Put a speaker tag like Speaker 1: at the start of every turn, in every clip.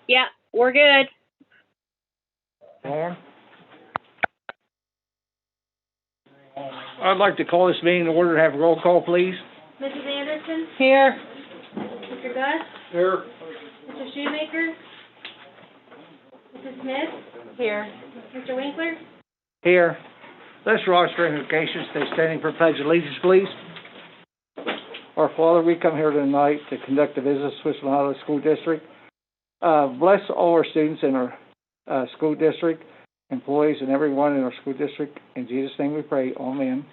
Speaker 1: Yeah, we're good.
Speaker 2: Lauren? I'd like to call this meeting to order. Have a roll call, please.
Speaker 3: Mrs. Anderson?
Speaker 1: Here.
Speaker 3: Mr. Gus?
Speaker 2: Here.
Speaker 3: Mr. Shoemaker? Mrs. Smith? Here. Mr. Winkler?
Speaker 2: Here. Let's rise for invocation. Stay standing for pledge of allegiance, please. Our Father, we come here tonight to conduct the business of Supplemental School District. Bless all our students in our school district, employees, and everyone in our school district. In Jesus' name we pray. Amen.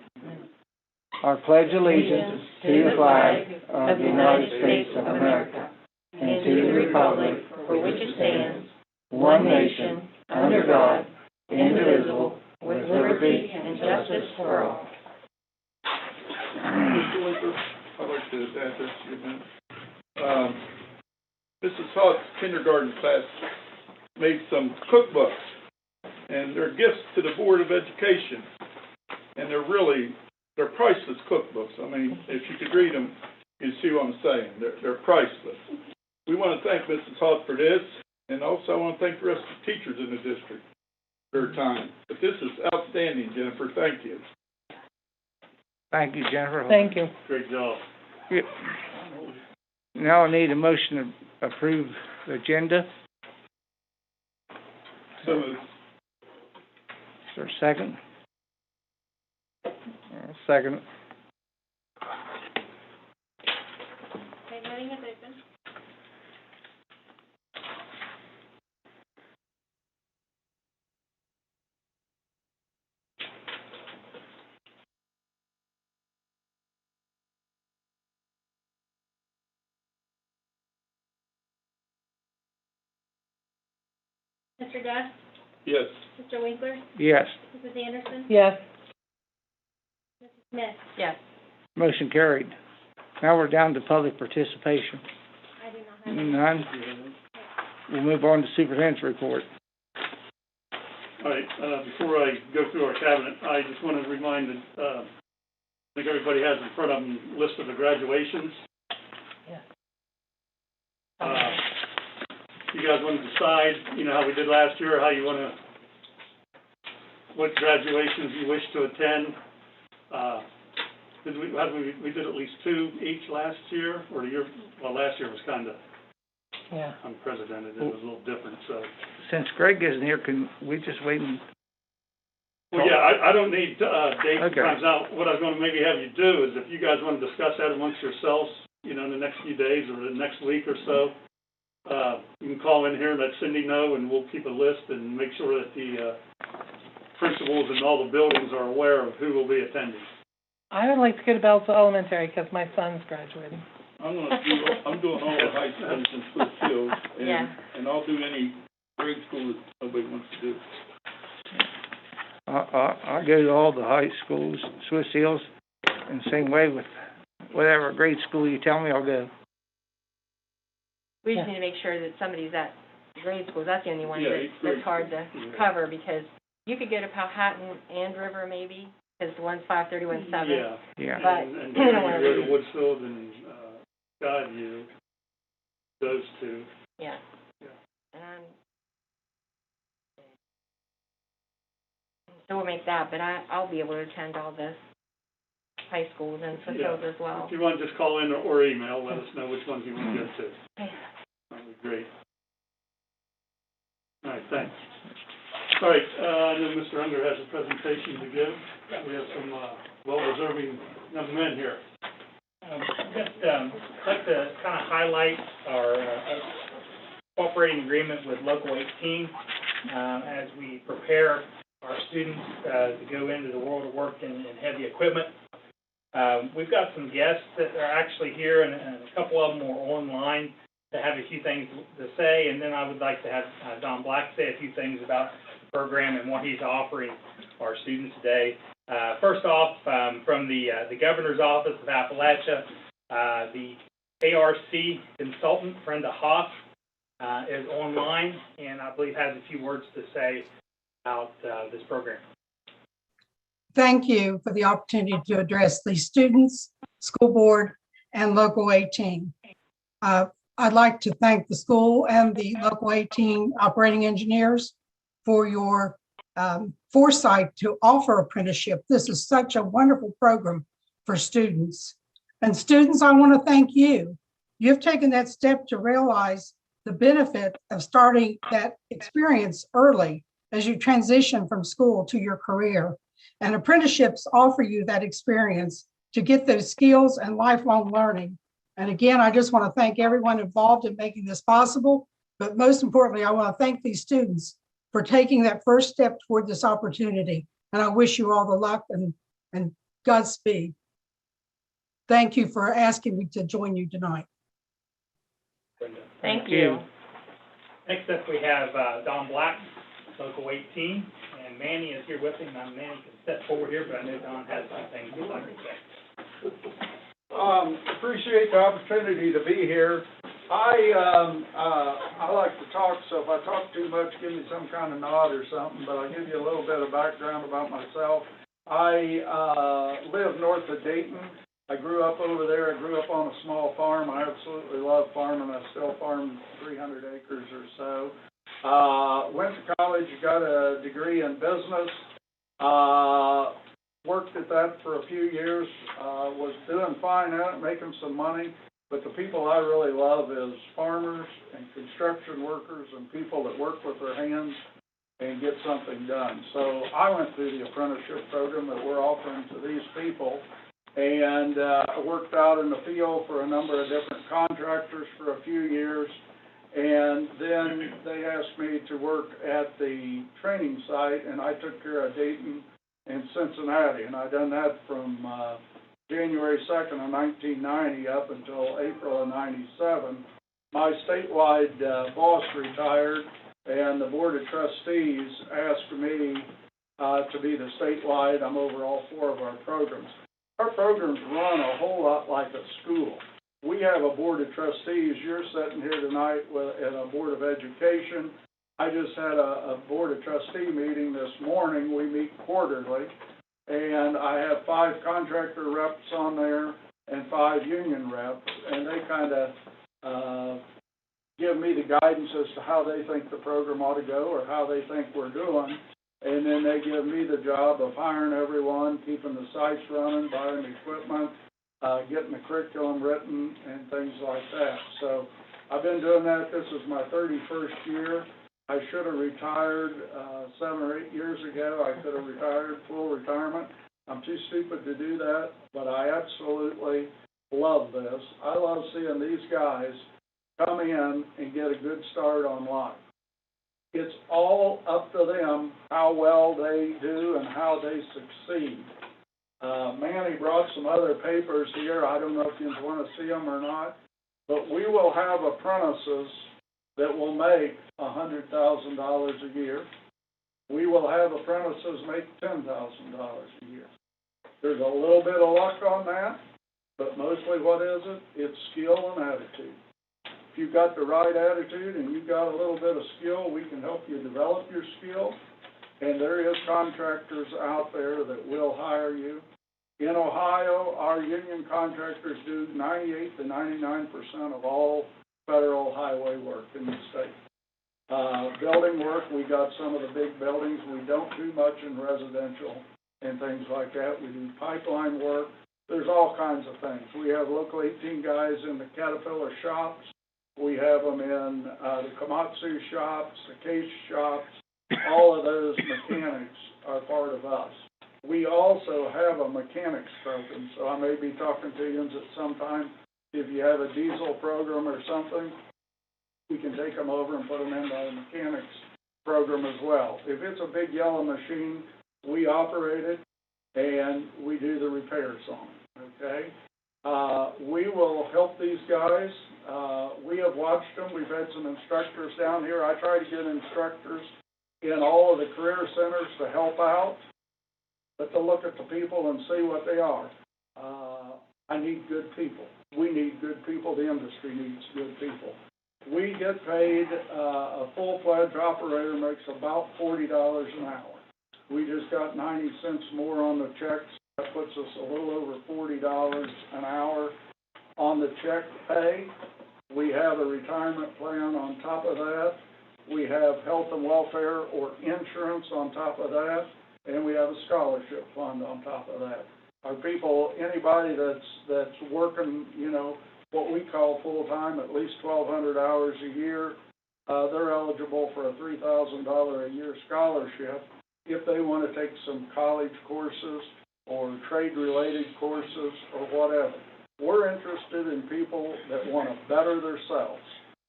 Speaker 2: I pledge allegiance to the flag of the United States of America and to the republic for which it stands, one nation, under God, indivisible, with liberty and justice for all.
Speaker 4: Mr. Winkler, I'd like to add this to you. Mrs. Hutt's kindergarten class made some cookbooks, and they're gifts to the Board of Education, and they're priceless cookbooks. I mean, if you could read them, you'd see what I'm saying. They're priceless. We want to thank Mrs. Hutt for this, and also I want to thank the rest of the teachers in the district for their time. But this is outstanding, Jennifer. Thank you.
Speaker 2: Thank you, Jennifer.
Speaker 1: Thank you.
Speaker 4: Great job.
Speaker 2: Yep. Now I need a motion to approve the agenda.
Speaker 4: So
Speaker 2: Is there a second? Second.
Speaker 3: Okay, voting is open. Mr. Gus?
Speaker 4: yes.
Speaker 3: Mr. Winkler?
Speaker 2: Yes.
Speaker 3: Mrs. Anderson?
Speaker 1: Yes.
Speaker 3: Mrs. Smith? Yes.
Speaker 2: Motion carried. Now we're down to public participation.
Speaker 3: I do not have any.
Speaker 2: None. We'll move on to superintendent's report.
Speaker 5: All right, before I go through our cabinet, I just want to remind that, I think everybody has in front of them a list of the graduations.
Speaker 1: Yeah.
Speaker 5: You guys want to decide, how we did last year, what graduations you wish to attend. We did at least 2 each last year, or last year was kind of unprecedented. It was a little different, so.
Speaker 2: Since Greg isn't here, can we just wait and...
Speaker 5: Well, yeah, I don't need dates and
Speaker 2: Okay.
Speaker 5: times out. What I was going to maybe have you do is if you guys want to discuss that amongst yourselves, in the next few days or the next week or so, you can call in here and let Cindy know, and we'll keep a list and make sure that the principals in all the buildings are aware of who will be attending.
Speaker 1: I would like to go to Belleville Elementary because my son's graduating.
Speaker 4: I'm doing all the high schools in Swiss Hills, and I'll do any grade school that nobody wants to do.
Speaker 2: I go to all the high schools, Swiss Hills, and same way with whatever grade school you tell me, I'll go.
Speaker 6: We just need to make sure that somebody's at grade school. That's the only one
Speaker 4: Yeah,
Speaker 6: that's hard to cover, because you could go to Powhatan and River maybe, because one's 5:30, one's 7.
Speaker 2: Yeah.
Speaker 6: But
Speaker 5: and
Speaker 6: you don't want
Speaker 5: go
Speaker 6: to
Speaker 5: to Woodsfield and Skyview, those two.
Speaker 6: Yeah.
Speaker 5: Yeah.
Speaker 6: And so we'll make that, but I'll be able to attend all the high schools and Swiss as well.
Speaker 5: If you want to just call in or email, let us know which ones you want to go to.
Speaker 6: Okay.
Speaker 5: That would be great. All right, thanks. All right, I know Mr. Unger has a presentation to give. We have some well-deserving young men here.
Speaker 7: I'd like to kind of highlight our cooperating agreement with Local 18 as we prepare our students to go into the world of work in heavy equipment. We've got some guests that are actually here, and a couple of them are online to have a few things to say, and then I would like to have Don Black say a few things about the program and what he's offering our students today. First off, from the Governor's Office of Appalachia, the ARC consultant, Brenda Hoff, is online, and I believe has a few words to say about this program.
Speaker 8: Thank you for the opportunity to address the students, school board, and Local 18. I'd like to thank the school and the local 18 operating engineers for your foresight to offer apprenticeship. This is such a wonderful program for students. And students, I want to thank you. You've taken that step to realize the benefit of starting that experience early as you transition from school to your career. And apprenticeships offer you that experience to get those skills and lifelong learning. And again, I just want to thank everyone involved in making this possible. But most importantly, I want to thank these students for taking that first step toward this opportunity. And I wish you all the luck and Godspeed. Thank you for asking me to join you tonight.
Speaker 6: Thank you.
Speaker 7: Next up, we have Don Black, Local 18, and Manny is here with him. Now, Manny can step forward here, but I know Don has some things he'd like to say.
Speaker 4: Appreciate the opportunity to be here. I like to talk, so if I talk too much, give me some kind of nod or something, but I'll give you a little bit of background about myself. I live north of Dayton. I grew up over there. I grew up on a small farm. I absolutely love farming. I still farm 300 acres or so. Went to college, got a degree in business. Worked at that for a few years. Was doing fine at it, making some money. But the people I really love is farmers and construction workers and people that work with their hands and get something done. So I went through the apprenticeship program that we're offering to these people. And I worked out in the field for a number of different contractors for a few years. And then they asked me to work at the training site, and I took care of Dayton and Cincinnati. And I done that from January 2nd of 1990 up until April of 97. My statewide boss retired, and the Board of Trustees asked me to be the statewide. I'm over all 4 of our programs. Our programs run a whole lot like a school. We have a Board of Trustees. You're sitting here tonight at a Board of Education. I just had a Board of Trustee meeting this morning. We meet quarterly. And I have 5 contractor reps on there and 5 union reps. And they kind of give me the guidance as to how they think the program ought to go or how they think we're doing. And then they give me the job of hiring everyone, keeping the sites running, buying equipment, getting the curriculum written, and things like that. So I've been doing that. This is my 31st year. I should have retired 7 or 8 years ago. I could have retired, full retirement. I'm too stupid to do that, but I absolutely love this. I love seeing these guys come in and get a good start on life. It's all up to them how well they do and how they succeed. Manny brought some other papers here. I don't know if you want to see them or not, but we will have apprentices that will make $100,000 a year. We will have apprentices make $10,000 a year. There's a little bit of luck on that, but mostly what is it? It's skill and attitude. If you've got the right attitude and you've got a little bit of skill, we can help you develop your skill. And there is contractors out there that will hire you. In Ohio, our union contractors do 98 to 99% of all federal highway work in the state. Building work, we got some of the big buildings. We don't do much in residential and things like that. We do pipeline work. There's all kinds of things. We have local 18 guys in the Caterpillar shops. We have them in the Komatsu shops, the Case shops. All of those mechanics are part of us. We also have a mechanics program, so I may be talking to you at some time. If you have a diesel program or something, we can take them over and put them into the mechanics program as well. If it's a big yellow machine, we operate it and we do the repairs on it, okay? We will help these guys. We have watched them. We've had some instructors down here. I try to get instructors in all of the career centers to help out, but to look at the people and see what they are. I need good people. We need good people. The industry needs good people. We get paid, a full-fledged operator makes about $40 an hour. We just got 90 cents more on the checks. That puts us a little over $40 an hour on the check pay.
Speaker 9: We have a retirement plan on top of that. We have health and welfare or insurance on top of that, and we have a scholarship fund on top of that. Our people, anybody that's working, you know, what we call full-time, at least 1,200 hours a year, they're eligible for a $3,000 a year scholarship if they want to take some college courses or trade-related courses or whatever. We're interested in people that want to better themselves.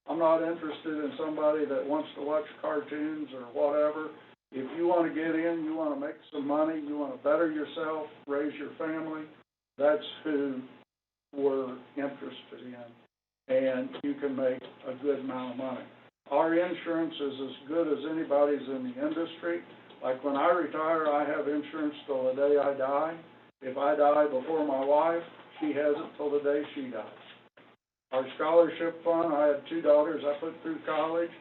Speaker 9: I'm not interested in somebody that wants to watch cartoons or whatever. If you want to get in, you want to make some money, you want to better yourself, raise your family, that's who we're interested in. And you can make a good amount of money. Our insurance is as good as anybody's in the industry. Like when I retire, I have insurance till the day I die. If I die before my wife, she has it till the day she dies. Our scholarship fund, I had 2 daughters I put through college.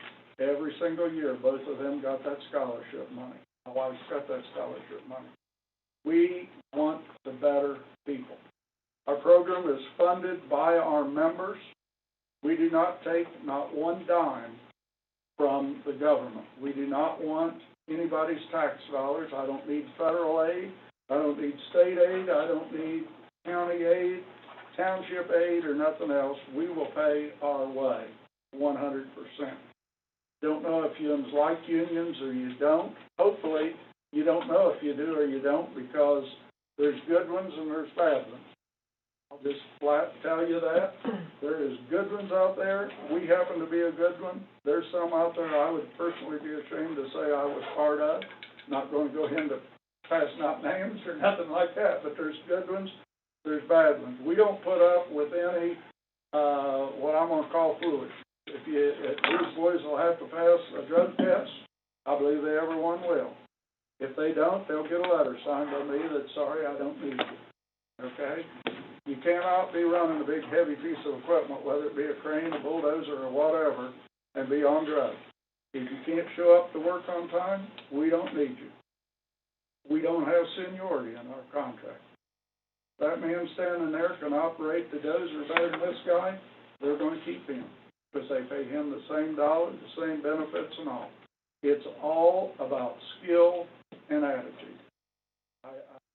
Speaker 9: Every single year, both of them got that scholarship money. My wife's got that scholarship money. We want to better people. Our program is funded by our members. We do not take not one dime from the government. We do not want anybody's tax dollars. I don't need federal aid. I don't need state aid. I don't need county aid, township aid, or nothing else. We will pay our way, 100%. Don't know if you like unions or you don't. Hopefully, you don't know if you do or you don't, because there's good ones and there's bad ones. I'll just flat tell you that. There is good ones out there. We happen to be a good one. There's some out there I would personally be ashamed to say I was part of. Not going to go into passing out names or nothing like that, but there's good ones, there's bad ones. We don't put up with any, what I'm going to call foolish. If these boys will have to pass a drug test, I believe they everyone will. If they don't, they'll get a letter signed by me that, sorry, I don't need you. Okay? You cannot be running a big heavy piece of equipment, whether it be a crane, a bulldozer, or whatever, and be on drugs. If you can't show up to work on time, we don't need you. We don't have seniority in our contract. That man standing there can operate the dozer better than this guy, they're going to keep him, because they pay him the same dollar, the same benefits and all. It's all about skill and attitude.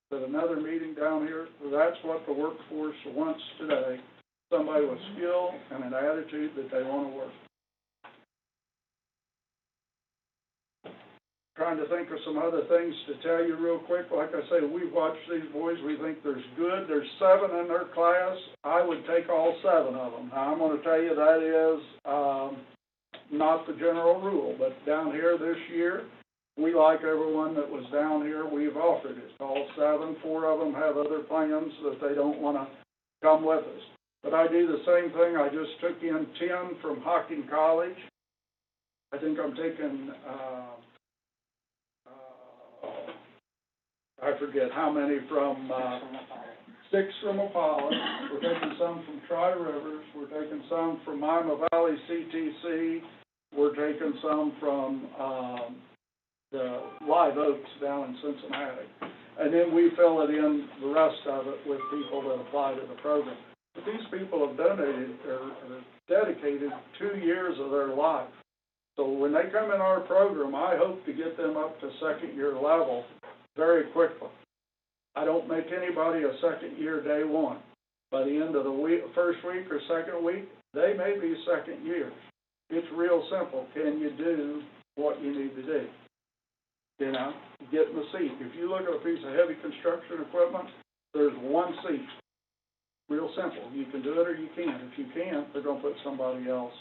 Speaker 9: At another meeting down here, that's what the workforce wants today, somebody with skill and an attitude that they want to work. Trying to think of some other things to tell you real quick. Like I say, we've watched these boys. We think there's good. There's 7 in their class. I would take all 7 of them. Now, I'm going to tell you that is not the general rule, but down here this year, we like everyone that was down here. We've offered it. All 7, 4 of them have other plans that they don't want to come with us. But I do the same thing. I just took in 10 from Hocking College. I think I'm taking, I forget how many from, 6 from Apollo. We're taking some from Tri-Rivers. We're taking some from Mima Valley CTC. We're taking some from, the Live Oaks down in Cincinnati. And then we fill it in, the rest of it, with people that apply to the program. But these people have donated or dedicated 2 years of their life. So when they come in our program, I hope to get them up to second-year level very quickly. I don't make anybody a second year day one. By the end of the week, first week or second week, they may be second years. It's real simple. Can you do what you need to do? You know, get in the seat. If you look at a piece of heavy construction equipment, there's one seat. Real simple. You can do it or you can't. If you can't, they're going to put somebody else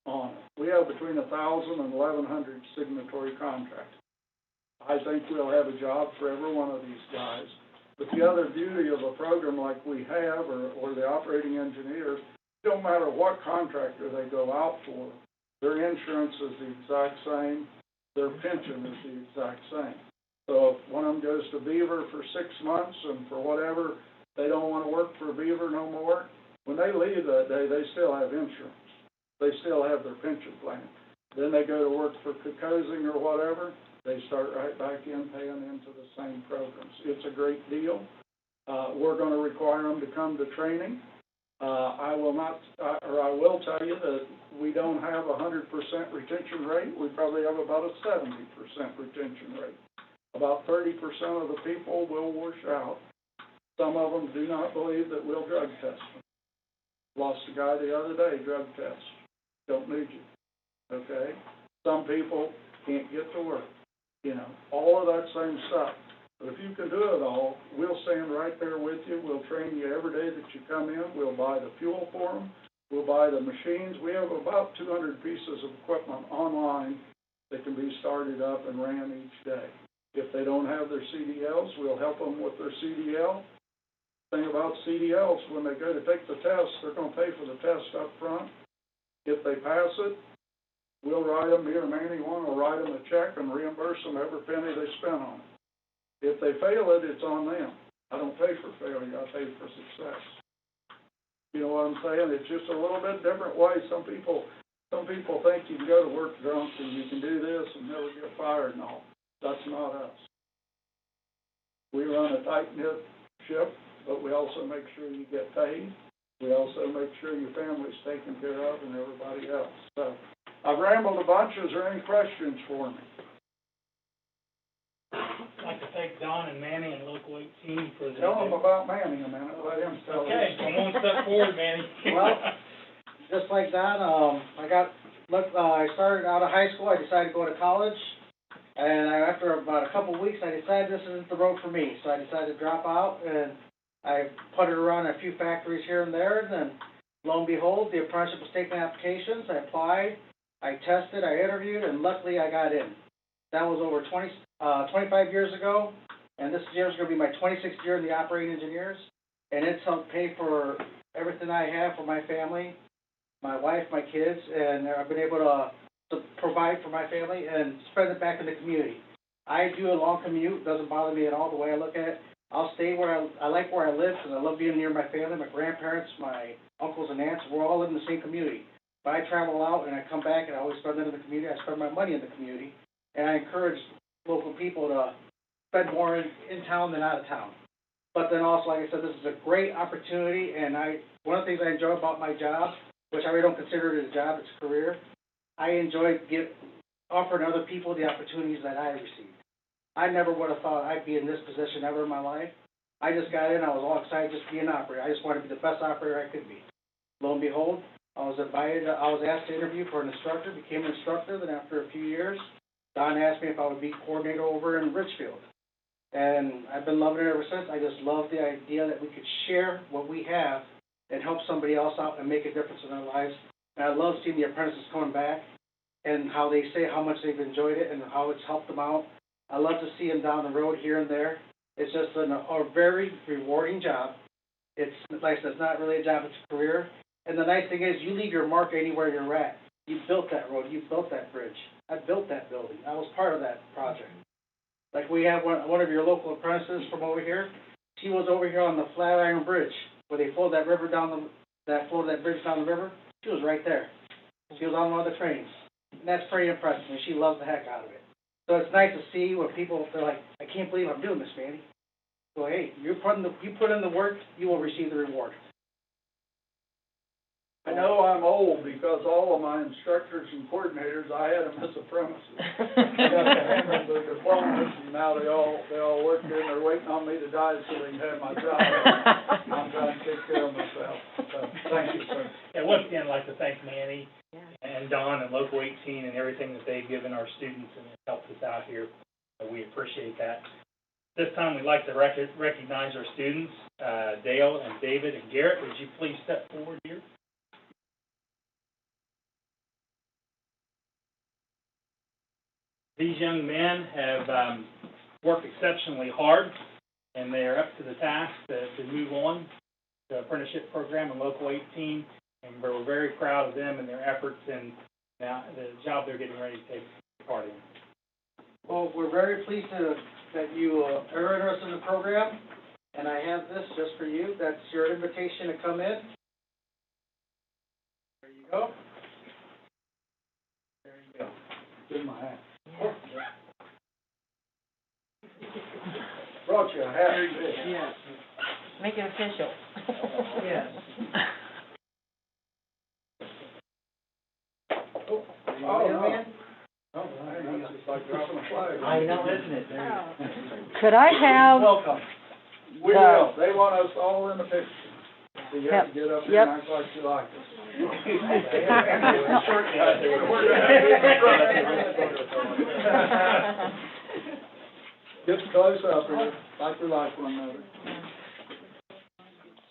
Speaker 9: on it. We have between 1,000 and 1,100 signatory contracts. I think we'll have a job for every one of these guys. But the other beauty of a program like we have, or the operating engineers, it don't matter what contractor they go out for, their insurance is the exact same. Their pension is the exact same. So if one of them goes to Beaver for 6 months and for whatever, they don't want to work for Beaver no more, when they leave that day, they still have insurance. They still have their pension plan. Then they go to work for Kokosing or whatever, they start right back in paying into the same programs. It's a great deal. We're going to require them to come to training. I will not, or I will tell you that we don't have 100% retention rate. We probably have about a 70% retention rate. About 30% of the people will wash out. Some of them do not believe that we'll drug test them. Lost a guy the other day, drug test. Don't need you, okay? Some people can't get to work, you know, all of that same stuff. But if you can do it all, we'll stand right there with you. We'll train you every day that you come in. We'll buy the fuel for them. We'll buy the machines. We have about 200 pieces of equipment online that can be started up and ran each day. If they don't have their CDLs, we'll help them with their CDL. Thing about CDLs, when they go to take the test, they're going to pay for the test up front. If they pass it, we'll write them, me or Manny one will write them a check and reimburse them every penny they spent on it. If they fail it, it's on them. I don't pay for failure, I pay for success. You know what I'm saying? It's just a little bit different way. Some people think you can go to work drunk and you can do this and never get fired and all. That's not us. We run a tight-knit ship, but we also make sure you get paid. We also make sure your family's taken care of and everybody else. So I've rambled a bunch. Is there any questions for me?
Speaker 7: I'd like to thank Don and Manny and Local 18 for the...
Speaker 9: Tell them about Manny a minute. Let him tell
Speaker 7: Okay,
Speaker 9: his
Speaker 7: come on, step forward, Manny.
Speaker 10: Well, just like Don, I started out of high school, I decided to go to college, and after about a couple of weeks, I decided this isn't the road for me, so I decided to drop out, and I putted around a few factories here and there, and then lo and behold, the apprenticeship was taking applications. I applied, I tested, I interviewed, and luckily I got in. That was over 25 years ago, and this year is going to be my 26th year in the operating engineers, and it's helped pay for everything I have for my family, my wife, my kids, and I've been able to provide for my family and spread it back in the community. I do a long commute, doesn't bother me at all the way I look at it. I'll stay where I like where I live because I love being near my family, my grandparents, my uncles and aunts. We're all in the same community. But I travel out and I come back and I always spend it in the community. I spend my money in the community. And I encourage local people to spend more in town than out of town. But then also, like I said, this is a great opportunity. And one of the things I enjoy about my job, which I really don't consider it a job, it's a career, I enjoy offering other people the opportunities that I received. I never would have thought I'd be in this position ever in my life. I just got in, I was all excited just to be an operator. I just wanted to be the best operator I could be. Lo and behold, I was asked to interview for an instructor, became an instructor, then after a few years, Don asked me if I would be coordinator over in Richfield. And I've been loving it ever since. I just love the idea that we could share what we have and help somebody else out and make a difference in their lives. And I love seeing the apprentices coming back and how they say how much they've enjoyed it and how it's helped them out. I love to see them down the road here and there. It's just a very rewarding job. It's, like I said, it's not really a job, it's a career. And the nice thing is you leave your mark anywhere you're at. You built that road, you built that bridge. I built that building. I was part of that project. Like we have one of your local apprentices from over here. She was over here on the Flatiron Bridge where they flowed that bridge down the river. She was right there. She was on one of the trains. And that's pretty impressive, and she loves the heck out of it. So it's nice to see when people feel like, I can't believe I'm doing this, Manny. So hey, you put in the work, you will receive the reward.
Speaker 9: I know I'm old because all of my instructors and coordinators, I had them as apprentices. I got to hand them their diplomas, and now they all work there, and they're waiting on me to die so they can have my job. I'm trying to take care of myself. So, thank you, sir.
Speaker 7: Yeah, once again, I'd like to thank Manny and Don and Local 18 and everything that they've given our students and helped us out here. We appreciate that. This time, we'd like to recognize our students, Dale and David and Garrett. Would you please step forward here? These young men have worked exceptionally hard, and they are up to the task to move on the apprenticeship program in Local 18, and we're very proud of them and their efforts and now the job they're getting ready to take part in.
Speaker 10: Well, we're very pleased that you are interested in the program, and I have this just for you. That's your invitation to come in. There you go. There you go.
Speaker 9: In my hand. Brought you a hat.
Speaker 6: Yes. Make it official.
Speaker 1: Yes.
Speaker 9: Oh, no. Oh, it's just like dropping a flag.
Speaker 10: I know, isn't it?
Speaker 11: Could I have,
Speaker 10: Welcome.
Speaker 9: We will, they want us all in the picture. So you have to get up there
Speaker 11: Yep.
Speaker 9: and act like you like us. Get close up here, like we like one another.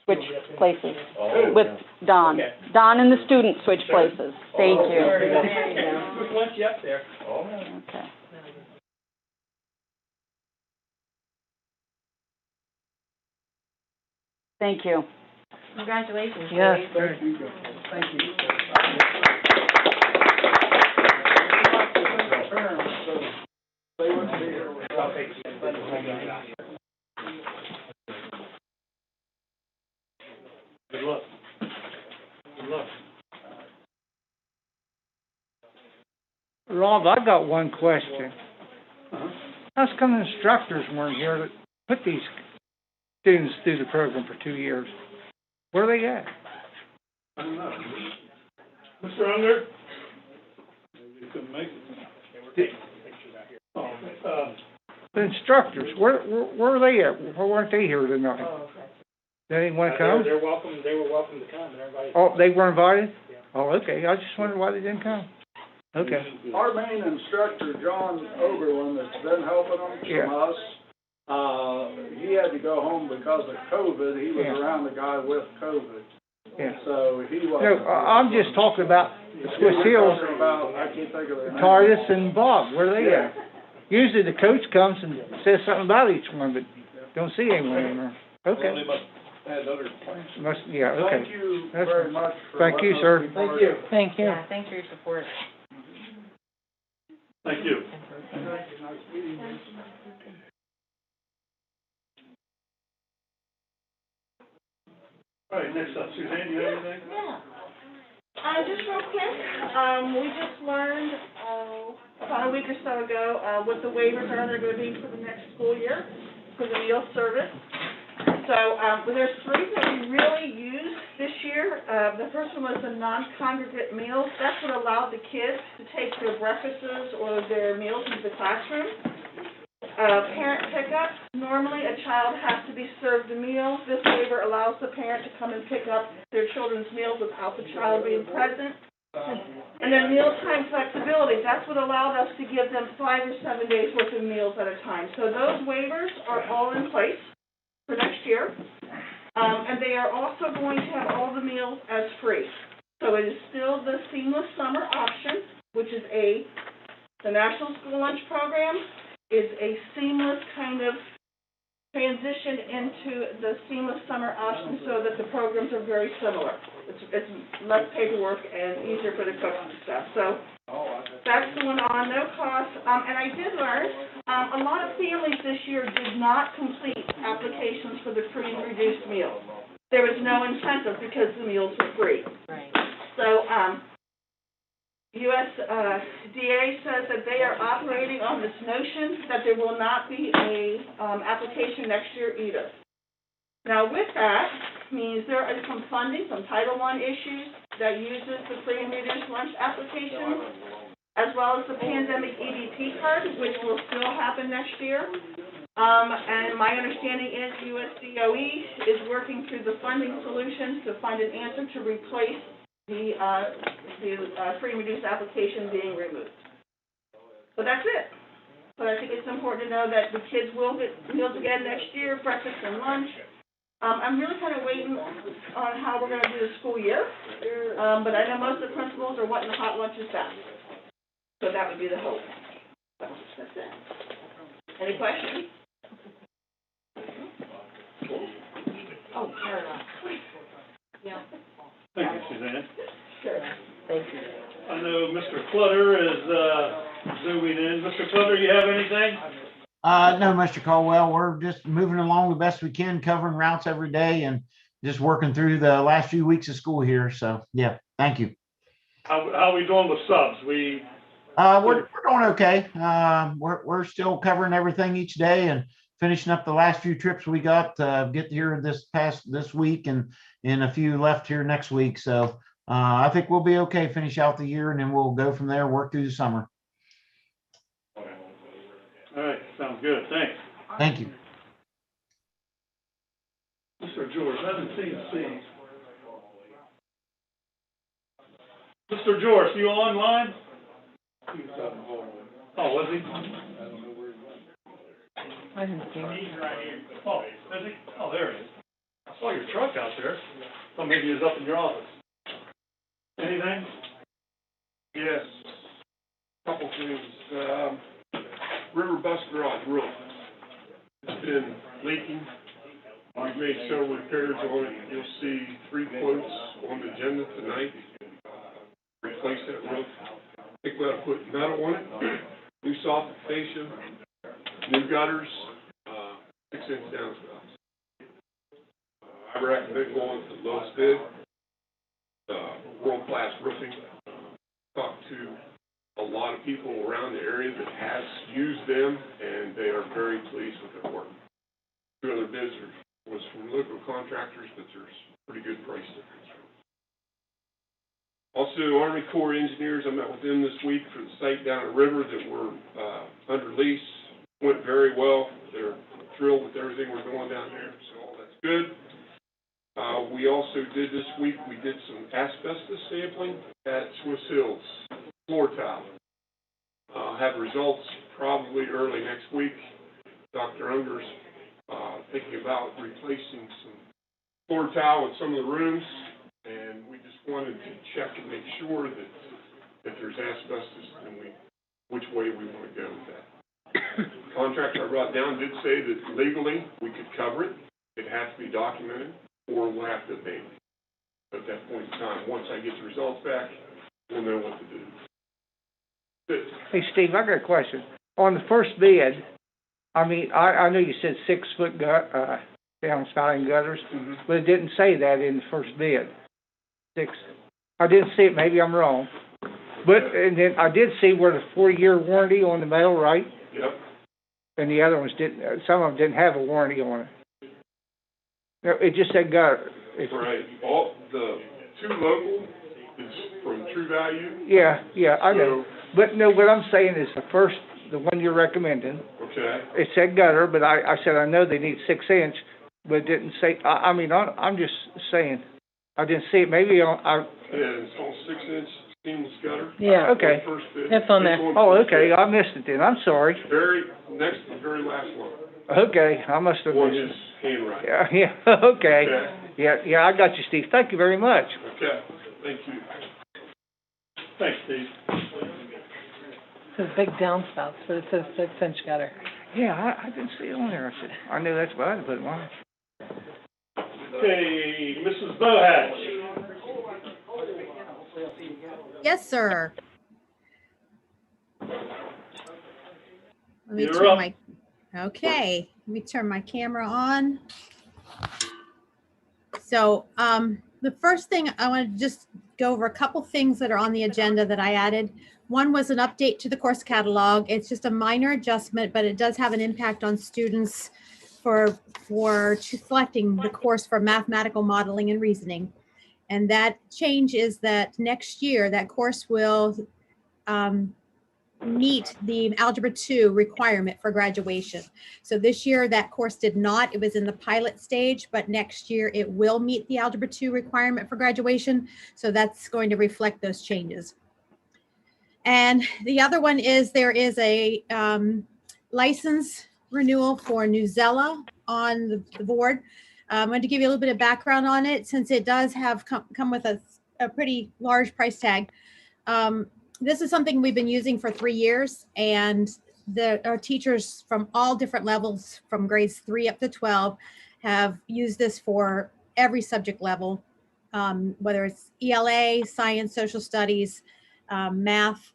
Speaker 11: switch places with Don? Don and the student switch places. Thank you.
Speaker 10: There you go. We want you up there.
Speaker 11: Okay. Thank you.
Speaker 6: Congratulations.
Speaker 1: Yes.
Speaker 6: Dave.
Speaker 9: Thank you. Thank you. Parents, so they wouldn't be here without.
Speaker 5: Good luck. Good luck.
Speaker 2: Rob, I got one question. How come instructors weren't here to put these students through the program for 2 years? Where are they at?
Speaker 5: I don't know. Mr. Unger?
Speaker 4: You couldn't make it.
Speaker 5: Oh,
Speaker 2: The instructors, where are they at? Why weren't they here tonight? They didn't want to come?
Speaker 7: They're welcome, they were welcome to come, and everybody.
Speaker 2: Oh, they were invited? Oh, okay, I just wondered why they didn't come. Okay,
Speaker 9: Our main instructor, John Oberlin, that's been helping them
Speaker 2: Yeah.
Speaker 9: from us, he had to go home because of COVID. He was
Speaker 2: Yeah.
Speaker 9: around the guy with COVID,
Speaker 2: yeah.
Speaker 9: so he
Speaker 2: No,
Speaker 9: wasn't.
Speaker 2: I'm just talking about Swiss
Speaker 9: We're
Speaker 2: Hills,
Speaker 9: talking about, I can't think of their name.
Speaker 2: Titus and Bob, where are they at? Usually the coach comes and says something about each one, but don't see anyone anymore.
Speaker 4: Well, they
Speaker 2: Okay,
Speaker 4: must have other plans.
Speaker 2: must, yeah, okay.
Speaker 9: Thank you
Speaker 2: That's
Speaker 9: very
Speaker 2: fine.
Speaker 9: much for.
Speaker 2: Thank you,
Speaker 9: letting us
Speaker 2: sir.
Speaker 9: be
Speaker 10: Thank
Speaker 9: part
Speaker 10: you.
Speaker 9: of it.
Speaker 1: Thank you.
Speaker 6: Yeah, thanks for your support.
Speaker 5: thank you. All right, next up, Suzanne, you have anything?
Speaker 12: Yeah. Just real quick, we just learned, about a week or so ago, what the waivers are they're gonna be for the next school year for the meal service. So, there's three that we really used this year. The first one was the non-congregate meals. That's what allowed the kids to take their breakfasts or their meals into the classroom. Parent pickup, normally a child has to be served a meal. This waiver allows the parent to come and pick up their children's meals without the child being present. And then mealtime flexibility, that's what allowed us to give them 5 or 7 days worth of meals at a time. So those waivers are all in place for next year. And they are also going to have all the meals as free. So it is still the seamless summer option, which is the National School Lunch Program is a seamless kind of transition into the seamless summer option so that the programs are very similar. It's less paperwork and easier for the cooks and stuff. So that's going on, no cost. And I did learn, a lot of families this year did not complete applications for the free and reduced meals. There was no incentive because the meals were free.
Speaker 6: Right.
Speaker 12: So, USDA says that they are operating on this notion that there will not be a, application next year either. Now, with that, means there is some funding, some Title I issues that uses the free and reduced lunch application, as well as the pandemic EBT card, which will still happen next year. And my understanding is USDOE is working through the funding solutions to find an answer to replace the free and reduced application being removed. So that's it. But I think it's important to know that the kids will get meals again next year, breakfast and lunch. I'm really kind of waiting on how we're going to do the school year. But I know most of the principals are wanting the hot lunches back. So that would be the hope. So that's it. Any questions?
Speaker 6: Oh, Caroline. Yeah.
Speaker 5: Thank you, Suzanne.
Speaker 12: Sure.
Speaker 6: Thank you.
Speaker 5: I know Mr. Clutter is, zooming in. Mr. Clutter, you have anything?
Speaker 13: No, Mr. Caldwell, we're just moving along the best we can, covering routes every day and just working through the last few weeks of school here. So, yeah, thank you.
Speaker 5: How are we doing with subs?
Speaker 13: We're doing okay. We're still covering everything each day and finishing up the last few trips we got, get here this week and a few left here next week. So, I think we'll be okay, finish out the year, and then we'll go from there, work through the summer.
Speaker 5: All right, sounds good, thanks.
Speaker 13: Thank you.
Speaker 4: Mr. George, I haven't seen Steve. Mr. George, you online? Oh, was he?
Speaker 1: I didn't see him.
Speaker 5: Oh, is he? Oh, there he is. I saw your truck out there. Thought maybe he was up in your office. Anything?
Speaker 4: Yes. Couple things. River bus garage roof. It's been leaking. We've made several repairs on it. You'll see 3 quotes on the agenda tonight. Replace that roof. I think we ought to put metal on it. New soffit fascia, new gutters, 6-inch downspouts. I recommend going to the lowest bid. World-class roofing. Talked to a lot of people around the area that has used them, and they are very pleased with their work. 2 other bids was from local contractors, but there's pretty good price difference. Also, Army Corps engineers, I met with them this week for the site down the river that were under lease. Went very well. They're thrilled with everything we're doing down there, so all that's good. We also did this week, we did some asbestos sampling at Swiss Hills, floor tile. Have results probably early next week. Dr. Unger's thinking about replacing some floor tile in some of the rooms, and we just wanted to check and make sure that if there's asbestos, then which way we want to go with that. The contractor I brought down did say that legally we could cover it. It has to be documented, or we'll have to abate it. At that point in time, once I get the results back, we'll know what to do.
Speaker 2: Hey, Steve, I got a question. On the first bid, I mean, I know you said 6-foot downspouting gutters, but it didn't say that in the first bid. 6. I didn't see it. Maybe I'm wrong. But and then I did see where the 4-year warranty on the metal, right?
Speaker 4: Yep.
Speaker 2: And the other ones didn't. Some of them didn't have a warranty on it. No, it just said gutter.
Speaker 4: Right. All the 2 local is from True Value.
Speaker 2: Yeah, I know. But no, what I'm saying is the one you're recommending.
Speaker 4: Okay.
Speaker 2: It said gutter, but I said I know they need 6-inch, but it didn't say. I'm just saying. I didn't see it. Maybe
Speaker 4: Yeah, it's all 6-inch seamless gutter.
Speaker 1: Yeah.
Speaker 2: Okay.
Speaker 4: First bid.
Speaker 1: It's on there.
Speaker 2: Oh, okay. I missed it then. I'm sorry.
Speaker 4: Very last one.
Speaker 2: Okay, I must have
Speaker 4: Or
Speaker 2: missed
Speaker 4: his
Speaker 2: it.
Speaker 4: handwriting.
Speaker 2: Yeah. Okay.
Speaker 4: Okay.
Speaker 2: Yeah. I got you, Steve. Thank you very much.
Speaker 4: Okay. Thank you.
Speaker 5: Thanks, Steve.
Speaker 1: It says big downspouts, but it says 6-inch gutter.
Speaker 2: Yeah, I didn't see it on there. I said I knew that's what I had to put it on.
Speaker 5: Okay, Mrs. Bohatch.
Speaker 14: Yes, sir.
Speaker 5: You're up.
Speaker 14: Okay, let me turn my camera on. So, the first thing I want to just go over a couple things that are on the agenda that I added. One was an update to the course catalog. It's just a minor adjustment, but it does have an impact on students for selecting the course for mathematical modeling and reasoning. And that change is that next year, that course will meet the Algebra 2 requirement for graduation. So this year, that course did not. It was in the pilot stage, but next year it will meet the Algebra 2 requirement for graduation. So that's going to reflect those changes. And the other one is there is a license renewal for Newzella on the board. I'm going to give you a little bit of background on it since it does have come with a pretty large price tag. This is something we've been using for 3 years, and our teachers from all different levels, from grades 3 up to 12, have used this for every subject level, whether it's ELA, science, social studies, math,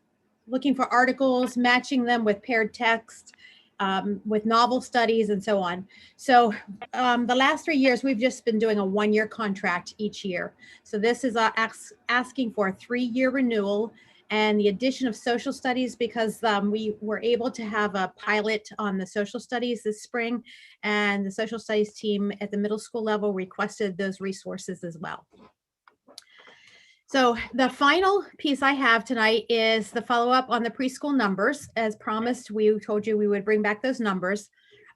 Speaker 14: looking for articles, matching them with paired text, with novel studies, and so on. So the last 3 years, we've just been doing a 1-year contract each year. So this is asking for a 3-year renewal and the addition of social studies because we were able to have a pilot on the social studies this spring, and the social studies team at the middle school level requested those resources as well. So the final piece I have tonight is the follow-up on the preschool numbers. As promised, we told you we would bring back those numbers.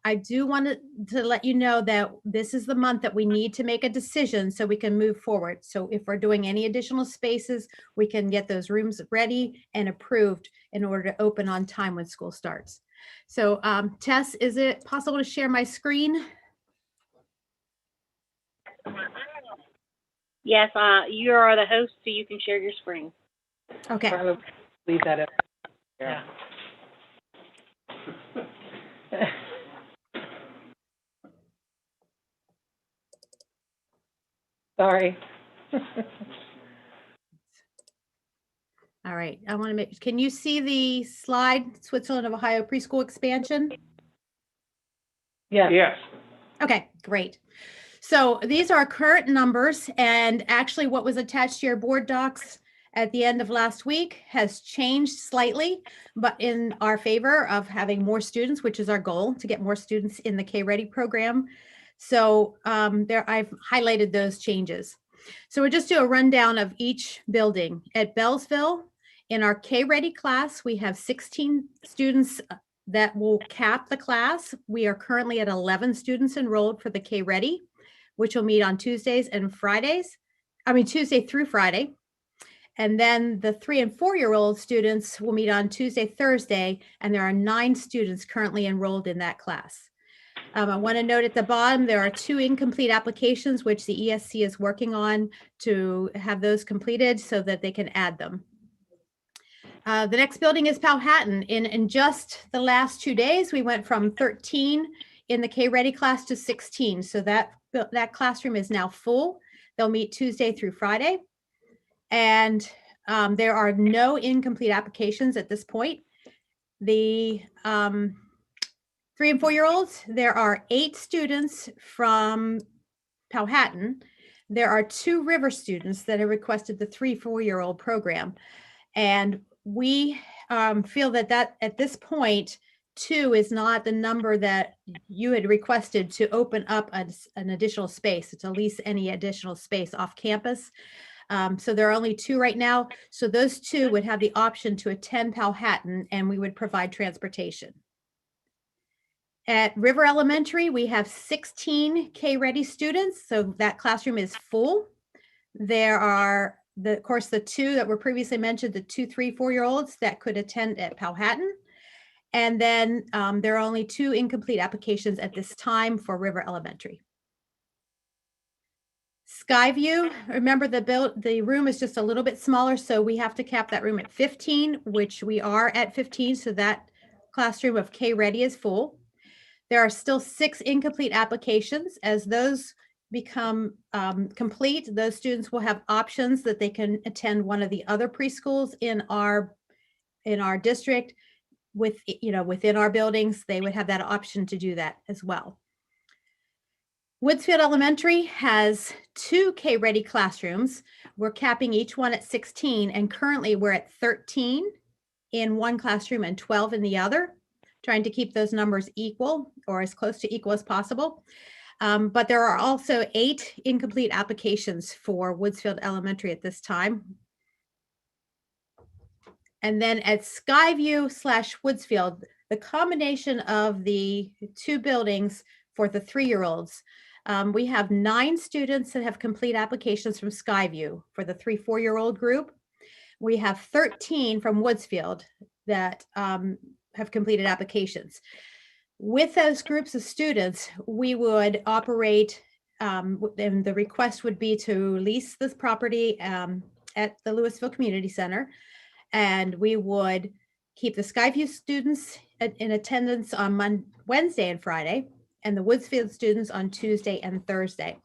Speaker 14: I do want to let you know that this is the month that we need to make a decision so we can move forward. So if we're doing any additional spaces, we can get those rooms ready and approved in order to open on time when school starts. So Tess, is it possible to share my screen?
Speaker 3: Yes, you are the host, so you can share your screen.
Speaker 14: Okay.
Speaker 1: Probably leave that up. Yeah. Sorry.
Speaker 14: All right, I want to make, can you see the slide, Switzerland of Ohio preschool expansion?
Speaker 1: Yeah.
Speaker 2: Yes.
Speaker 14: Okay, great. So these are current numbers, and actually what was attached to your board docs at the end of last week has changed slightly, but in our favor of having more students, which is our goal, to get more students in the K-Ready program. So there, I've highlighted those changes. So we'll just do a rundown of each building. At Bellsville, in our K-Ready class, we have 16 students that will cap the class. We are currently at 11 students enrolled for the K-Ready, which will meet on Tuesdays and Fridays. I mean, Tuesday through Friday. And then the 3 and 4-year-old students will meet on Tuesday, Thursday, and there are 9 students currently enrolled in that class. I want to note at the bottom, there are 2 incomplete applications, which the ESC is working on to have those completed so that they can add them. The next building is Powhatan. In just the last 2 days, we went from 13 in the K-Ready class to 16. So that classroom is now full. They'll meet Tuesday through Friday. And there are no incomplete applications at this point. The 3 and 4-year-olds, there are 8 students from Powhatan. There are 2 River students that have requested the 3-4-year-old program. And we feel that at this point, 2 is not the number that you had requested to open up an additional space, to lease any additional space off campus. So there are only 2 right now. So those 2 would have the option to attend Powhatan, and we would provide transportation. At River Elementary, we have 16 K-Ready students. So that classroom is full. There are, of course, the 2 that were previously mentioned, the 2, 3, 4-year-olds that could attend at Powhatan. And then there are only 2 incomplete applications at this time for River Elementary. Skyview, remember the room is just a little bit smaller, so we have to cap that room at 15, which we are at 15, so that classroom of K-Ready is full. There are still 6 incomplete applications. As those become complete, those students will have options that they can attend one of the other preschools in our district. Within our buildings, they would have that option to do that as well. Woodsfield Elementary has 2 K-Ready classrooms. We're capping each one at 16, and currently we're at 13 in one classroom and 12 in the other, trying to keep those numbers equal or as close to equal as possible. But there are also 8 incomplete applications for Woodsfield Elementary at this time. And then at Skyview/Woodsfield, the combination of the 2 buildings for the 3-year-olds, we have 9 students that have complete applications from Skyview for the 3-4-year-old group. We have 13 from Woodsfield that have completed applications. With those groups of students, we would operate, and the request would be to lease this property at the Lewisville Community Center. And we would keep the Skyview students in attendance on Wednesday and Friday, and the Woodsfield students on Tuesday and Thursday.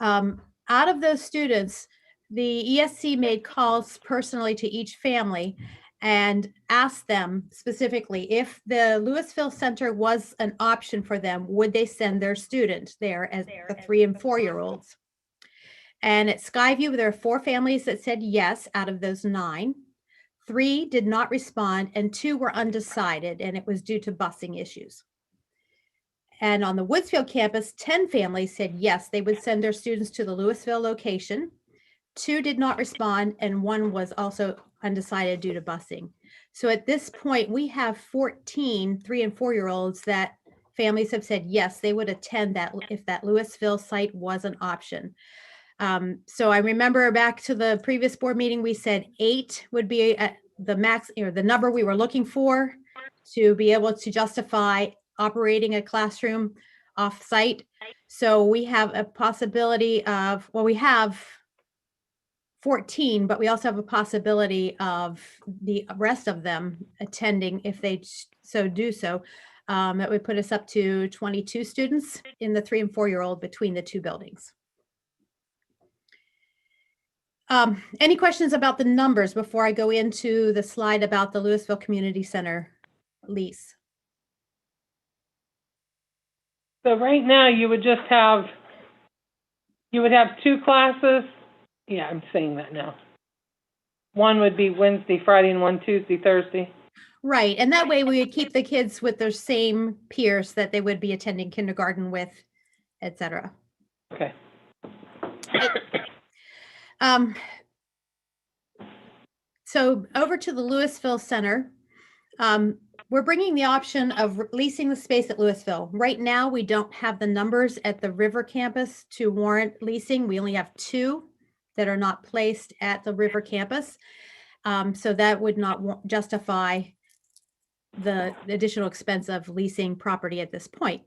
Speaker 14: Out of those students, the ESC made calls personally to each family and asked them specifically if the Lewisville Center was an option for them, would they send their student there as the 3 and 4-year-olds? And at Skyview, there are 4 families that said yes out of those 9. 3 did not respond, and 2 were undecided, and it was due to busing issues. And on the Woodsfield campus, 10 families said yes, they would send their students to the Lewisville location. 2 did not respond, and 1 was also undecided due to busing. So at this point, we have 14 3- and 4-year-olds that families have said, yes, they would attend that if that Lewisville site was an option. So I remember back to the previous board meeting, we said 8 would be the max, or the number we were looking for to be able to justify operating a classroom off-site. So we have a possibility of, well, we have 14, but we also have a possibility of the rest of them attending if they so do so. That would put us up to 22 students in the 3- and 4-year-old between the 2 buildings. Any questions about the numbers before I go into the slide about the Lewisville Community Center lease?
Speaker 1: So right now, you would have 2 classes. Yeah, I'm saying that now. One would be Wednesday, Friday, and one Tuesday, Thursday.
Speaker 14: Right, and that way we would keep the kids with their same peers that they would be attending kindergarten with, et cetera.
Speaker 1: Okay.
Speaker 14: So over to the Lewisville Center, we're bringing the option of leasing the space at Lewisville. Right now, we don't have the numbers at the River campus to warrant leasing. We only have 2 that are not placed at the River campus. So that would not justify the additional expense of leasing property at this point.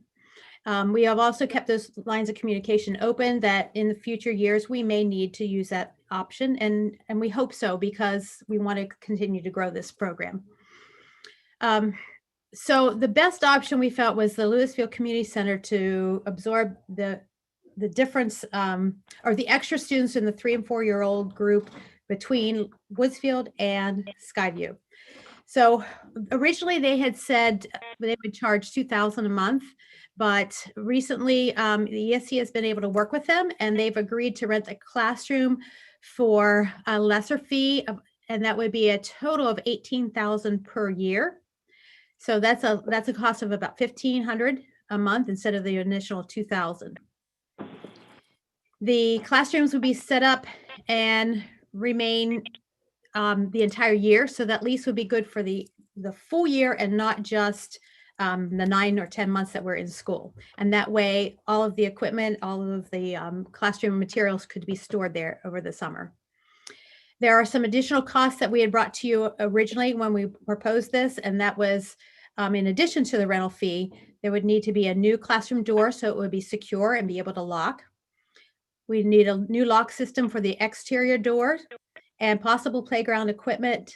Speaker 14: We have also kept those lines of communication open that in the future years, we may need to use that option. And we hope so, because we want to continue to grow this program. So the best option we felt was the Lewisville Community Center to absorb the difference or the extra students in the 3- and 4-year-old group between Woodsfield and Skyview. So originally they had said they would charge $2,000 a month, but recently the ESC has been able to work with them, and they've agreed to rent the classroom for a lesser fee, and that would be a total of $18,000 per year. So that's a cost of about $1,500 a month instead of the initial $2,000. The classrooms would be set up and remain the entire year. So that lease would be good for the full year and not just the 9 or 10 months that we're in school. And that way, all of the equipment, all of the classroom materials could be stored there over the summer. There are some additional costs that we had brought to you originally when we proposed this, and that was in addition to the rental fee, there would need to be a new classroom door so it would be secure and be able to lock. We need a new lock system for the exterior doors and possible playground equipment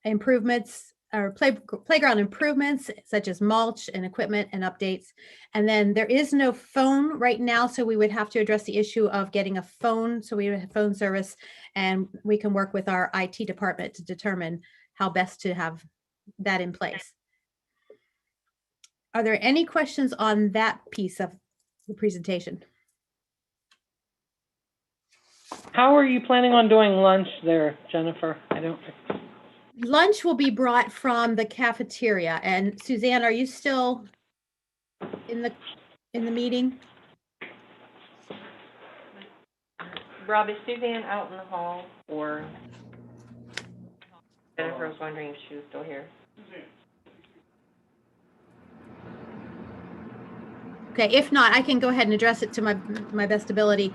Speaker 14: improvements or playground improvements such as mulch and equipment and updates. And then there is no phone right now, so we would have to address the issue of getting a phone. So we would have phone service, and we can work with our IT department to determine how best to have that in place. Are there any questions on that piece of the presentation?
Speaker 1: How are you planning on doing lunch there, Jennifer?
Speaker 14: Lunch will be brought from the cafeteria. And Suzanne, are you still in the meeting?
Speaker 6: Rob, is Suzanne out in the hall, or Jennifer was wondering if she was still here?
Speaker 14: Okay, if not, I can go ahead and address it to my best ability.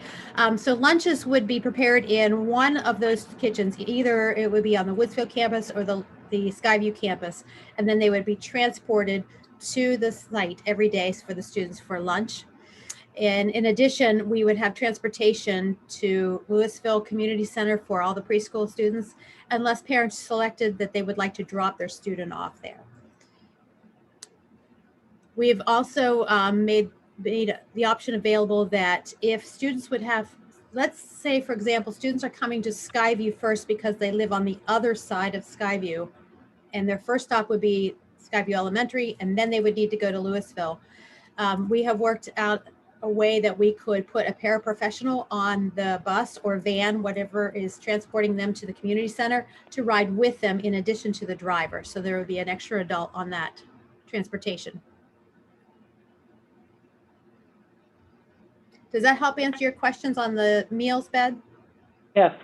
Speaker 14: So lunches would be prepared in one of those kitchens. Either it would be on the Woodsfield campus or the Skyview campus, and then they would be transported to the site every day for the students for lunch. And in addition, we would have transportation to Lewisville Community Center for all the preschool students, unless parents selected that they would like to drop their student off there. We have also made the option available that if students would have, let's say, for example, students are coming to Skyview first because they live on the other side of Skyview, and their first stop would be Skyview Elementary, and then they would need to go to Lewisville. We have worked out a way that we could put a paraprofessional on the bus or van, whatever is transporting them to the community center, to ride with them in addition to the driver. So there would be an extra adult on that transportation. Does that help answer your questions on the meals bed?
Speaker 1: Yes.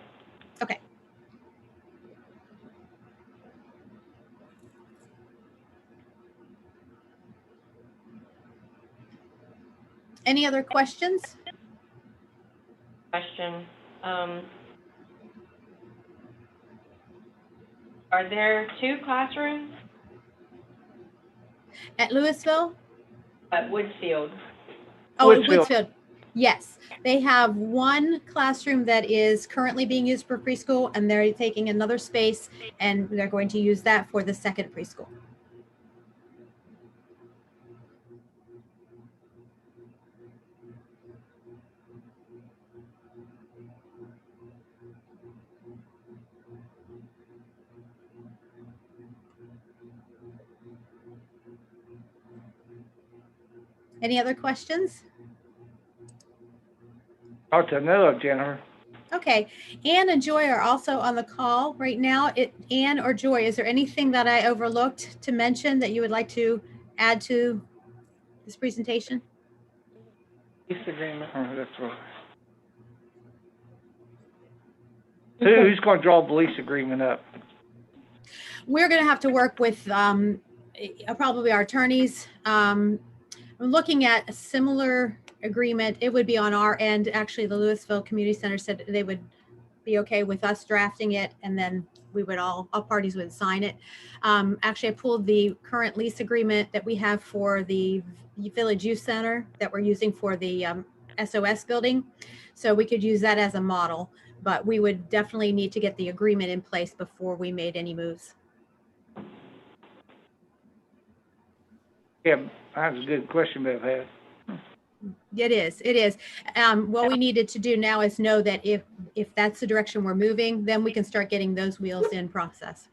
Speaker 14: Any other questions?
Speaker 6: Question, are there 2 classrooms
Speaker 14: At Lewisville?
Speaker 6: at Woodfield?
Speaker 14: Oh, at
Speaker 2: Whitfield.
Speaker 14: Woodsfield. Yes, they have one classroom that is currently being used for preschool, and they're taking another space, and they're going to use that for the second preschool. Any other questions?
Speaker 2: Not to know of, Jennifer.
Speaker 14: Okay, Anne and Joy are also on the call right now. Anne or Joy, is there anything that I overlooked to mention that you would like to add to this presentation?
Speaker 1: Lease agreement.
Speaker 2: Oh, that's right. Who's gonna draw the lease agreement up?
Speaker 14: We're going to have to work with probably our attorneys. I'm looking at a similar agreement. It would be on our end. Actually, the Lewisville Community Center said they would be okay with us drafting it, and then we would all parties would sign it. Actually, I pulled the current lease agreement that we have for the Village Youth Center that we're using for the SOS building. So we could use that as a model, but we would definitely need to get the agreement in place before we made any moves.
Speaker 2: Yeah, that was a good question they've had.
Speaker 14: It is. What we needed to do now is know that if that's the direction we're moving, then we can start getting those wheels in process.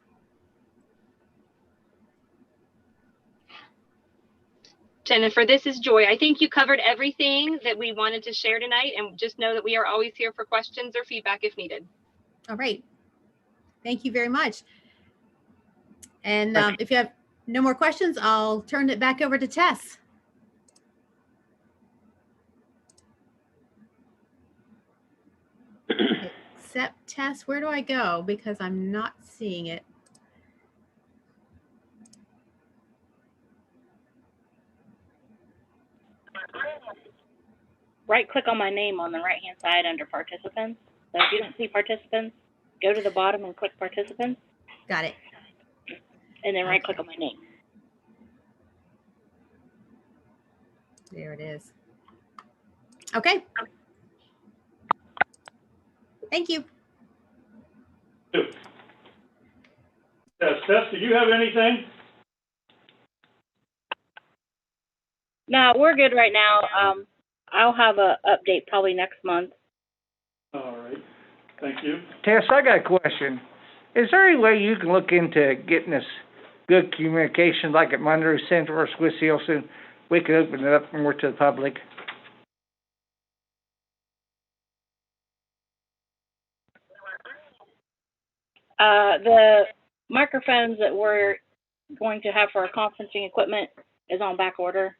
Speaker 15: Jennifer, this is Joy. I think you covered everything that we wanted to share tonight, and just know that we are always here for questions or feedback if needed.
Speaker 14: All right. Thank you very much. And if you have no more questions, I'll turn it back over to Tess. Except Tess, where do I go? Because I'm not seeing it.
Speaker 3: Right click on my name on the right hand side under participants. So if you don't see participants, go to the bottom and click participants.
Speaker 14: Got it.
Speaker 3: And then right click on my name.
Speaker 14: There it is. Okay. Thank you.
Speaker 5: Yes, Tess, do you have anything?
Speaker 3: No, we're good right now. I'll have a update probably next month.
Speaker 5: All right, thank you.
Speaker 2: Tess, I got a question. Is there any way you can look into getting us good communication like at Monroe Center or Swiss Hielson? We could open it up more to the public.
Speaker 3: The microphones that we're going to have for our conferencing equipment is on back order.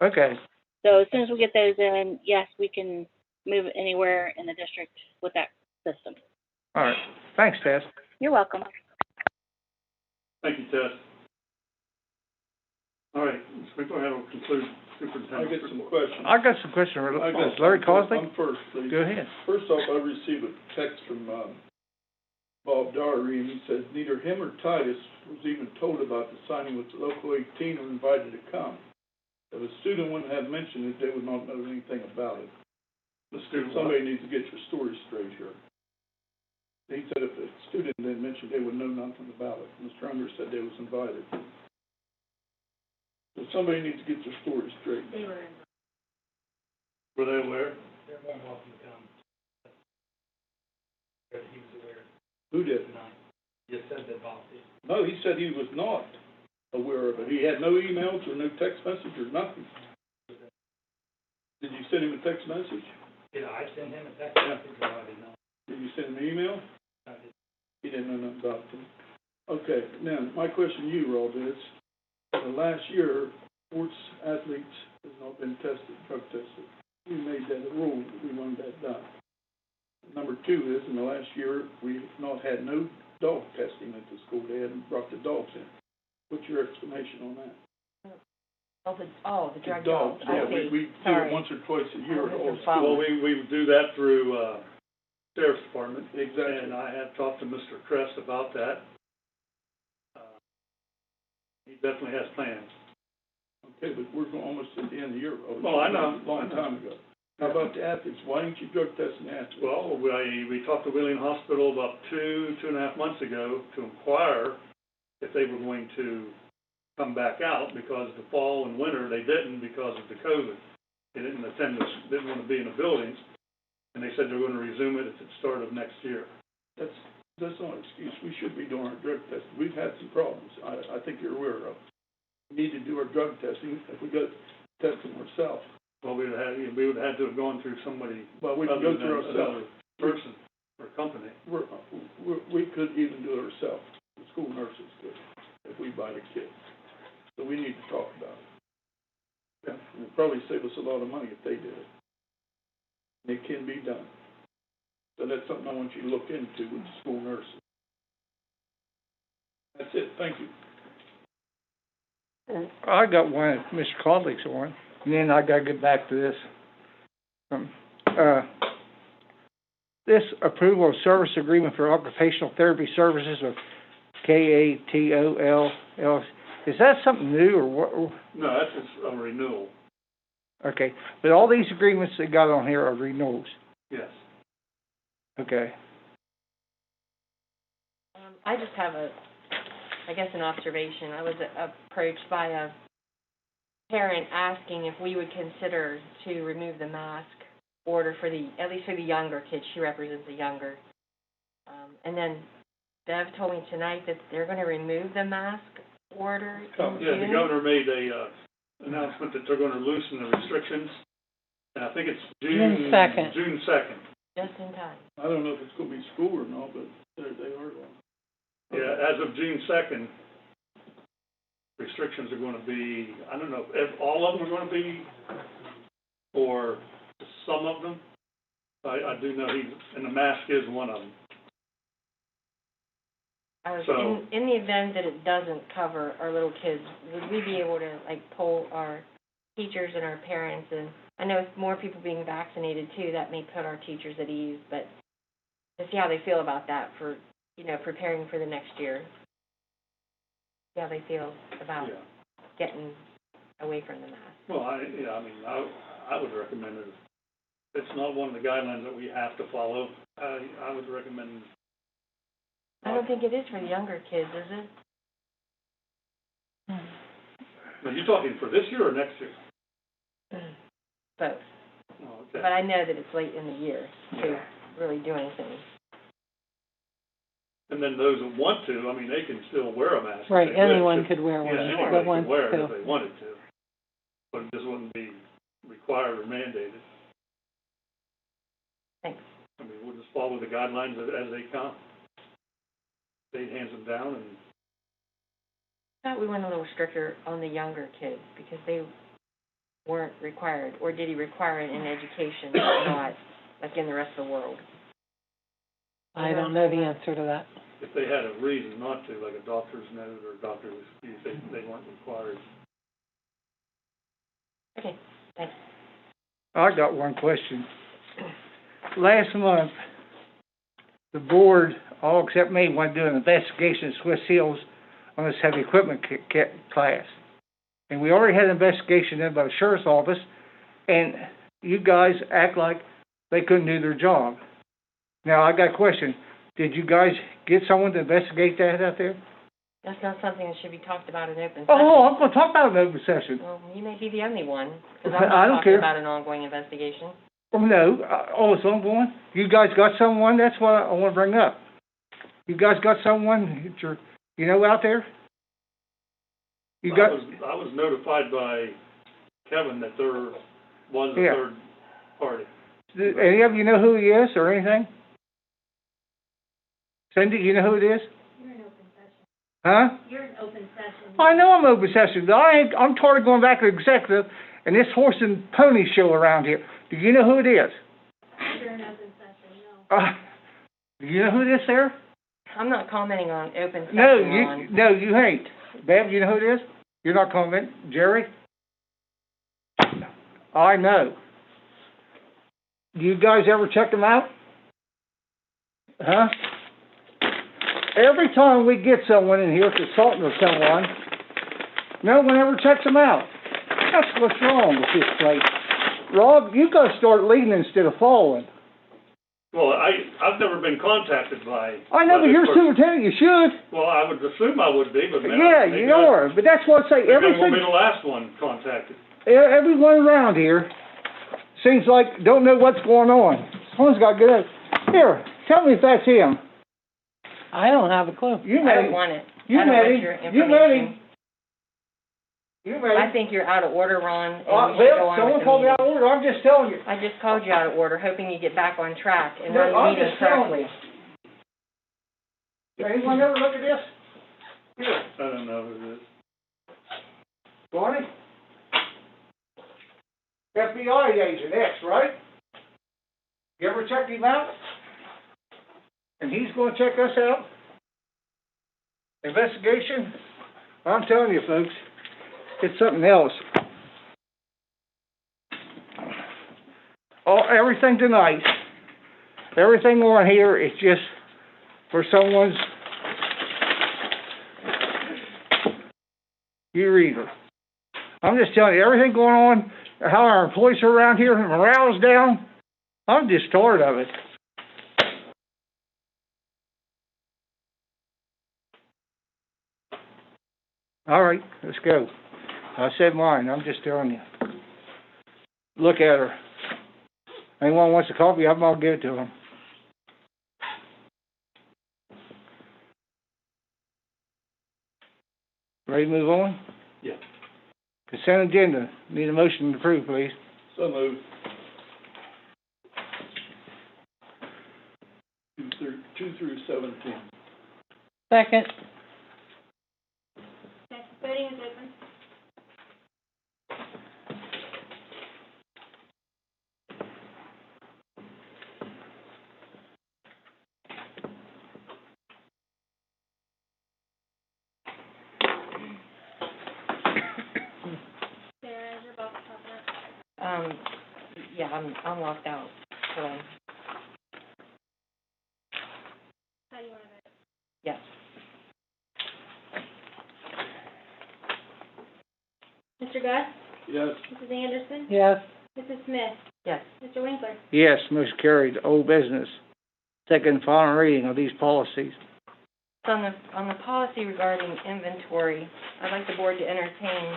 Speaker 2: Okay.
Speaker 3: So as soon as we get those in, yes, we can move anywhere in the district with that system.
Speaker 2: All right. Thanks, Tess.
Speaker 3: You're welcome.
Speaker 5: Thank you, Tess. All right, we're going to conclude superintendent.
Speaker 4: I get some questions.
Speaker 2: I got some questions. Is Larry Cosley?
Speaker 4: I'm first, please.
Speaker 2: Go ahead.
Speaker 4: First off, I received a text from Bob Dowery, and he says neither him or Titus was even told about the signing with Local 18 or invited to come. If a student wouldn't have mentioned it, they would not know anything about it. Somebody needs to get your story straight here. He said if the student didn't mention, they would know nothing about it. Mr. Unger said they was invited. So somebody needs to get their story straight.
Speaker 5: Were they aware?
Speaker 7: They're more than welcome to come. He was aware.
Speaker 4: Who did?
Speaker 7: Just said that Bob did.
Speaker 4: No, he said he was not aware of it. He had no emails or no text message or nothing. Did you send him a text message?
Speaker 7: Did I send him a text message or I did not?
Speaker 4: Did you send him an email?
Speaker 7: I did.
Speaker 4: He didn't know nothing about it. Okay, now, my question to you, Rob, is, last year, sports athletes have not been tested, drug tested. We made that a rule, we wanted that done. Number two is, in the last year, we've not had no dog testing at the school. They hadn't brought the dogs in. What's your explanation on that?
Speaker 6: The drug
Speaker 4: Dogs,
Speaker 6: dogs, I
Speaker 4: yeah,
Speaker 6: see.
Speaker 4: we do
Speaker 6: Sorry.
Speaker 4: it once or twice a year at all
Speaker 6: wasn't
Speaker 4: schools.
Speaker 6: following.
Speaker 5: Well, we would do that through, Sheriff's Department.
Speaker 4: Exactly.
Speaker 5: And I have talked to Mr. Crest about that. He definitely has plans.
Speaker 4: Okay, but we're almost at the end of the year.
Speaker 5: Well, I know.
Speaker 4: A long time ago. How about the athletes? Why didn't you drug test an athlete?
Speaker 5: Well, we talked to Wheeling Hospital about 2.5 months ago to inquire if they were going to come back out, because the fall and winter they didn't because of the COVID. They didn't didn't want to be in the buildings, and they said they're going to resume it at the start of next year.
Speaker 4: That's not an excuse. We should be doing our drug testing. We've had some problems. I think you're aware of. We need to do our drug testing. If we got to test them ourselves.
Speaker 5: Well, we would have had to have gone through somebody
Speaker 4: Well, we can
Speaker 5: other
Speaker 4: go through
Speaker 5: than
Speaker 4: ourselves.
Speaker 5: another person or company.
Speaker 4: We could even do it ourselves. The school nurses could, if we buy the kit. So we need to talk about it. Yeah, it'd probably save us a lot of money if they did it. It can be done. So that's something I want you to look into with the school nurses. That's it. Thank you.
Speaker 2: I got one, if Mr. Codley's on, and then I gotta get back to this. This approval of service agreement for occupational therapy services with KATOL, is that something new or what?
Speaker 5: No, that's just a renewal.
Speaker 2: Okay, but all these agreements that got on here are renewals,
Speaker 5: Yes.
Speaker 2: okay?
Speaker 6: I just have an observation. I was approached by a parent asking if we would consider to remove the mask order for at least for the younger kids. She represents the younger. And then Bev told me tonight that they're going to remove the mask order in
Speaker 5: Yeah,
Speaker 6: June.
Speaker 5: the governor made a announcement that they're going to loosen the restrictions, and I think it's
Speaker 1: June 2nd.
Speaker 5: June 2nd.
Speaker 6: Just in time.
Speaker 4: I don't know if it's going to be school or not, but they are going.
Speaker 5: Yeah, as of June 2nd, restrictions are going to be, I don't know if all of them are going to be, or some of them. I do know and the mask is one of them.
Speaker 6: In the event that it doesn't cover our little kids, would we be able to poll our teachers and our parents? And I know it's more people being vaccinated too, that may put our teachers at ease, but to see how they feel about that for, preparing for the next year. See how they feel about getting away from the mask.
Speaker 5: Well, I would recommend it. It's not one of the guidelines that we have to follow. I would recommend.
Speaker 6: I don't think it is for the younger kids, is it?
Speaker 5: Now, you're talking for this year or next year?
Speaker 6: Both.
Speaker 5: Oh, okay.
Speaker 6: But I know that it's late in the year to really do anything.
Speaker 5: And then those that want to, they can still wear a mask.
Speaker 1: Right,
Speaker 5: if they wish.
Speaker 1: anyone could wear one.
Speaker 5: Yeah,
Speaker 1: that
Speaker 5: anybody
Speaker 1: wants
Speaker 5: could wear it
Speaker 1: to.
Speaker 5: if they wanted to, but it just wouldn't be required or mandated.
Speaker 6: Thanks.
Speaker 5: We'll just follow the guidelines as they come. State hands them down and.
Speaker 6: I thought we went a little stricter on the younger kids because they weren't required, or did he require it in education, not like in the rest of the world?
Speaker 1: I don't know the answer to that.
Speaker 5: If they had a reason not to, like a doctor's note or a doctor's excuse, they weren't required.
Speaker 6: Okay, thanks.
Speaker 2: I got one question. Last month, the board, all except me, went to do an investigation at Swiss Hills on this heavy equipment class. And we already had an investigation done by the sheriff's office, and you guys act like they couldn't do their job. Now, I got a question. Did you guys get someone to investigate that out there?
Speaker 6: That's not something that should be talked about in open session.
Speaker 2: Oh, I'm going to talk about an open session.
Speaker 6: Well, you may be the only one, because
Speaker 2: I
Speaker 6: I'm not
Speaker 2: don't
Speaker 6: talking
Speaker 2: care.
Speaker 6: about an ongoing investigation.
Speaker 2: Oh, no. It's ongoing? You guys got someone? That's what I want to bring up. You guys got someone that you're, out there? I
Speaker 5: was notified by Kevin that there was a third party.
Speaker 2: Do any of you know who he is or anything? Cindy, you know who it is?
Speaker 16: You're in open session.
Speaker 2: Huh?
Speaker 16: You're in open session.
Speaker 2: I know I'm open session, but I'm tired of going back to executive and this horse and pony show around here. Do you know who it is?
Speaker 16: You're in open session, no.
Speaker 2: Do you know who it is, Sarah?
Speaker 6: I'm not commenting on open session.
Speaker 2: No, you ain't. Bev, you know who it is? You're not commenting. Jerry? I know. Do you guys ever check them out? Huh? Every time we get someone in here, consultant or someone, no one ever checks them out. That's what's wrong with this place. Rob, you gotta start leading instead of following.
Speaker 5: Well, I've never been contacted by.
Speaker 2: I know,
Speaker 5: by
Speaker 2: but
Speaker 5: this
Speaker 2: you're
Speaker 5: person.
Speaker 2: superintendent, you should.
Speaker 5: Well, I would assume I would be, but maybe.
Speaker 2: Yeah, you are, but that's what I say,
Speaker 5: Maybe I won't
Speaker 2: everything,
Speaker 5: be the last one contacted.
Speaker 2: everyone around here seems like don't know what's going on. Someone's got good, here, tell me if that's him.
Speaker 1: I don't have a clue.
Speaker 2: You
Speaker 6: I
Speaker 2: met
Speaker 6: don't
Speaker 2: him.
Speaker 6: want it.
Speaker 2: You
Speaker 6: I don't
Speaker 2: met
Speaker 6: want
Speaker 2: him.
Speaker 6: your
Speaker 2: You met him.
Speaker 6: information.
Speaker 2: You met
Speaker 6: I
Speaker 2: him.
Speaker 6: think you're out of order, Ron, and we should go
Speaker 2: Well,
Speaker 6: on
Speaker 2: someone
Speaker 6: with the
Speaker 2: called me
Speaker 6: meeting.
Speaker 2: out of order, I'm just telling you.
Speaker 6: I just called you out of order, hoping you get back on track and
Speaker 2: No,
Speaker 6: run the
Speaker 2: I'm
Speaker 6: meeting
Speaker 2: just telling
Speaker 6: correctly.
Speaker 2: you. Anyone ever look at this? Here,
Speaker 5: I don't know who it is.
Speaker 2: Barney? FBI agent X, right? You ever check him out? And he's gonna check us out? Investigation? I'm telling you, folks, it's something else. Everything tonight, everything on here is just for someone's e-reader. I'm just telling you, everything going on, how our employees are around here, morale's down, I'm just tired of it. All right, let's go. I said mine, I'm just telling you. Look at her. Anyone wants a copy, I'll give it to them. Ready to move on?
Speaker 5: Yeah.
Speaker 2: Consent agenda, need a motion to approve, please.
Speaker 4: So moved. 2 through 17.
Speaker 1: Second.
Speaker 16: Okay, voting is open. Sarah, is your box popping up?
Speaker 6: Yeah, I'm locked out, so,
Speaker 16: How do you want to vote?
Speaker 6: yes.
Speaker 16: Mr. Gus?
Speaker 4: Yes.
Speaker 16: Mrs. Anderson?
Speaker 1: Yes.
Speaker 16: Mrs. Smith?
Speaker 6: Yes.
Speaker 16: Mr. Winkler?
Speaker 2: Yes, motion carried. Old business. Second and final reading of these policies.
Speaker 6: So on the policy regarding inventory, I'd like the board to entertain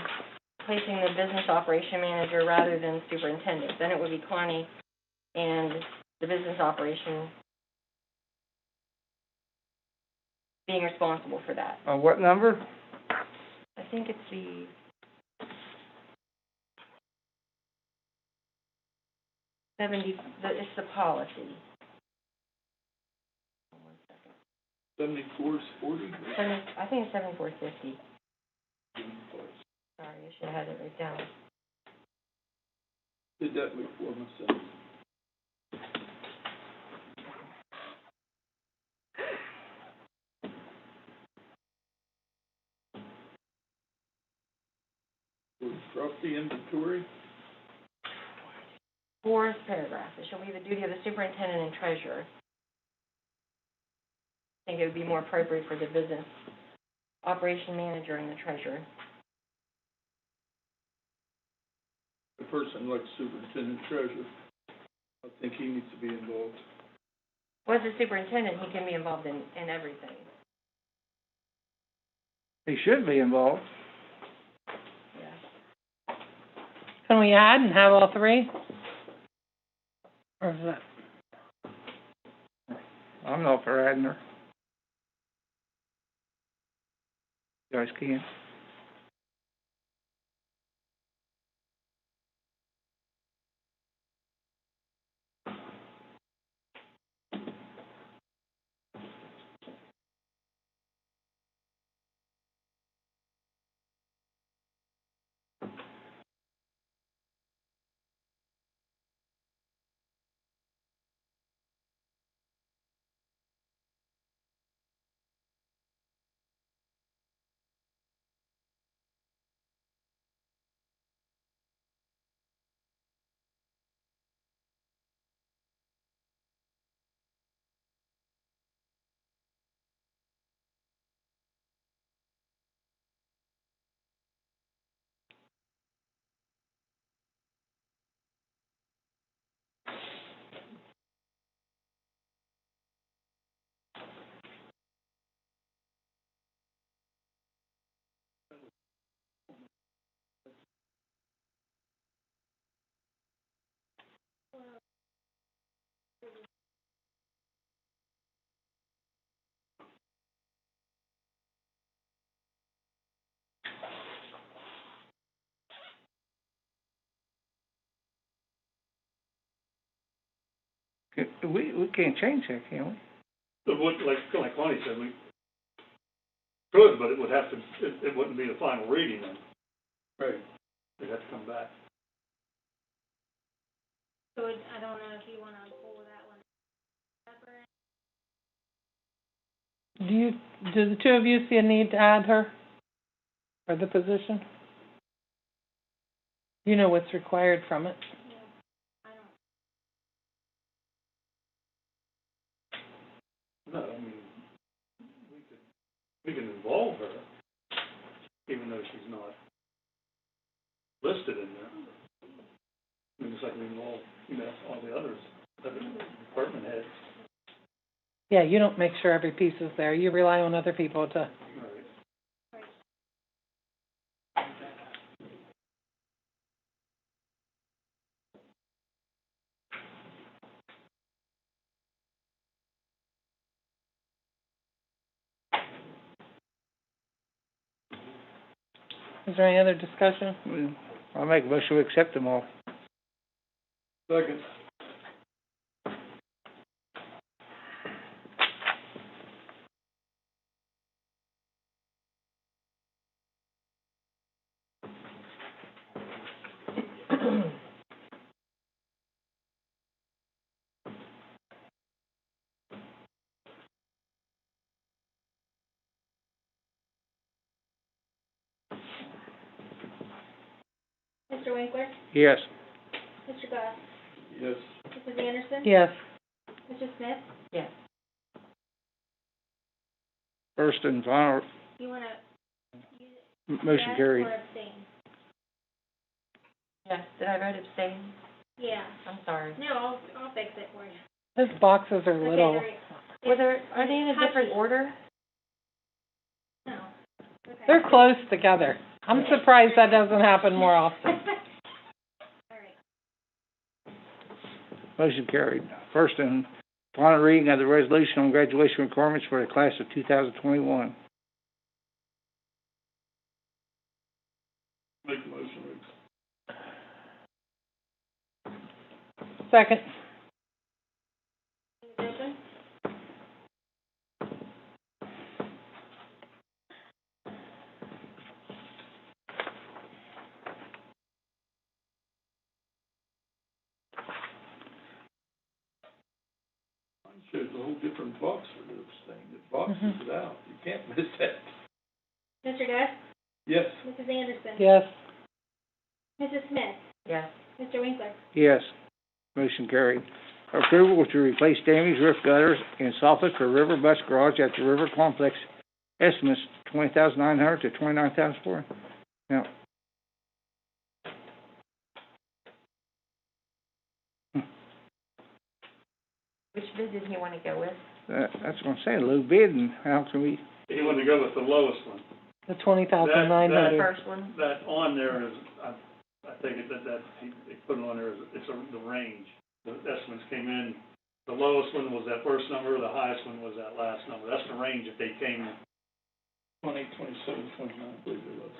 Speaker 6: placing the business operation manager rather than superintendent. Then it would be Connie and the business operation being responsible for that.
Speaker 2: On what number?
Speaker 6: I think it's the it's the policy. One second.
Speaker 4: 74/40?
Speaker 6: I think it's 7450. Sorry, I should have had it right down.
Speaker 4: Did that before myself. Drop the inventory.
Speaker 6: Fourth paragraph, it shall be the duty of the superintendent and treasurer. I think it would be more appropriate for the business operation manager and the treasurer.
Speaker 4: The person like superintendent treasurer. I think he needs to be involved.
Speaker 6: Well, as a superintendent, he can be involved in everything.
Speaker 2: He should be involved.
Speaker 6: Yeah.
Speaker 1: Can we add and have all three? Or is that?
Speaker 2: I'm not for adding her. You guys can. We can't change that, can we?
Speaker 5: But what, like Connie said, we could, but it would have to, it wouldn't be the final reading then.
Speaker 4: Right.
Speaker 5: They'd have to come back.
Speaker 16: So I don't know if you wanna pull that one separate.
Speaker 1: Do the two of you see a need to add her for the position? You know what's required from it.
Speaker 5: No, I mean, we can involve her, even though she's not listed in there. I mean, just like we involve, all the others, other department heads.
Speaker 1: Yeah, you don't make sure every piece is there. You rely on other people to.
Speaker 5: Right.
Speaker 1: Is there any other discussion?
Speaker 2: I'll make a motion to accept them all.
Speaker 4: Second.
Speaker 16: Mr. Winkler?
Speaker 2: Yes.
Speaker 16: Mr. Goss?
Speaker 4: Yes.
Speaker 16: Mrs. Anderson?
Speaker 1: Yes.
Speaker 16: Mrs. Smith?
Speaker 6: Yes.
Speaker 2: First and final,
Speaker 16: You wanna
Speaker 2: motion
Speaker 16: yes
Speaker 2: carried.
Speaker 16: or abstain?
Speaker 6: Yes, did I write abstain?
Speaker 16: Yeah.
Speaker 6: I'm sorry.
Speaker 16: No, I'll fix it for you.
Speaker 1: Those boxes are
Speaker 16: Okay,
Speaker 1: little.
Speaker 6: Are they in a different order?
Speaker 16: No. Okay.
Speaker 1: They're close together. I'm surprised that doesn't happen more often.
Speaker 16: All right.
Speaker 2: Motion carried. First and final reading of the resolution on graduation requirements for the class of 2021.
Speaker 4: Make a motion, Riggs.
Speaker 1: Second.
Speaker 16: Discussion?
Speaker 4: Mine shows a whole different box for this thing. It boxes it out. You can't miss that.
Speaker 16: Mr. Goss?
Speaker 4: Yes.
Speaker 16: Mrs. Anderson?
Speaker 1: Yes.
Speaker 16: Mrs. Smith?
Speaker 6: Yes.
Speaker 16: Mr. Winkler?
Speaker 2: Yes. Motion carried. Approval to replace damaged roof gutters and soffit for River Bus Garage at the River Complex. Estimates $20,900 to $29,400. Now,
Speaker 6: Which bid did he want to go with?
Speaker 2: that's what I'm saying, low bid, and how can we?
Speaker 5: You want to go with the lowest one.
Speaker 1: The $20,900.
Speaker 6: The first one?
Speaker 5: That on there is, I think that they put it on there, it's the range. The estimates came in, the lowest one was that first number, the highest one was that last number. That's the range that they came in.
Speaker 4: 28, 27, 29, I believe it was.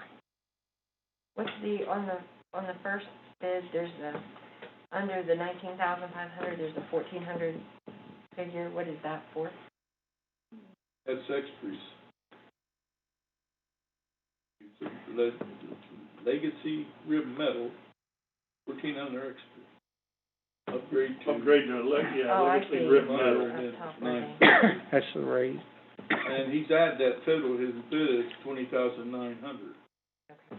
Speaker 6: What's on the first bid, there's under the 19,500, there's a 1,400 figure. What is that for?
Speaker 4: That's extras. Legacy rib metal, 1,400 extra. Upgrade to legacy
Speaker 6: see.
Speaker 4: rib metal,
Speaker 6: Up
Speaker 4: that's
Speaker 6: top,
Speaker 4: $950.
Speaker 2: That's the raise.
Speaker 4: And he's added that total, his bid is $20,900.
Speaker 6: Okay.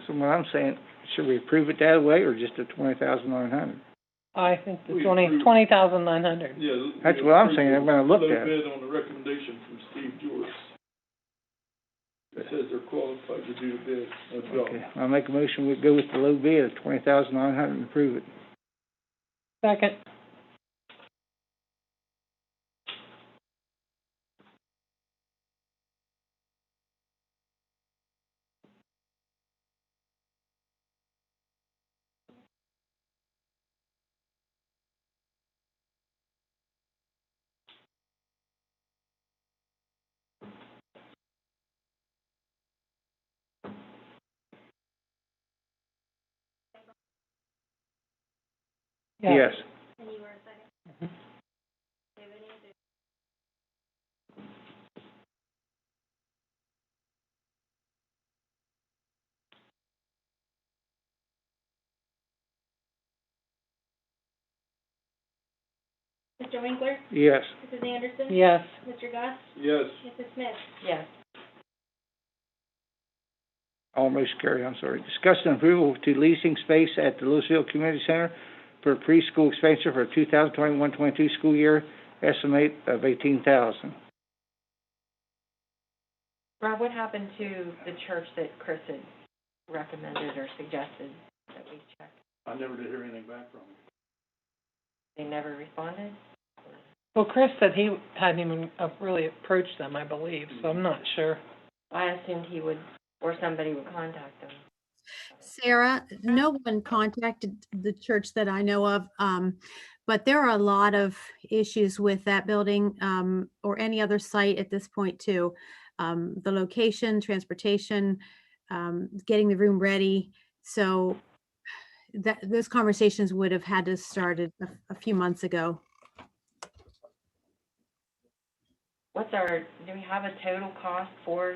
Speaker 2: So what I'm saying, should we approve it that way or just the $20,900?
Speaker 1: I think the
Speaker 4: We
Speaker 1: $20,900.
Speaker 4: Yeah.
Speaker 2: That's what I'm saying, I'm gonna look at it.
Speaker 4: Low bid on the recommendation from Steve Joyce. It says they're qualified to do the bid, no job.
Speaker 2: Okay, I'll make a motion, we go with the low bid of $20,900 and approve it.
Speaker 1: Second.
Speaker 2: Yes.
Speaker 16: And you were a second.
Speaker 1: Mhm.
Speaker 16: Okay, Vinnie, do- Mr. Winkler,
Speaker 2: Yes.
Speaker 16: Mrs. Anderson,
Speaker 1: Yes.
Speaker 16: Mr. Gus,
Speaker 4: Yes.
Speaker 16: Mrs. Smith.
Speaker 6: Yes.
Speaker 2: Almost carried, I'm sorry. Discussion and approval to leasing space at the Lewisville Community Center for preschool expansion for 2021-22 school year, estimate of $18,000.
Speaker 6: Rob, what happened to the church that Chris had recommended or suggested that we check?
Speaker 5: I never did hear anything back from him.
Speaker 6: They never responded?
Speaker 1: Well, Chris said he hadn't even really approached them, I believe, so I'm not sure.
Speaker 6: I assumed he would, or somebody would contact them.
Speaker 14: Sarah, no one contacted the church that I know of, but there are a lot of issues with that building, or any other site at this point too. The location, transportation, getting the room ready. So those conversations would have had to started a few months ago.
Speaker 6: Do we have a total cost for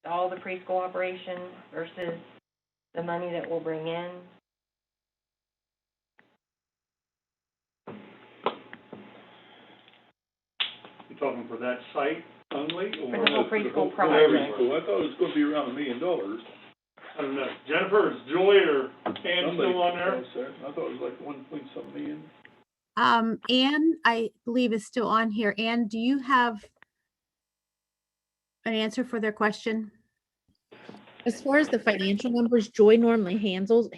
Speaker 6: all the preschool operation versus the money that we'll bring in?
Speaker 5: You talking for that site only, or?
Speaker 6: For the whole preschool
Speaker 4: For
Speaker 6: project.
Speaker 4: every school. I thought it was gonna be around $1 million.
Speaker 5: I don't know. Jennifer, is Joy or Ann still on there?
Speaker 4: I thought it was like 1 point something million.
Speaker 14: Anne, I believe is still on here. Anne, do you have an answer for their question?
Speaker 17: As far as the financial numbers, Joy normally handles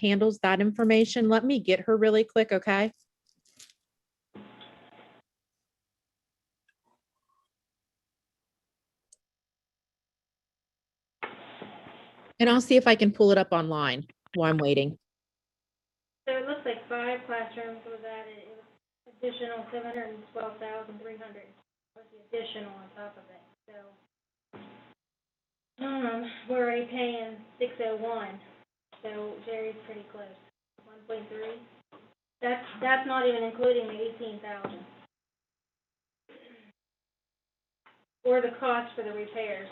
Speaker 17: that information. Let me get her really quick, okay? And I'll see if I can pull it up online while I'm waiting.
Speaker 16: So it looks like 5 classrooms was added, it was additional 712,300, was the additional on top of it, so. We're already paying 601, so Jerry's pretty close, 1.3. That's not even including the 18,000. Or the cost for the repairs.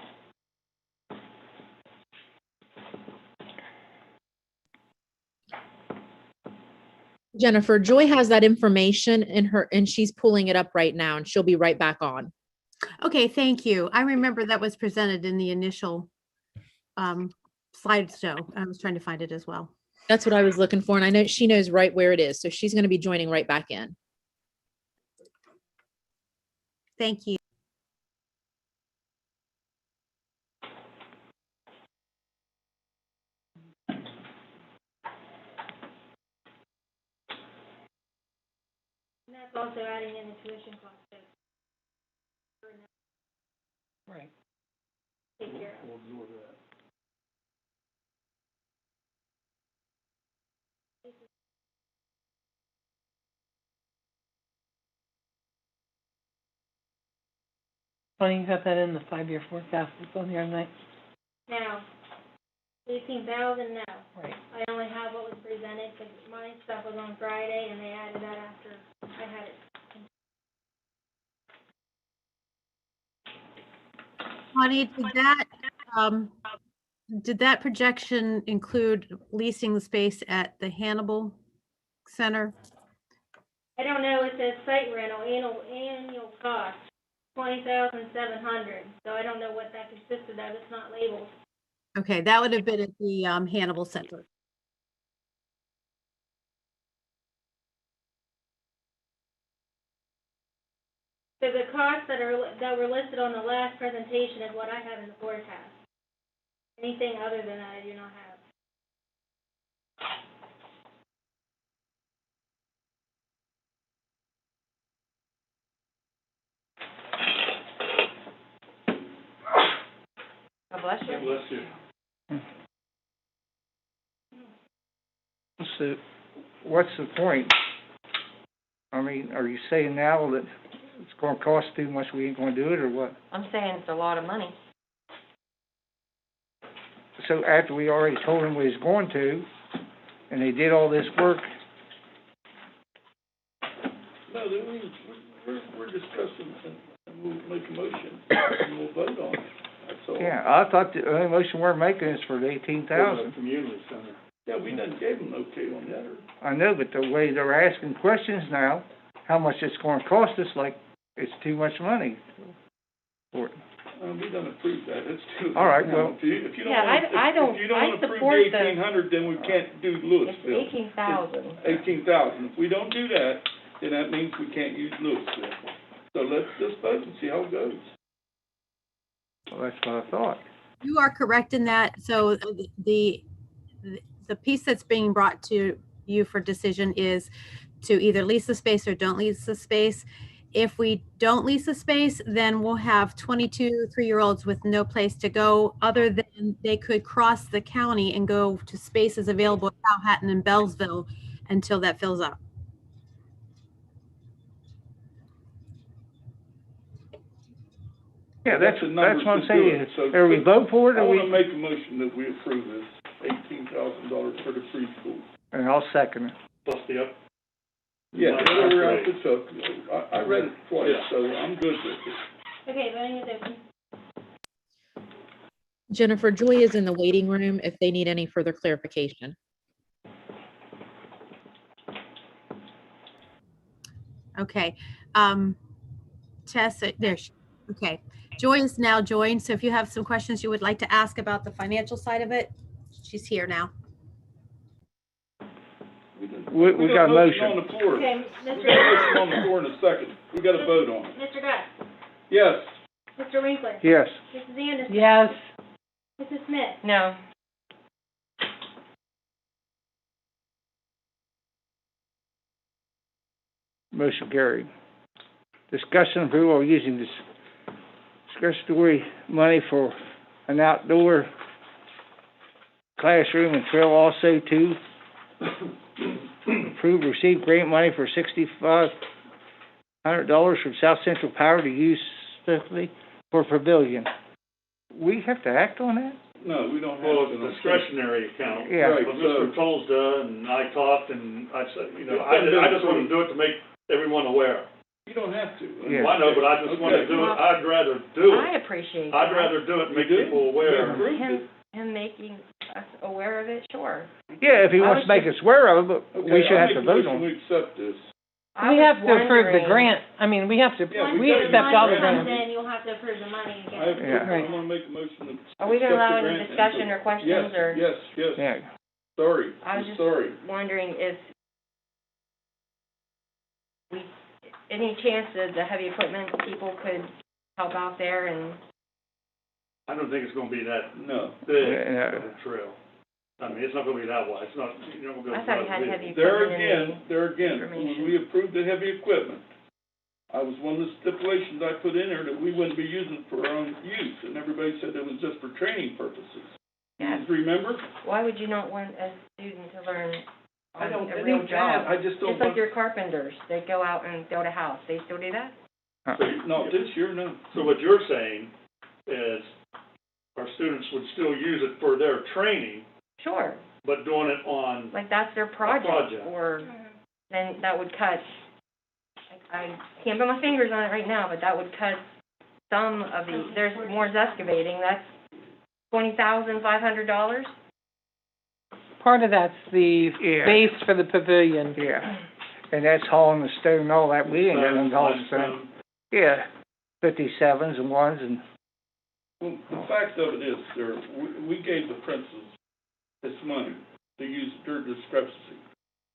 Speaker 17: Jennifer, Joy has that information in her, and she's pulling it up right now, and she'll be right back on.
Speaker 14: Okay, thank you. I remember that was presented in the initial slideshow. I was trying to find it as well.
Speaker 17: That's what I was looking for, and I know she knows right where it is, so she's going to be joining right back in.
Speaker 14: Thank you.
Speaker 16: And that's also adding in the tuition cost, so.
Speaker 1: Right.
Speaker 16: Take care of.
Speaker 4: We'll absorb that.
Speaker 1: Funny you have that in the 5-year forecast. It's on here tonight.
Speaker 16: Now, 18,000 now.
Speaker 1: Right.
Speaker 16: I only have what was presented, because my stuff was on Friday, and they added that after I had it.
Speaker 14: Connie, did that projection include leasing the space at the Hannibal Center?
Speaker 16: I don't know, it says site rental, annual cost, 20,700, so I don't know what that consisted of, it's not labeled.
Speaker 14: Okay, that would have been at the Hannibal Center.
Speaker 16: So the costs that were listed on the last presentation is what I have in the forecast. Anything other than that, I do not have.
Speaker 6: God bless you.
Speaker 5: Bless you.
Speaker 2: So, what's the point? I mean, are you saying now that it's gonna cost too much, we ain't gonna do it, or what?
Speaker 6: I'm saying it's a lot of money.
Speaker 2: So after we already told them we was going to, and they did all this work,
Speaker 4: No, we're discussing and we'll make a motion and we'll vote on it. That's all.
Speaker 2: Yeah, I thought the only motion we're making is for the 18,000.
Speaker 5: Community center.
Speaker 4: Yeah, we done gave them okay on that.
Speaker 2: I know, but the way they're asking questions now, how much it's gonna cost us, like, it's too much money for it.
Speaker 4: We done approved that, it's too.
Speaker 2: All right, well-
Speaker 4: If you don't
Speaker 6: Yeah,
Speaker 4: want,
Speaker 6: I don't-
Speaker 4: if you don't
Speaker 6: I
Speaker 4: want to approve
Speaker 6: support
Speaker 4: the
Speaker 6: the-
Speaker 4: 1,800, then we can't do
Speaker 6: It's
Speaker 4: Lewisville.
Speaker 6: 18,000.
Speaker 4: 18,000. If we don't do that, then that means we can't use Lewisville. So let's just vote and see how it goes.
Speaker 2: Well, that's what I thought.
Speaker 14: You are correct in that. So the piece that's being brought to you for decision is to either lease the space or don't lease the space. If we don't lease the space, then we'll have 22 3-year-olds with no place to go other than they could cross the county and go to spaces available in Powhatan and Bellsville until that fills up.
Speaker 2: Yeah, that's
Speaker 4: the
Speaker 2: what
Speaker 4: numbers
Speaker 2: I'm
Speaker 4: to do
Speaker 2: saying.
Speaker 4: it. So
Speaker 2: Are we vote for it
Speaker 4: I
Speaker 2: or
Speaker 4: want to
Speaker 2: we?
Speaker 4: make a motion that we approve this $18,000 for the preschool.
Speaker 2: And I'll second it.
Speaker 5: Plus the up.
Speaker 4: Yeah,
Speaker 5: That's
Speaker 4: whatever
Speaker 5: great.
Speaker 4: else it took. I read it twice, so I'm good with it.
Speaker 16: Okay, voting is open.
Speaker 17: Jennifer, Joy is in the waiting room if they need any further clarification.
Speaker 14: Okay. Tess, okay. Joy is now joined. So if you have some questions you would like to ask about the financial side of it, she's here now.
Speaker 2: We got a motion.
Speaker 4: On the floor.
Speaker 16: Okay,
Speaker 4: We
Speaker 16: Mr.
Speaker 4: got a motion on the floor in a second. We got to vote on it.
Speaker 16: Mr. Gus,
Speaker 4: Yes.
Speaker 16: Mr. Winkler.
Speaker 2: Yes.
Speaker 16: Mrs. Anderson.
Speaker 1: Yes.
Speaker 16: Mrs. Smith.
Speaker 6: No.
Speaker 2: Motion carried. Discussion approval of using this discretionary money for an outdoor classroom and trail also too. Approve, receive grant money for $6,500 from South Central Power to use specifically for pavilion. We have to act on that?
Speaker 4: No, we don't have
Speaker 5: Well,
Speaker 4: to.
Speaker 5: it's a discretionary account.
Speaker 2: Yeah.
Speaker 4: Right,
Speaker 5: But
Speaker 4: so-
Speaker 5: Mr. Tolsda and I talked and I said, I just want to do it to make everyone aware.
Speaker 4: You don't have to.
Speaker 2: Yeah.
Speaker 5: Well, I know, but I just want to
Speaker 4: Okay.
Speaker 5: do it. I'd rather do
Speaker 6: I
Speaker 5: it.
Speaker 6: appreciate that.
Speaker 5: I'd rather do it and make
Speaker 4: You do?
Speaker 5: people
Speaker 4: We
Speaker 5: aware.
Speaker 4: approved it.
Speaker 6: Him making us aware of it, sure.
Speaker 2: Yeah, if he wants to make us aware of it, but we
Speaker 4: Okay,
Speaker 2: should
Speaker 4: I
Speaker 2: have
Speaker 4: make
Speaker 2: to
Speaker 4: a
Speaker 2: vote
Speaker 4: motion
Speaker 2: on it.
Speaker 4: We accept this.
Speaker 6: I
Speaker 1: We
Speaker 6: was
Speaker 1: have to approve the
Speaker 6: wondering-
Speaker 1: grant. I mean, we have to,
Speaker 4: Yeah,
Speaker 1: we
Speaker 4: we gotta-
Speaker 1: accept all the
Speaker 16: Once it comes
Speaker 1: grants.
Speaker 16: in, you'll have to approve the money again.
Speaker 4: I
Speaker 2: Yeah.
Speaker 4: want to make a motion to.
Speaker 6: Are we gonna
Speaker 4: accept
Speaker 6: allow
Speaker 4: the
Speaker 6: any
Speaker 4: grant
Speaker 6: discussion
Speaker 4: and-
Speaker 6: or questions,
Speaker 4: Yes,
Speaker 6: or?
Speaker 4: yes, yes.
Speaker 2: Yeah.
Speaker 4: Sorry,
Speaker 6: I was
Speaker 4: I'm
Speaker 6: just
Speaker 4: sorry.
Speaker 6: wondering if any chance that the heavy equipment people could help out there and,
Speaker 5: I don't think it's going to be that
Speaker 4: No.
Speaker 5: big
Speaker 2: Yeah.
Speaker 5: of a trail. I mean, it's not going to be that wide. It's not, you're not going to be able
Speaker 6: I
Speaker 5: to
Speaker 6: thought you
Speaker 5: drive
Speaker 6: had
Speaker 5: a
Speaker 6: heavy
Speaker 5: vehicle.
Speaker 6: equipment in
Speaker 4: There again, when
Speaker 6: information.
Speaker 4: we approved the heavy equipment, I was one of the stipulations I put in there that we wouldn't be using it for our own use, and everybody said it was just for training purposes.
Speaker 6: Yeah.
Speaker 4: You remember?
Speaker 6: Why would you not want a student to learn
Speaker 4: I don't
Speaker 6: a real
Speaker 4: think that,
Speaker 6: job?
Speaker 4: I just don't
Speaker 6: Just like
Speaker 4: want,
Speaker 6: your carpenters, they go out and build a house, they still do that?
Speaker 4: no, this year, no.
Speaker 5: So what you're saying is our students would still use it for their training,
Speaker 6: Sure,
Speaker 5: but doing it on,
Speaker 6: like that's their project,
Speaker 5: project.
Speaker 6: or then that would cut, I can't put my fingers on it right now, but that would cut some of the, there's more excavating, that's $20,500?
Speaker 1: Part of that's the
Speaker 2: Yeah.
Speaker 1: base for the pavilion.
Speaker 2: Yeah. And that's hauling the stone and all that. We ain't got none haul stone.
Speaker 5: limestone.
Speaker 2: Yeah. 57s and ones and,
Speaker 4: Well, the fact of it is, we gave the principals this money to use their discrepancy.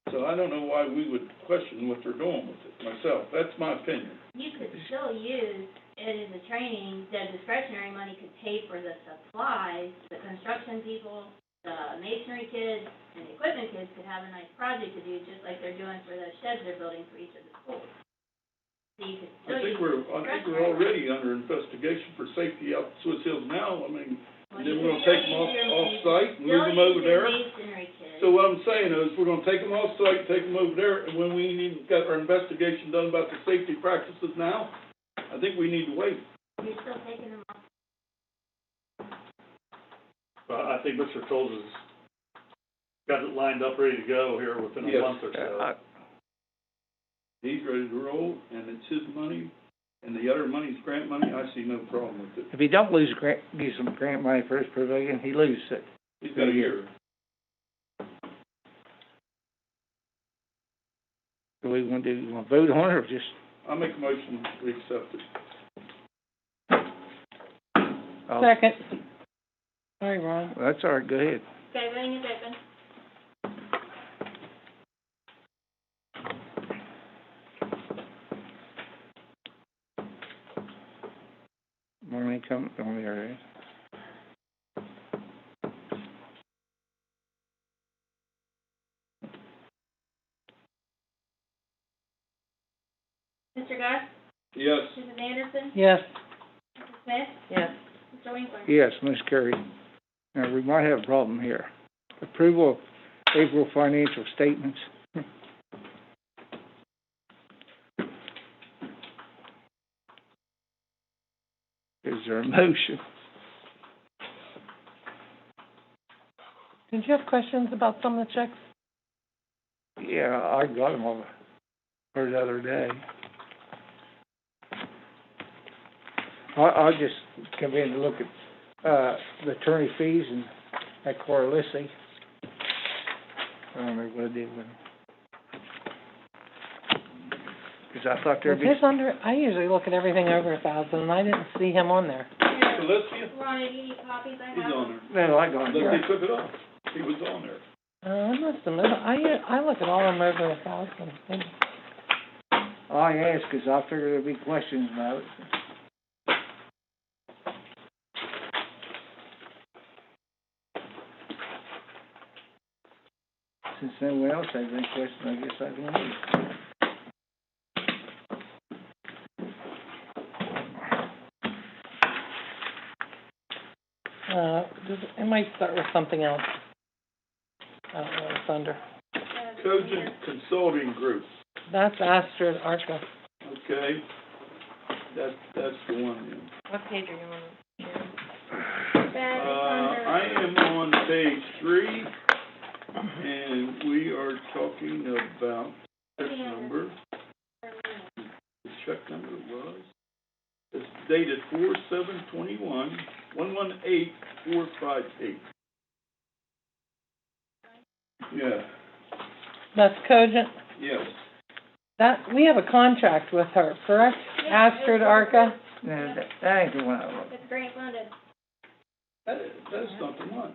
Speaker 4: So I don't know why we would question what they're doing with it myself. That's my opinion.
Speaker 16: You could still use it as a training, the discretionary money could pay for the supplies, the construction people, the masonry kids, and the equipment kids could have a nice project to do, just like they're doing for the sheds they're building for each of the schools. So you could still
Speaker 4: I think
Speaker 16: use
Speaker 4: we're
Speaker 16: discretionary.
Speaker 4: already under investigation for safety out in Swiss Hills now. I mean,
Speaker 16: Well,
Speaker 4: then
Speaker 16: you
Speaker 4: we're gonna
Speaker 16: still
Speaker 4: take them
Speaker 16: use your-
Speaker 4: off-site and
Speaker 16: still
Speaker 4: move them over
Speaker 16: use your
Speaker 4: there.
Speaker 16: masonry kids.
Speaker 4: So what I'm saying is, we're gonna take them off-site, take them over there, and when we need, got our investigation done about the safety practices now, I think we need to wait.
Speaker 16: You're still taking them off.
Speaker 5: But I think Mr. Tolles has got it lined up, ready to go here within a
Speaker 2: Yes.
Speaker 5: month or so.
Speaker 4: he's ready to roll, and it's his money, and the other money's grant money, I see no problem with it.
Speaker 2: If he don't lose grant, get some grant money for his pavilion, he loses it.
Speaker 4: He's got a year.
Speaker 2: What do we want to do? You want to vote on it or just?
Speaker 4: I'll make a motion, we accept it.
Speaker 1: Second. Sorry, Ron.
Speaker 2: Well, that's all right, go ahead.
Speaker 16: Okay, voting is open.
Speaker 2: Morning come, on the area.
Speaker 16: Mr. Gus?
Speaker 4: Yes.
Speaker 16: Mrs. Anderson?
Speaker 1: Yes.
Speaker 16: Mrs. Smith?
Speaker 6: Yes.
Speaker 16: Mr. Winkler?
Speaker 2: Yes, Ms. Carey. Now, we might have a problem here. Approval of April financial statements. Is there a motion?
Speaker 1: Did you have questions about some of the checks?
Speaker 2: Yeah, I got them all for the other day. I just come in to look at, the attorney fees and at Corliss. I don't know what I did with them. Cause I thought there'd
Speaker 1: Was
Speaker 2: be.
Speaker 1: his under, I usually look at everything over 1,000, and I didn't see him on there.
Speaker 4: Celestia,
Speaker 16: Ronnie, do you need copies? I
Speaker 4: he's
Speaker 16: have
Speaker 4: on
Speaker 16: them.
Speaker 4: there.
Speaker 2: No, I got
Speaker 4: Unless
Speaker 2: it.
Speaker 4: they took it off. He was on there.
Speaker 1: I must have moved, I look at all of them over 1,000.
Speaker 2: I asked cause I figured there'd be questions about it. Since no one else has any questions, I guess I can leave.
Speaker 1: It might start with something else. I don't know what it's under.
Speaker 4: Cogent Consulting Group,
Speaker 1: That's Astrid Arca.
Speaker 4: okay? That's the one, yeah.
Speaker 6: What page are you on?
Speaker 4: I am on page 3, and we are talking about this number. The check number was, it's dated 4/7/21, 118458. Yeah,
Speaker 1: That's Cogent.
Speaker 4: yes.
Speaker 1: That, we have a contract with her, correct? Astrid Arca?
Speaker 2: No, that ain't the one I looked.
Speaker 16: It's grant funded.
Speaker 4: That's not the one.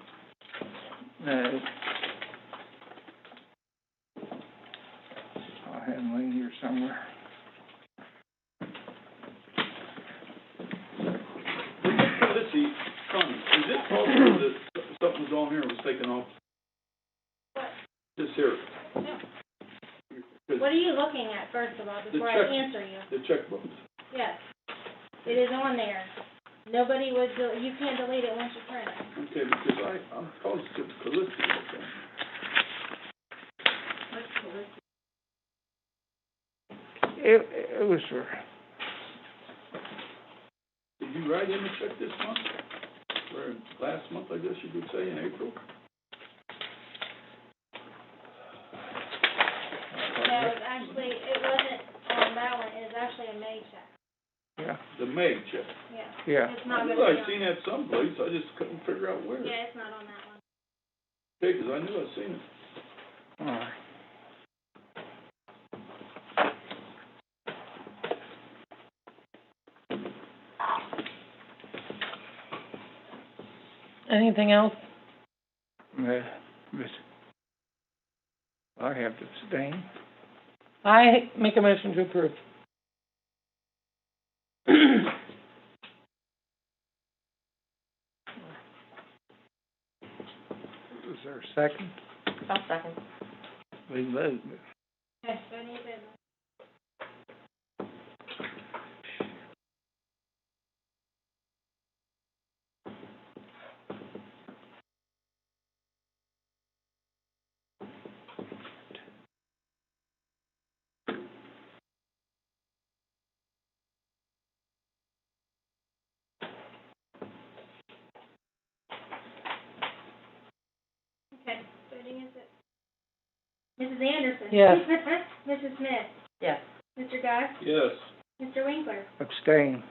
Speaker 2: No. I have them in here somewhere.
Speaker 4: Let's see, Connie, is it possible that something was on here and was taken off?
Speaker 16: What?
Speaker 4: This here.
Speaker 16: No.
Speaker 4: 'Cause
Speaker 16: What are you looking at, first of all, before I
Speaker 4: check-
Speaker 16: answer you?
Speaker 4: the checkbooks.
Speaker 16: Yes. It is on there. Nobody would, you can't delete it once you print it.
Speaker 4: Okay, because I'm positive Calista was on.
Speaker 2: It was for,
Speaker 4: Did you write in a check this month? Or last month, I guess you could say, in April?
Speaker 16: No, it wasn't on that one, it was actually a May check.
Speaker 2: yeah,
Speaker 4: The May check.
Speaker 16: Yeah.
Speaker 2: yeah.
Speaker 16: It's
Speaker 4: I
Speaker 16: not
Speaker 4: knew
Speaker 16: gonna be
Speaker 4: I'd
Speaker 16: on.
Speaker 4: seen that someplace, I just couldn't figure out where.
Speaker 16: Yeah, it's not on that one.
Speaker 4: Okay, because I knew I'd seen it.
Speaker 2: All right.
Speaker 1: Anything else?
Speaker 2: No, but I have to abstain.
Speaker 1: I make a motion to approve.
Speaker 2: Is there a second?
Speaker 6: I'll second.
Speaker 2: We vote.
Speaker 16: Okay, voting is open. Okay, voting is open. Mrs. Anderson?
Speaker 1: Yes.
Speaker 16: Mrs. Smith?
Speaker 6: Yes.
Speaker 16: Mr. Guy?
Speaker 4: Yes.
Speaker 16: Mr. Winkler?
Speaker 2: Abstain.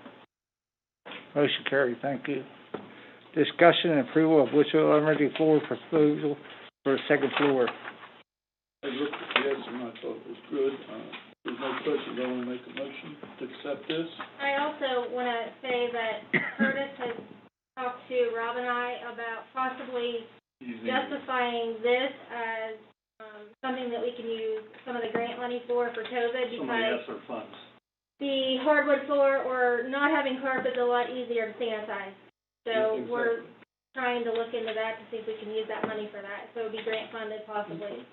Speaker 2: Motion carried, thank you. Discussion and approval of Lewisville Elementary floor proposal for the second floor.
Speaker 4: I looked at this and I thought it was good. There's no questions. I want to make a motion to accept this.
Speaker 16: I also want to say that Curtis has talked to Rob and I about possibly justifying this as something that we can use some of the grant money for COVID
Speaker 5: Some of the
Speaker 16: because
Speaker 5: ESSER funds.
Speaker 16: the hardwood floor or not having carpet is a lot easier to sanitize. So
Speaker 4: Exactly.
Speaker 16: we're trying to look into that to see if we can use that money for that. So it would be grant funded possibly.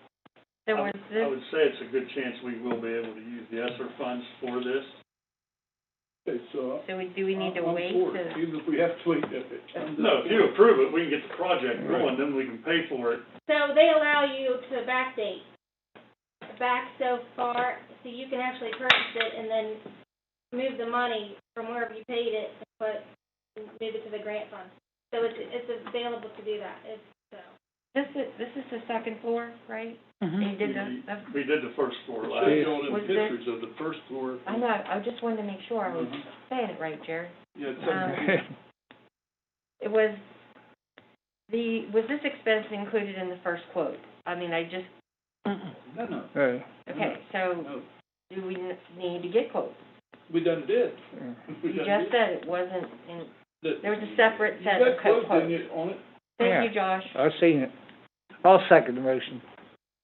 Speaker 6: So
Speaker 5: I
Speaker 6: was
Speaker 5: I
Speaker 6: this,
Speaker 5: would say it's a good chance we will be able to use the ESSER funds for this.
Speaker 4: Okay, so.
Speaker 6: do we need to
Speaker 4: I'm
Speaker 6: wait
Speaker 4: for it,
Speaker 6: to?
Speaker 4: even if we have to wait, if it ends up.
Speaker 5: No, if you approve it, we can get the project going, then we can pay for it.
Speaker 16: So they allow you to backdate, back so far, so you can actually purchase it and then move the money from wherever you paid it, move it to the grant fund. So it's available to do that,
Speaker 6: This is the second floor, right?
Speaker 1: Mhm.
Speaker 6: You did the,
Speaker 5: We did the first floor last.
Speaker 4: Showed you all them
Speaker 6: Was this-
Speaker 4: pictures of the first floor.
Speaker 6: I know, I just wanted to make sure I was
Speaker 4: Mhm.
Speaker 6: saying it right, Jared.
Speaker 4: Yeah, it's
Speaker 6: It was this expense included in the first quote? I mean,
Speaker 4: No.
Speaker 6: okay, so
Speaker 4: No.
Speaker 6: do we need to get quotes?
Speaker 4: We done did. We
Speaker 6: You
Speaker 4: done
Speaker 6: just
Speaker 4: did.
Speaker 6: said it wasn't in,
Speaker 4: That-
Speaker 6: there was a separate set
Speaker 4: You
Speaker 6: of
Speaker 4: got quotes,
Speaker 6: quotes.
Speaker 4: didn't you, on it?
Speaker 6: Thank you, Josh.
Speaker 2: I've seen it. I'll second the motion.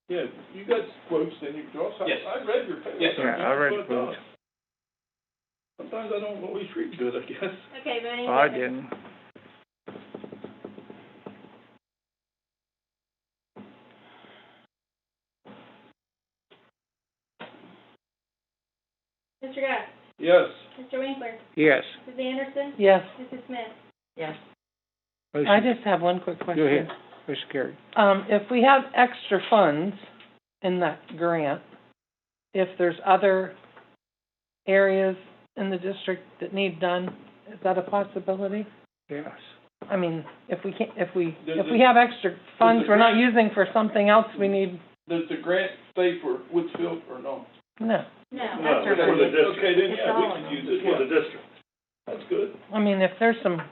Speaker 4: Yeah, you got quotes, then you, Josh, I read your paper.
Speaker 2: Yeah, I read the quotes.
Speaker 4: Sometimes I don't always read good, I guess.
Speaker 16: Okay, but anyway.
Speaker 2: I didn't.
Speaker 16: Mr. Guy?
Speaker 4: Yes.
Speaker 16: Mr. Winkler?
Speaker 2: Yes.
Speaker 16: Mrs. Anderson?
Speaker 1: Yes.
Speaker 16: Mrs. Smith?
Speaker 6: Yes.
Speaker 2: Motion.
Speaker 1: I just have one quick question.
Speaker 2: Go ahead. Motion carried.
Speaker 1: If we have extra funds in that grant, if there's other areas in the district that need done, is that a possibility?
Speaker 2: Yes.
Speaker 1: I mean, if we have extra funds we're not using for something else we need,
Speaker 4: Does the grant stay for Woodsville or no?
Speaker 1: no.
Speaker 16: No.
Speaker 5: No, it's for the district.
Speaker 4: Okay, then,
Speaker 6: It's
Speaker 4: yeah, we
Speaker 6: all
Speaker 4: can
Speaker 6: of
Speaker 4: use
Speaker 5: It's
Speaker 4: it,
Speaker 5: for the
Speaker 4: yeah.
Speaker 5: district.
Speaker 4: That's good.
Speaker 1: I mean, if there's some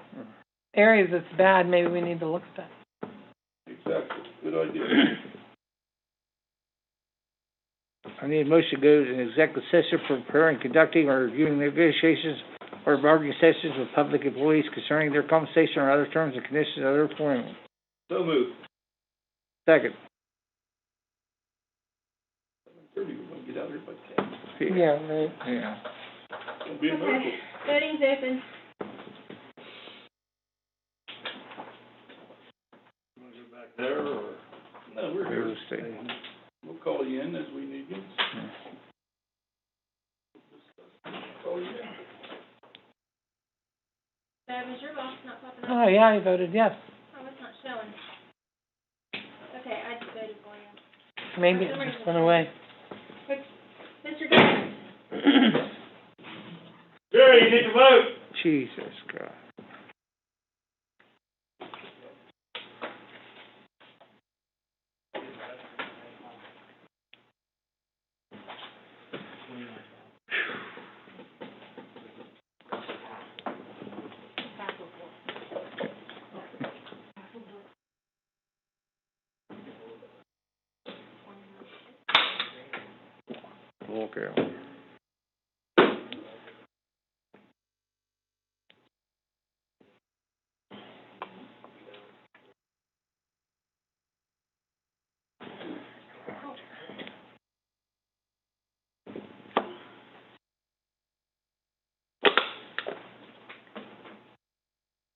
Speaker 1: areas that's bad, maybe we need to look at that.
Speaker 4: Exactly, good idea.
Speaker 2: I need a motion to go to an executive session for preparing, conducting, or reviewing negotiations or bargaining sessions with public employees concerning their compensation or other terms and conditions of their employment.
Speaker 4: So moved.
Speaker 2: Second.
Speaker 4: 7:30, we're gonna get out of here by 10.
Speaker 1: Yeah, right.
Speaker 2: Yeah.
Speaker 4: It'll be a miracle.
Speaker 16: Okay, voting's open.
Speaker 5: You wanna go back there, or?
Speaker 4: No, we're here.
Speaker 2: We'll stay.
Speaker 4: We'll call you in as we need you. Call you in.
Speaker 16: Is your boss not popping up?
Speaker 1: Oh, yeah, I voted yes.
Speaker 16: Oh, it's not showing. Okay, I just voted for you.
Speaker 1: Maybe it just went away.
Speaker 16: Mr. Guy?
Speaker 5: Jerry, you need to vote.
Speaker 2: Jesus God. Okay.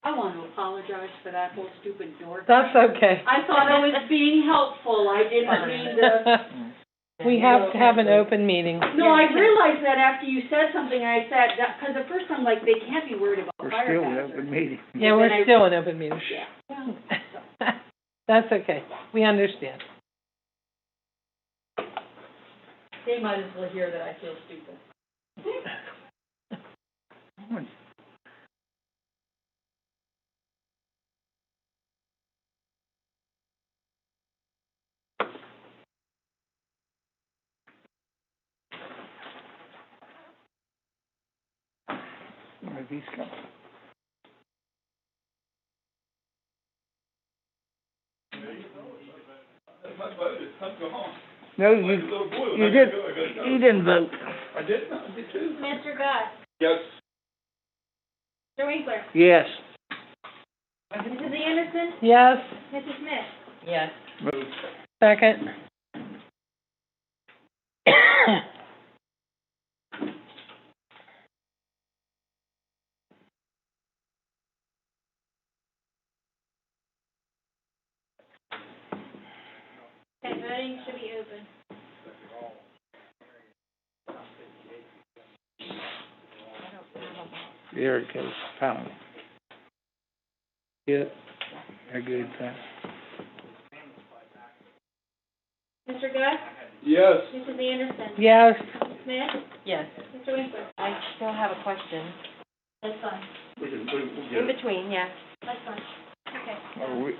Speaker 18: I want to apologize for that whole stupid door.
Speaker 1: That's okay.
Speaker 18: I thought I was being helpful. I didn't mean to.
Speaker 1: We have to have an open meeting.
Speaker 18: No, I realized that after you said something, I said, because at first I'm like, they can't be worried about
Speaker 2: We're
Speaker 18: fire
Speaker 2: still in
Speaker 18: hazards.
Speaker 2: open meeting.
Speaker 1: Yeah, we're still in open meeting.
Speaker 18: Yeah, well,
Speaker 1: That's okay. We understand.
Speaker 18: they might as well hear that I feel stupid.
Speaker 2: Maybe he's coming.
Speaker 4: My vote is, I'm gone.
Speaker 2: No,
Speaker 4: Like a little boy when I
Speaker 2: did,
Speaker 4: gotta go, I gotta go.
Speaker 2: you didn't vote.
Speaker 4: I did too.
Speaker 16: Mr. Gus,
Speaker 4: Yes.
Speaker 16: Mr. Winkler,
Speaker 2: Yes.
Speaker 16: Mrs. Anderson,
Speaker 1: Yes.
Speaker 16: Mrs. Smith.
Speaker 6: Yes.
Speaker 1: Second.
Speaker 16: Okay, voting should be open.
Speaker 2: There it goes, pound. Yeah, they're good, thanks.
Speaker 16: Mr. Gus,
Speaker 4: Yes.
Speaker 16: Mrs. Anderson,
Speaker 1: Yes.
Speaker 16: Mrs. Smith,
Speaker 6: Yes.
Speaker 16: Mr. Winkler.
Speaker 6: I still have a question.
Speaker 16: That's fine,
Speaker 5: We can, we'll
Speaker 6: In
Speaker 5: get it.
Speaker 6: between, yeah.
Speaker 16: that's fine. Okay.
Speaker 2: Are we,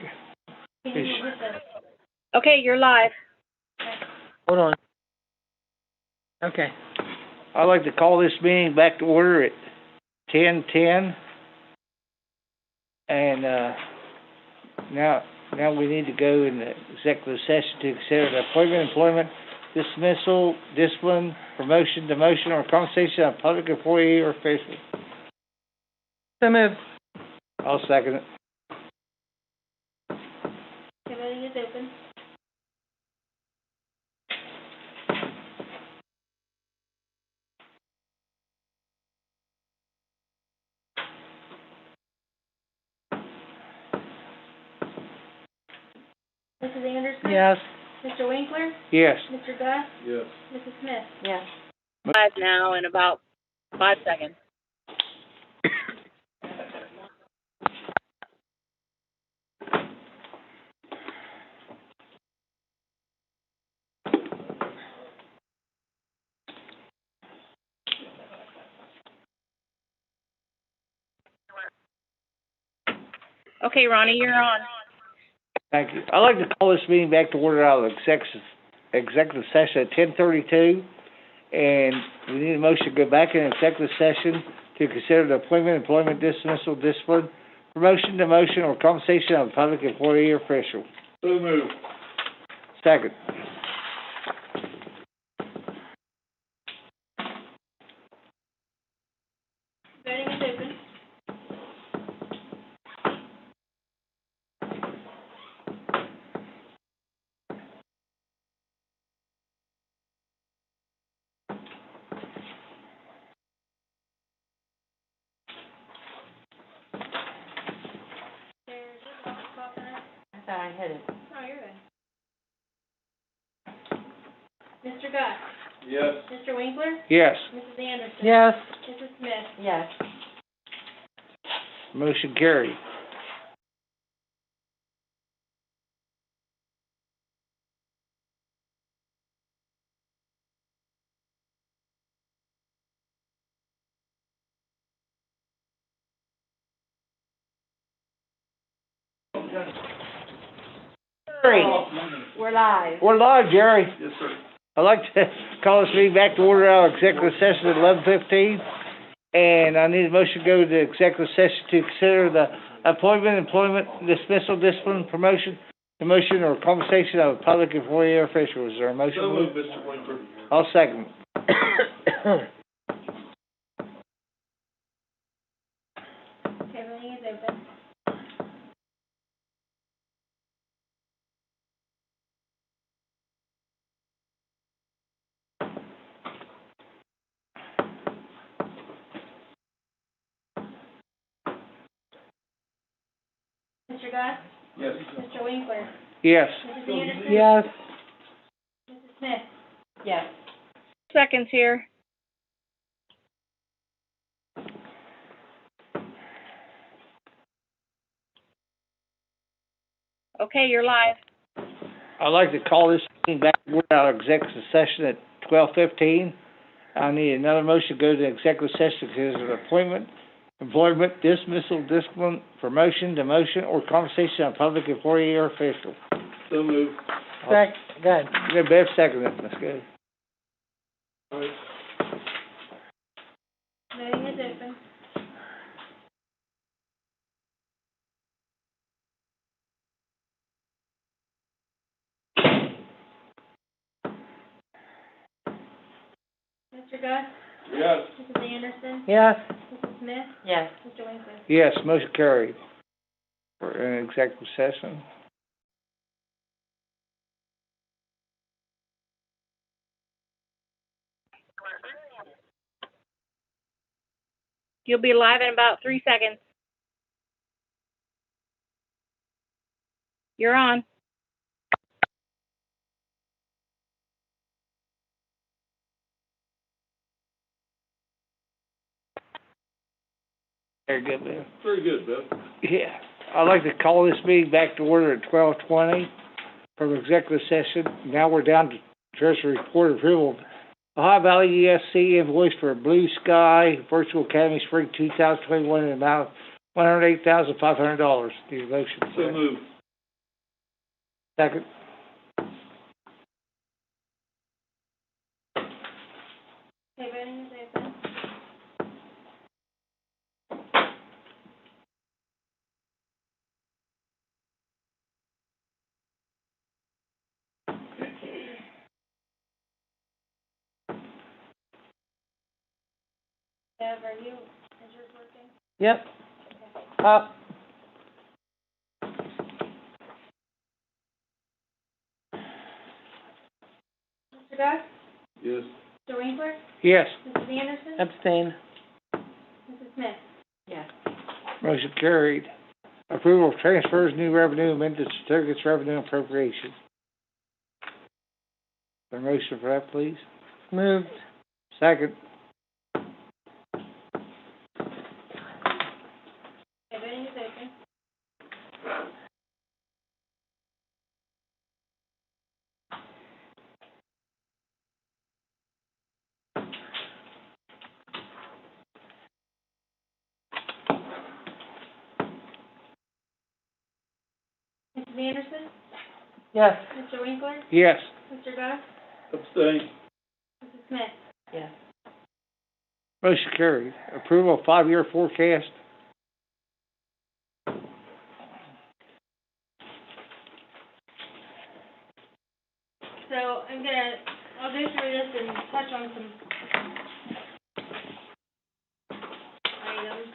Speaker 16: Can you move this up?
Speaker 3: Okay, you're live.
Speaker 1: Hold on. Okay.
Speaker 2: I'd like to call this meeting back to order at 10:10. And, now we need to go in the executive session to consider the appointment, employment, dismissal, discipline, promotion, demotion, or compensation of public employee or official.
Speaker 1: So moved.
Speaker 2: I'll second it.
Speaker 16: Okay, voting is open. Mrs. Anderson?
Speaker 1: Yes.
Speaker 16: Mr. Winkler?
Speaker 2: Yes.
Speaker 16: Mr. Gus?
Speaker 4: Yes.
Speaker 16: Mrs. Smith?
Speaker 6: Yes.
Speaker 3: Live now in about 5 seconds. Okay, Ronnie, you're on.
Speaker 2: Thank you. I'd like to call this meeting back to order out of executive session at 10:32. And we need a motion to go back in executive session to consider the appointment, employment, dismissal, discipline, promotion, demotion, or compensation of a public employee or official.
Speaker 4: So moved.
Speaker 2: Second.
Speaker 16: Voting is open. There's a box popping up.
Speaker 6: I thought I hit it.
Speaker 16: Oh, you're good. Mr. Gus?
Speaker 4: Yes.
Speaker 16: Mr. Winkler?
Speaker 2: Yes.
Speaker 16: Mrs. Anderson?
Speaker 1: Yes.
Speaker 16: Mrs. Smith?
Speaker 6: Yes.
Speaker 2: Motion carried.
Speaker 6: We're live.
Speaker 2: We're live, Jerry.
Speaker 4: Yes, sir.
Speaker 2: I'd like to call this meeting back to order out of executive session at 11:15. And I need a motion to go to executive session to consider the appointment, employment, dismissal, discipline, promotion, demotion, or compensation of a public employee or official. Is there a motion?
Speaker 4: So moved, Mr. Winkler.
Speaker 2: I'll second.
Speaker 16: Okay, voting is open. Mr. Gus?
Speaker 4: Yes.
Speaker 16: Mr. Winkler?
Speaker 2: Yes.
Speaker 16: Mrs. Anderson?
Speaker 1: Yes.
Speaker 16: Mrs. Smith?
Speaker 6: Yes.
Speaker 3: Seconds here. Okay, you're live.
Speaker 2: I'd like to call this meeting back to order out of executive session at 12:15. I need another motion to go to executive session because of appointment, employment, dismissal, discipline, promotion, demotion, or compensation of public employee or official.
Speaker 4: So moved.
Speaker 1: Good.
Speaker 2: Yeah, Bev seconded it. Let's go.
Speaker 4: All right.
Speaker 16: Voting is open. Mr. Gus?
Speaker 4: Yes.
Speaker 16: Mrs. Anderson?
Speaker 1: Yes.
Speaker 16: Mrs. Smith?
Speaker 6: Yes.
Speaker 16: Mr. Winkler?
Speaker 2: Yes, motion carried. For an executive session.
Speaker 3: You'll be live in about 3 seconds. You're on.
Speaker 2: Very good, Bill.
Speaker 4: Very good, Bill.
Speaker 2: Yeah, I'd like to call this meeting back to order at 12:20 from executive session. Now we're down to Treasury Report approval. Ohio Valley ESC invoice for Blue Sky Virtual Academy Spring 2021 in the amount of $108,500. Need a motion for
Speaker 4: So
Speaker 2: that?
Speaker 4: moved.
Speaker 2: Second.
Speaker 16: Okay, voting is open. Deb, is yours working?
Speaker 1: Yep.
Speaker 16: Mr. Gus?
Speaker 4: Yes.
Speaker 16: Mr. Winkler?
Speaker 2: Yes,
Speaker 16: Mrs. Anderson?
Speaker 1: Abstain.
Speaker 16: Mrs. Smith?
Speaker 6: Yes.
Speaker 2: motion carried. Approval of transfers, new revenue, amended certificates, revenue appropriation. A motion for that, please?
Speaker 1: Moved.
Speaker 2: Second.
Speaker 16: Okay, voting is open. Mrs. Anderson?
Speaker 1: Yes.
Speaker 16: Mr. Winkler?
Speaker 2: Yes,
Speaker 16: Mr. Gus?
Speaker 4: Abstain.
Speaker 16: Mrs. Smith?
Speaker 6: Yes.
Speaker 2: motion carried. Approval of 5-year forecast.
Speaker 16: So I'll go through this and touch on some items.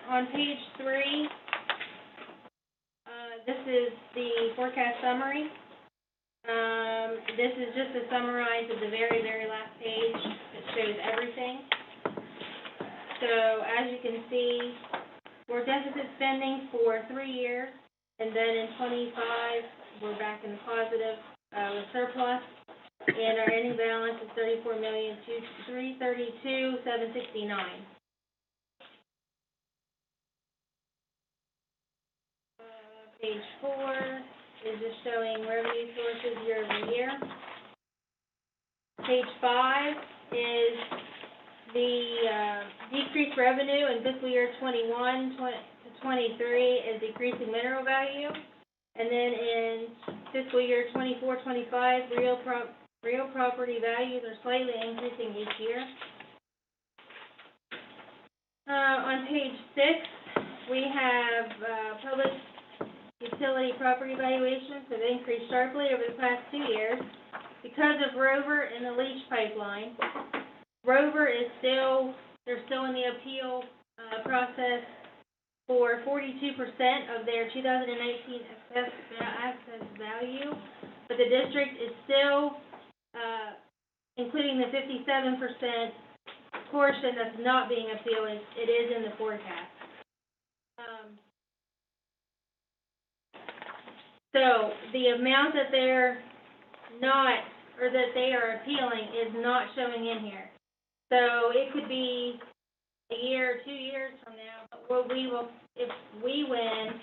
Speaker 16: On page 3, this is the forecast summary. This is just a summarize of the very, very last page. It shows everything. So as you can see, we're deficit spending for 3 years, and then in 25, we're back in the positive with surplus, and our ending balance is $34,332,769. Page 4 is just showing revenue sources year over year. Page 5 is the decreased revenue in fiscal year 21 to 23 is decreasing mineral value. And then in fiscal year 24-25, real property values are slightly increasing each year. On page 6, we have public utility property valuations have increased sharply over the past 2 years because of Rover and the leach pipeline. Rover is they're still in the appeal process for 42% of their 2019 access value, but the district is still including the 57% portion that's not being appealed. It is in the forecast. So the amount that they're not, or that they are appealing is not showing in here. So it could be a year or 2 years from now, but what we will, if we win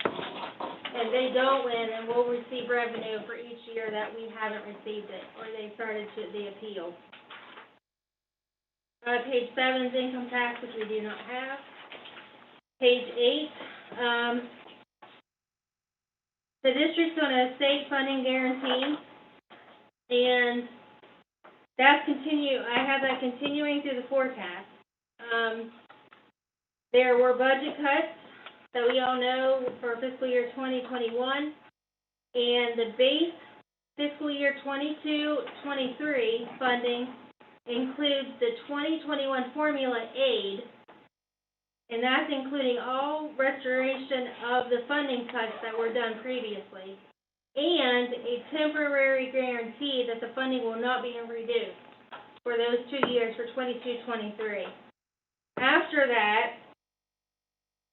Speaker 16: and they don't win, then we'll receive revenue for each year that we haven't received it, or they started the appeal. Page 7 is income tax, which we do not have. Page 8, the district's on a state funding guarantee, and that's I have that continuing through the forecast. There were budget cuts that we all know for fiscal year 2021, and the base fiscal year 22-23 funding includes the 2021 formula aid, and that's including all restoration of the funding cuts that were done previously, and a temporary guarantee that the funding will not be reduced for those 2 years for 22-23. After that,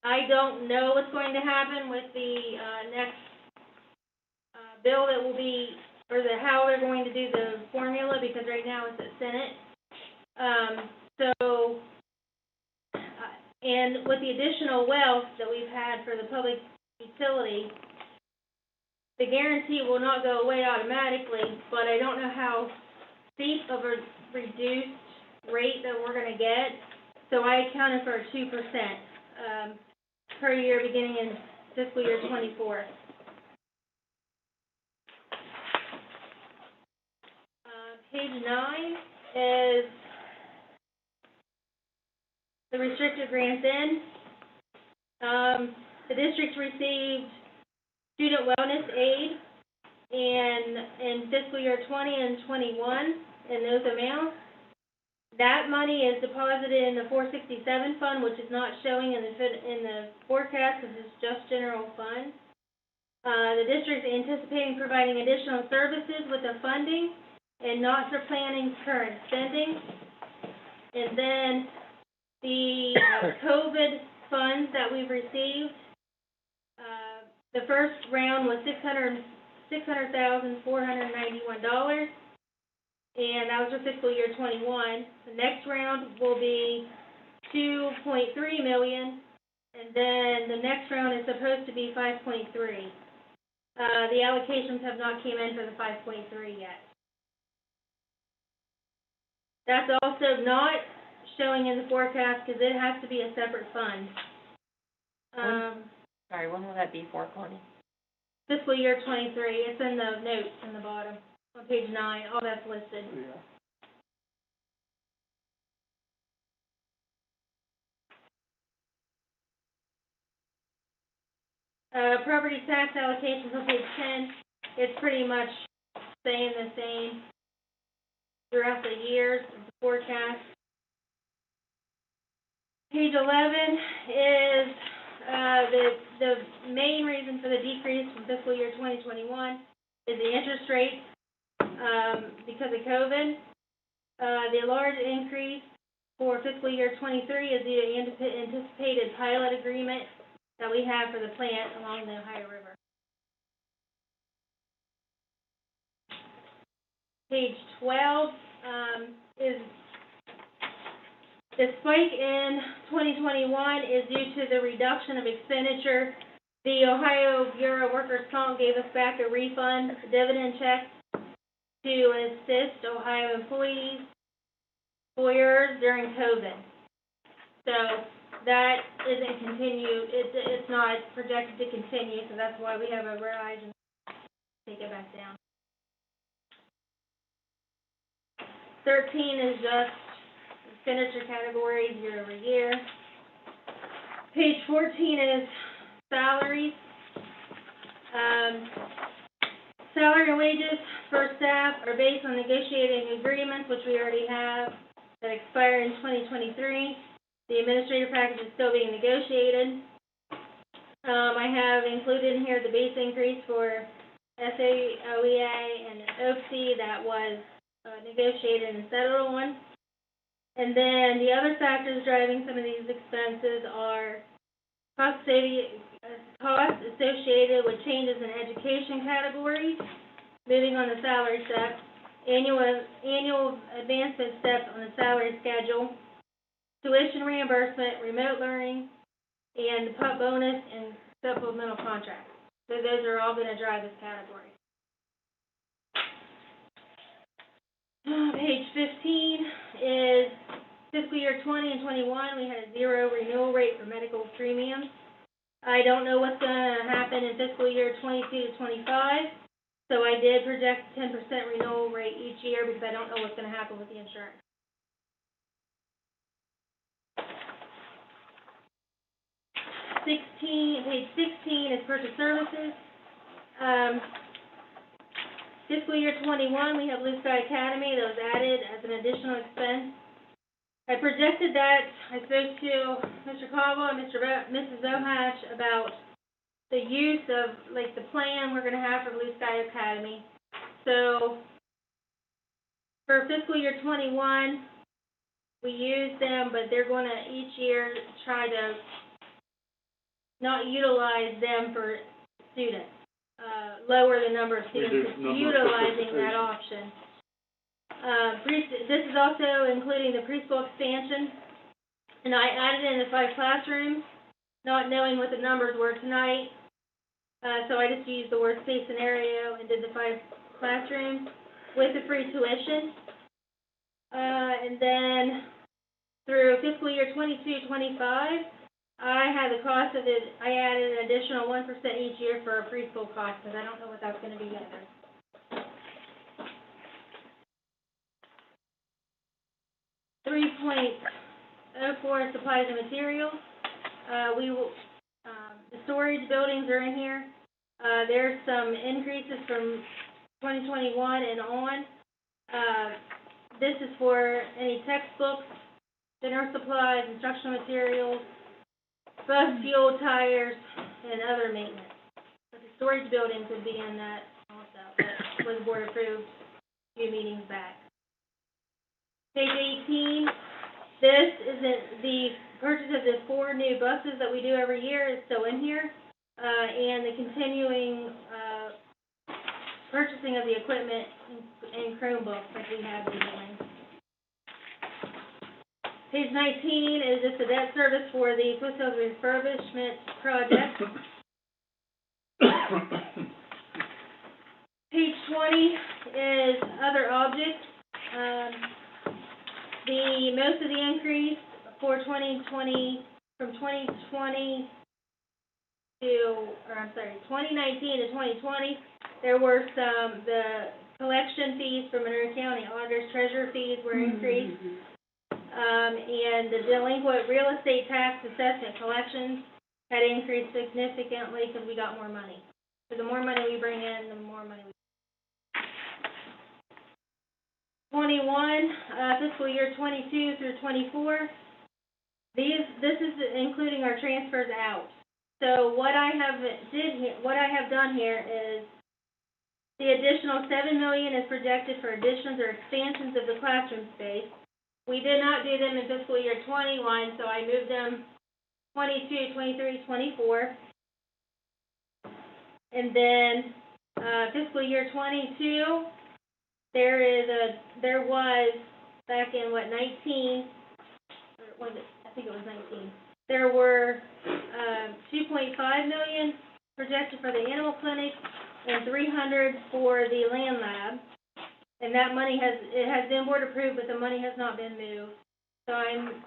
Speaker 16: I don't know what's going to happen with the next bill that will be, or how they're going to do the formula, because right now it's at Senate. And with the additional wealth that we've had for the public utility, the guarantee will not go away automatically, but I don't know how steep of a reduced rate that we're going to get. So I accounted for 2% per year beginning in fiscal year 24. Page 9 is the restricted grants in. The districts received student wellness aid in fiscal year 20 and 21 in those amounts. That money is deposited in the 467 fund, which is not showing in the forecast because it's just general fund. The district is anticipating providing additional services with the funding and not for planning current spending. And then the COVID funds that we've received, the first round was $600,491, and that was for fiscal year 21. The next round will be $2.3 million, and then the next round is supposed to be $5.3. The allocations have not came in for the $5.3 yet. That's also not showing in the forecast because it has to be a separate fund.
Speaker 6: Sorry, when will that be for, Connie?
Speaker 16: Fiscal year 23. It's in the notes in the bottom on page 9. All that's listed. Property tax allocations on page 10. It's pretty much staying the same throughout the years of the forecast. Page 11 is the main reason for the decrease from fiscal year 2021 is the interest rate because of COVID. The large increase for fiscal year 23 is the anticipated pilot agreement that we have for the plant along the Ohio River. Page 12 is the spike in 2021 is due to the reduction of expenditure. The Ohio Bureau of Workers' Comp gave us back a refund, a dividend check, to assist Ohio employees during COVID. So that isn't continued. It's not projected to continue, so that's why we have a rise and take it back down. 13 is just expenditure categories year over year. Page 14 is salaries. Salary and wages for staff are based on negotiating agreements, which we already have, that expire in 2023. The administrative package is still being negotiated. I have included in here the base increase for SAOEA and OPC that was negotiated and settled on. And then the other factors driving some of these expenses are costs associated with changes in education categories, moving on the salary steps, annual advancement steps on the salary schedule, tuition reimbursement, remote learning, and the PUP bonus and supplemental contracts. So those are all going to drive this category. Page 15 is fiscal year 20 and 21. We had a 0 renewal rate for medical premiums. I don't know what's going to happen in fiscal year 22 to 25, so I did project 10% renewal rate each year because I don't know what's going to happen with the insurance. Page 16 is purchase services. Fiscal year 21, we have Blue Sky Academy that was added as an additional expense. I projected that, I spoke to Mr. Caldwell and Mrs. Bohatch about the use of, like, the plan we're gonna have for Blue Sky Academy. So, for fiscal year 21, we use them, but they're gonna each year try to not utilize them for students. Lower the number of students
Speaker 5: Reduce number of
Speaker 16: utilizing that
Speaker 5: participation.
Speaker 16: option. This is also including the preschool expansion, and I added in the 5 classrooms, not knowing what the numbers were tonight. So I just used the worst case scenario and did the 5 classrooms with the free tuition. And then through fiscal year 22-25, I had the cost of it, I added an additional 1% each year for a preschool cost, because I don't know what that's gonna be yet. 3.04 supplies and materials. The storage buildings are in here. There's some increases from 2021 and on. This is for any textbooks, general supplies, instructional materials, bus fuel, tires, and other maintenance. But the storage buildings would be in that also. That was board approved a few meetings back. Page 18, this isn't the purchase of the 4 new buses that we do every year is still in here, and the continuing purchasing of the equipment and Chromebooks that we have been doing. Page 19 is just the debt service for the Swiss Hills refurbishment project. Page 20 is other objects. Most of the increase for 2020, from 2019 to 2020, there were the collection fees for Monroe County auditors, treasurer fees were increased. And the delinquent real estate tax assessment collections had increased significantly because we got more money. So the more money we bring in, the more money we 21, fiscal year 22 through 24. This is including our transfers out. So what I have done here is the additional $7 million is projected for additions or expansions of the classroom space. We did not do them in fiscal year 21, so I moved them 22, 23, 24. And then fiscal year 22, there was back in 19, or was it? I think it was 19. There were 2.5 million projected for the animal clinic and 300 for the land lab. And that money has been board approved, but the money has not been moved. So I'm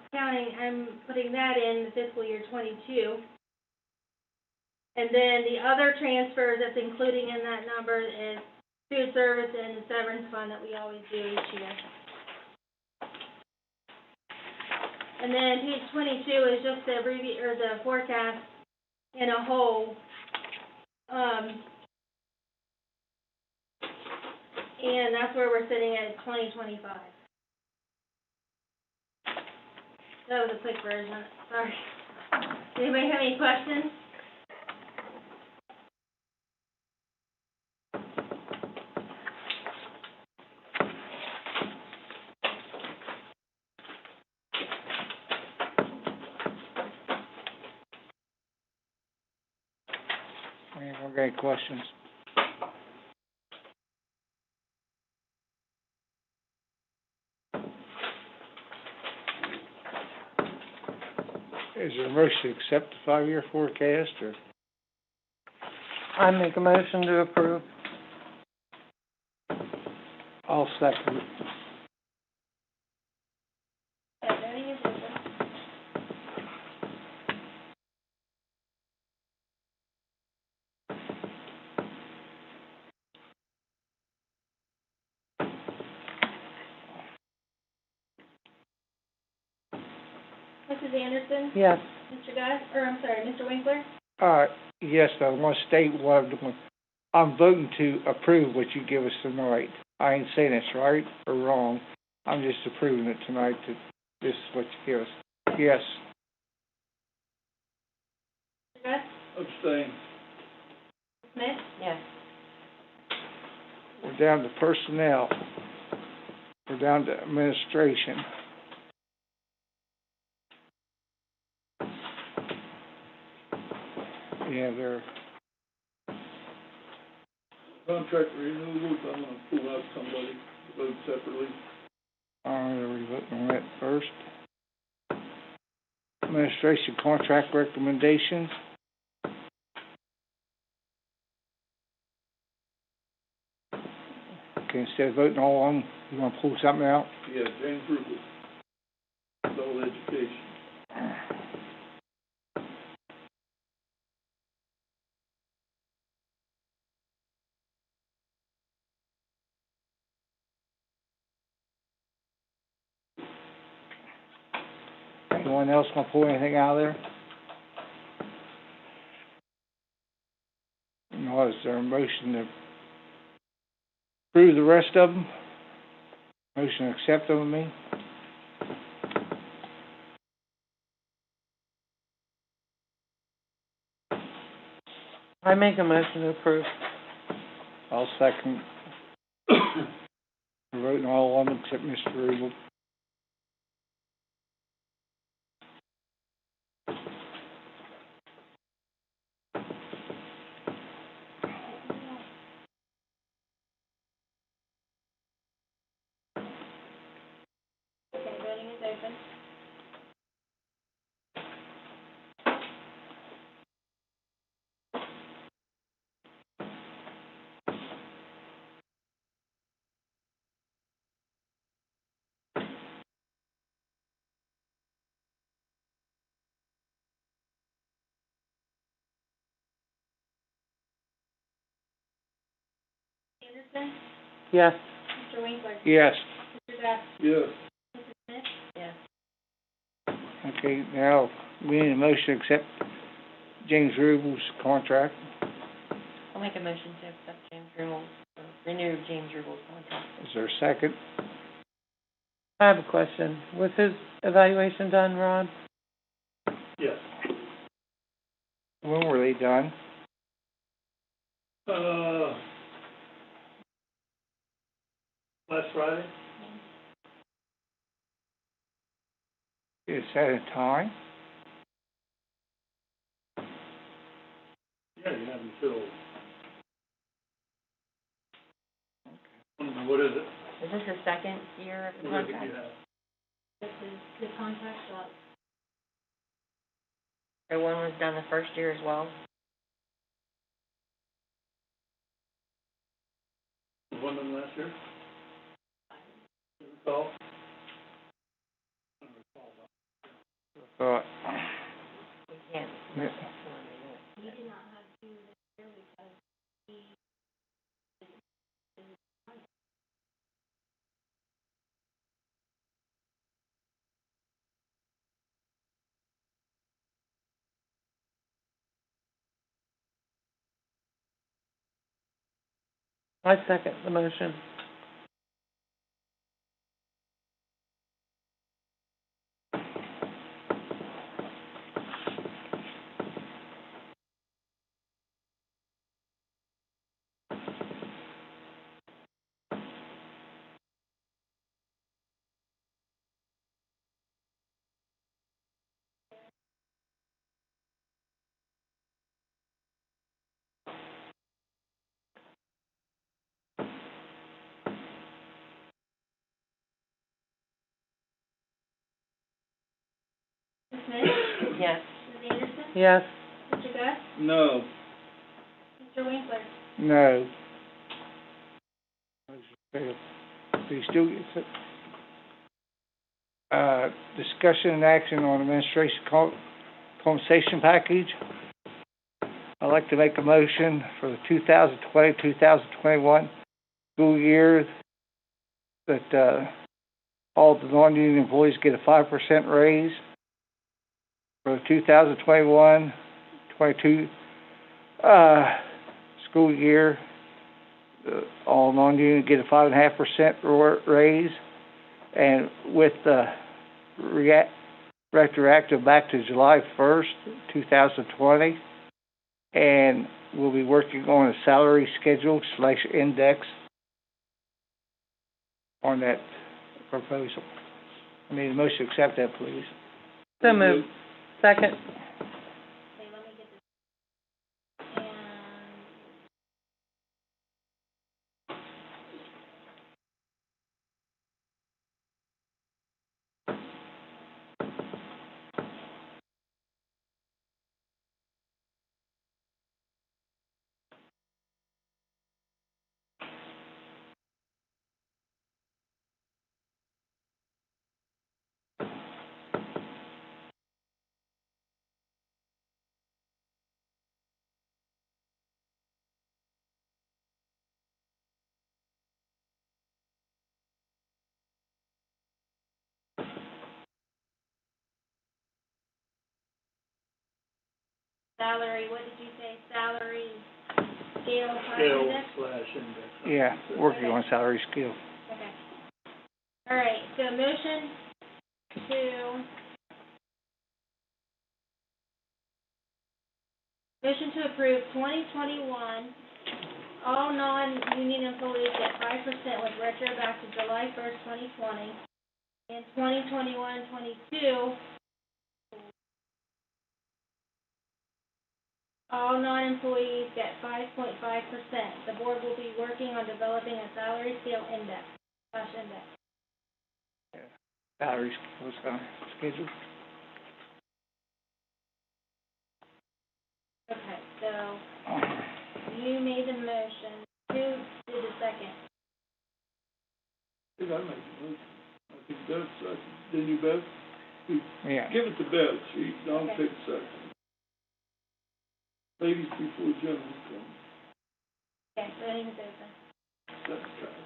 Speaker 16: putting that in the fiscal year 22. And then the other transfers that's including in that number is food service and the severance fund that we always do each year. And then page 22 is just the the forecast in a whole. And that's where we're sitting at 2025. That was a quick version. Sorry. Anybody have any questions?
Speaker 2: Any more great questions? Is there a motion to accept the 5-year forecast, or?
Speaker 1: I make a motion to approve.
Speaker 2: I'll second it.
Speaker 16: Mrs. Anderson?
Speaker 1: Yes.
Speaker 16: Mr. Mr. Winkler?
Speaker 2: Yes, I want to state what I'm doing. I'm voting to approve what you give us tonight. I ain't saying it's right or wrong. I'm just approving it tonight that this is what you give us. Yes.
Speaker 16: Mr. Gus?
Speaker 4: Abstain.
Speaker 16: Smith?
Speaker 6: Yes.
Speaker 2: We're down to personnel. We're down to administration. Yeah, they're,
Speaker 4: Contract renewals, I'm gonna pull out somebody to vote separately.
Speaker 2: we're voting on that first. Administration contract recommendations. Okay, instead of voting all on, you wanna pull something out?
Speaker 4: Yeah, James Rubel, adult education.
Speaker 2: Anyone else wanna pull anything out of there? No, is there a motion to approve the rest of them? Motion to accept them, I mean?
Speaker 1: I make a motion to approve.
Speaker 2: I'll second. We're voting all on them except Mr. Rubel.
Speaker 16: Okay, voting is open. Anderson?
Speaker 1: Yes.
Speaker 16: Mr. Winkler?
Speaker 2: Yes.
Speaker 16: Mr. Gus?
Speaker 4: Yes.
Speaker 16: Mrs. Smith?
Speaker 6: Yes.
Speaker 2: Okay, now, we need a motion to accept James Rubel's contract.
Speaker 6: I'll make a motion to accept James Rubel's, renew James Rubel's contract.
Speaker 2: Is there a second?
Speaker 1: I have a question. Was his evaluation done, Rod?
Speaker 5: Yes.
Speaker 2: When were they done?
Speaker 5: Last Friday?
Speaker 2: Is that a time?
Speaker 5: Yeah, you have until. What is it?
Speaker 6: Is this the second year of the
Speaker 5: What is it
Speaker 6: contract?
Speaker 5: you have?
Speaker 16: This is the contract,
Speaker 6: Or one was done the first year as well?
Speaker 5: Was one of them last year? You recall?
Speaker 6: We can't.
Speaker 2: Yeah.
Speaker 16: he did not have to this year because he
Speaker 1: I second the motion.
Speaker 16: Smith?
Speaker 6: Yes.
Speaker 16: Mrs. Anderson?
Speaker 1: Yes.
Speaker 16: Mr. Gus?
Speaker 4: No.
Speaker 16: Mr. Winkler?
Speaker 2: No. Motion failed. Do you still get it? Discussion and action on administration compensation package. I'd like to make a motion for the 2020-2021 school year that, all the non-union employees get a 5% raise. For the 2021-22, school year, all non-union get a 5.5% raise, and with the retroactive back to July 1st, 2020, and we'll be working on a salary schedule / index on that proposal. I need a motion to accept that, please.
Speaker 1: So moved. Second.
Speaker 16: Okay, let me get this. And salary, what did you say, salary scale / index?
Speaker 5: /index.
Speaker 2: Yeah, working on salary scale.
Speaker 16: Okay. All right, so motion to approve 2021, all non-union employees get 5% with retro back to July 1st, 2020. In 2021-22, all non-employees get 5.5%. The board will be working on developing a salary scale index / index.
Speaker 2: Salary schedule.
Speaker 16: Okay, so you made the motion. Who did the second?
Speaker 4: I think I made the motion. I think Beth second. Didn't you, Beth?
Speaker 2: Yeah.
Speaker 4: Give it to Beth. I'll take a second. Ladies before gentlemen come.
Speaker 16: Okay, voting is open.
Speaker 4: That's right.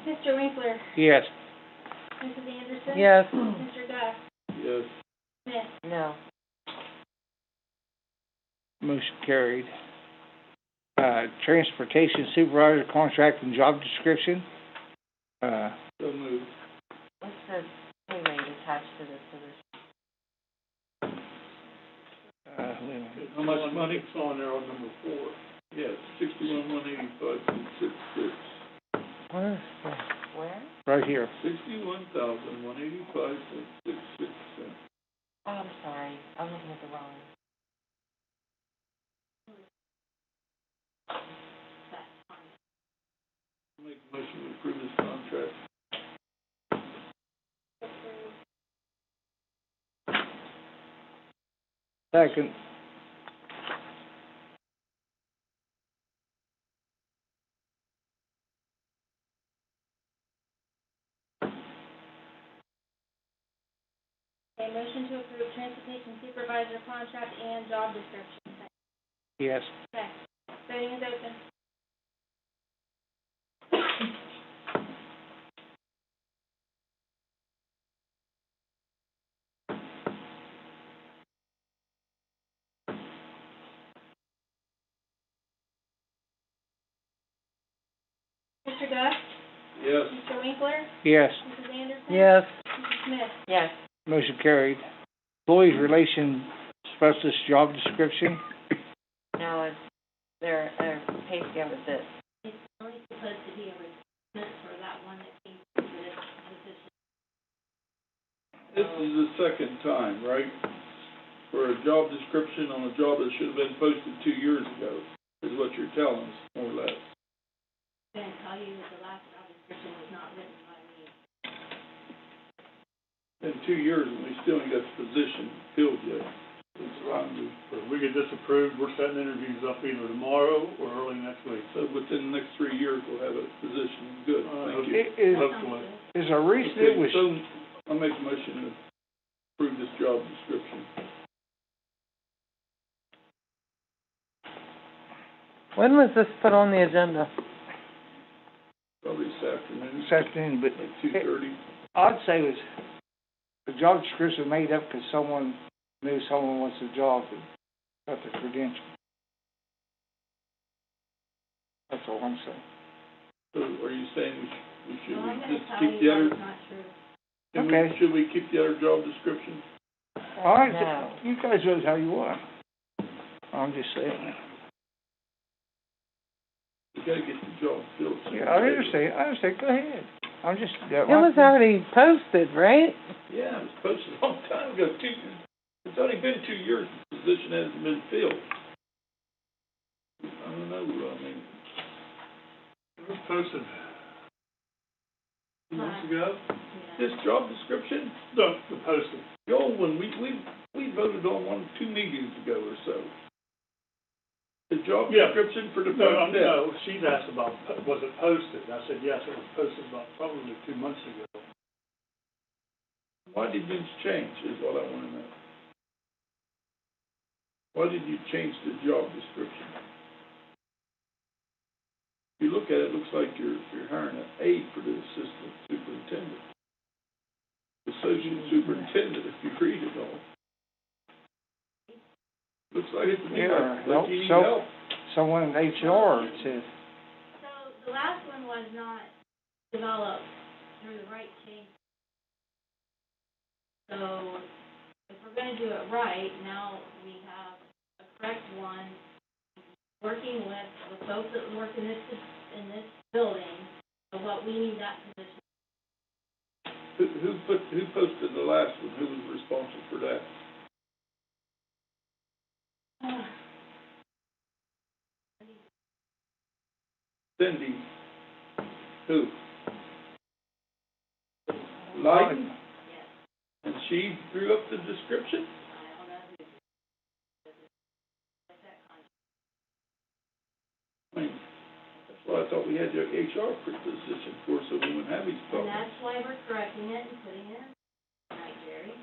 Speaker 16: Mr. Winkler,
Speaker 2: Yes.
Speaker 16: Mrs. Anderson?
Speaker 1: Yes.
Speaker 16: Mr. Duff?
Speaker 4: Yes.
Speaker 16: Smith?
Speaker 6: No.
Speaker 2: Motion carried. Transportation supervisor contract and job description.
Speaker 4: So moved.
Speaker 6: What's the pay rate attached to this position?
Speaker 2: Wait a minute.
Speaker 4: How much money? It's on there on number 4. Yes, 61,185.66.
Speaker 1: Where is that?
Speaker 6: Where?
Speaker 2: Right here.
Speaker 4: 61,185.66 cents.
Speaker 6: Oh, I'm sorry. I'm looking at the wrong.
Speaker 4: Make a motion to approve this contract.
Speaker 2: Second.
Speaker 16: A motion to approve transportation supervisor contract and job description.
Speaker 2: Yes.
Speaker 16: Okay, voting is open. Mr. Duff?
Speaker 4: Yes.
Speaker 16: Mr. Winkler?
Speaker 2: Yes.
Speaker 16: Mrs. Anderson?
Speaker 1: Yes.
Speaker 16: Mrs. Smith?
Speaker 6: Yes.
Speaker 2: Motion carried. Employees relation specialist job description.
Speaker 6: No, it's their pay scale is this.
Speaker 16: It's only supposed to be a replacement for that one that came through this position.
Speaker 4: This is the second time, right? For a job description on a job that should have been posted 2 years ago, is what you're telling us, more or less.
Speaker 16: I'm going to tell you that the last job description was not written by me.
Speaker 4: In 2 years, and we still ain't got the position filled yet. It's around the,
Speaker 5: If we get this approved, we're setting interviews up either tomorrow or early next week.
Speaker 4: so within the next 3 years, we'll have a position. Good, thank you.
Speaker 5: Hopefully.
Speaker 2: Is a reason it was,
Speaker 4: So, I'll make a motion to approve this job description.
Speaker 1: When was this put on the agenda?
Speaker 4: Probably this afternoon,
Speaker 2: This afternoon, but
Speaker 4: like 2:30.
Speaker 2: I'd say it was, the job description made up because someone knew someone wants the job and got the credential. That's all I'm saying.
Speaker 4: So are you saying we should
Speaker 16: Well, I'm
Speaker 4: we
Speaker 16: gonna
Speaker 4: just
Speaker 16: tell
Speaker 4: keep
Speaker 16: you
Speaker 4: the other,
Speaker 16: that's not true.
Speaker 2: Okay.
Speaker 4: should we keep the other job description?
Speaker 2: All right,
Speaker 1: No.
Speaker 2: you guys do it how you want. I'm just saying.
Speaker 4: We gotta get the job filled.
Speaker 2: Yeah, I understand, go ahead. I'm just.
Speaker 1: It was already posted, right?
Speaker 4: Yeah, it was posted a long time ago, it's only been 2 years the position hasn't been filled. I don't know, I mean,
Speaker 5: It was posted 2 months ago.
Speaker 4: this job description,
Speaker 5: The posting.
Speaker 4: the old one, we voted on one 2 meetings ago or so. The job
Speaker 5: Yeah.
Speaker 4: description for the.
Speaker 5: No, she's asked about, was it posted? I said, yes, it was posted about probably 2 months ago.
Speaker 4: Why did you change, is what I wanna know. Why did you change the job description? If you look at it, it looks like you're hiring an aide for the assistant superintendent. Associate superintendent, if you read it all. Looks like it's,
Speaker 2: Yeah,
Speaker 4: like you need
Speaker 2: so-
Speaker 4: help.
Speaker 2: Someone in HR says,
Speaker 16: So the last one was not developed through the right change. So if we're gonna do it right, now we have a correct one, working with the folks that work in this building, of what we need that position.
Speaker 4: Who posted the last one? Who was responsible for that? Cindy. Who? Lighten? And she drew up the description? I mean, that's why I thought we had your HR position for, so we wouldn't have these
Speaker 16: And
Speaker 4: problems.
Speaker 16: that's why we're correcting it and putting it in, right, Jerry?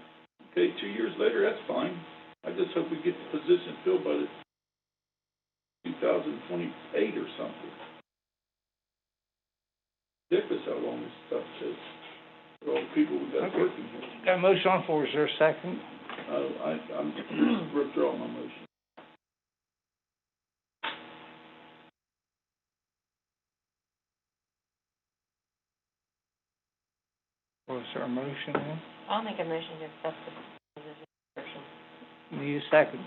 Speaker 4: Okay, 2 years later, that's fine. I just hope we get the position filled by the 2028 or something. Ridiculous how long this stuff takes. For all the people we got
Speaker 2: Okay.
Speaker 4: working here.
Speaker 2: got a motion on the floor, is there a second?
Speaker 4: I'm withdrawing my motion.
Speaker 2: Was there a motion then?
Speaker 6: I'll make a motion to accept the position description.
Speaker 2: Need a second.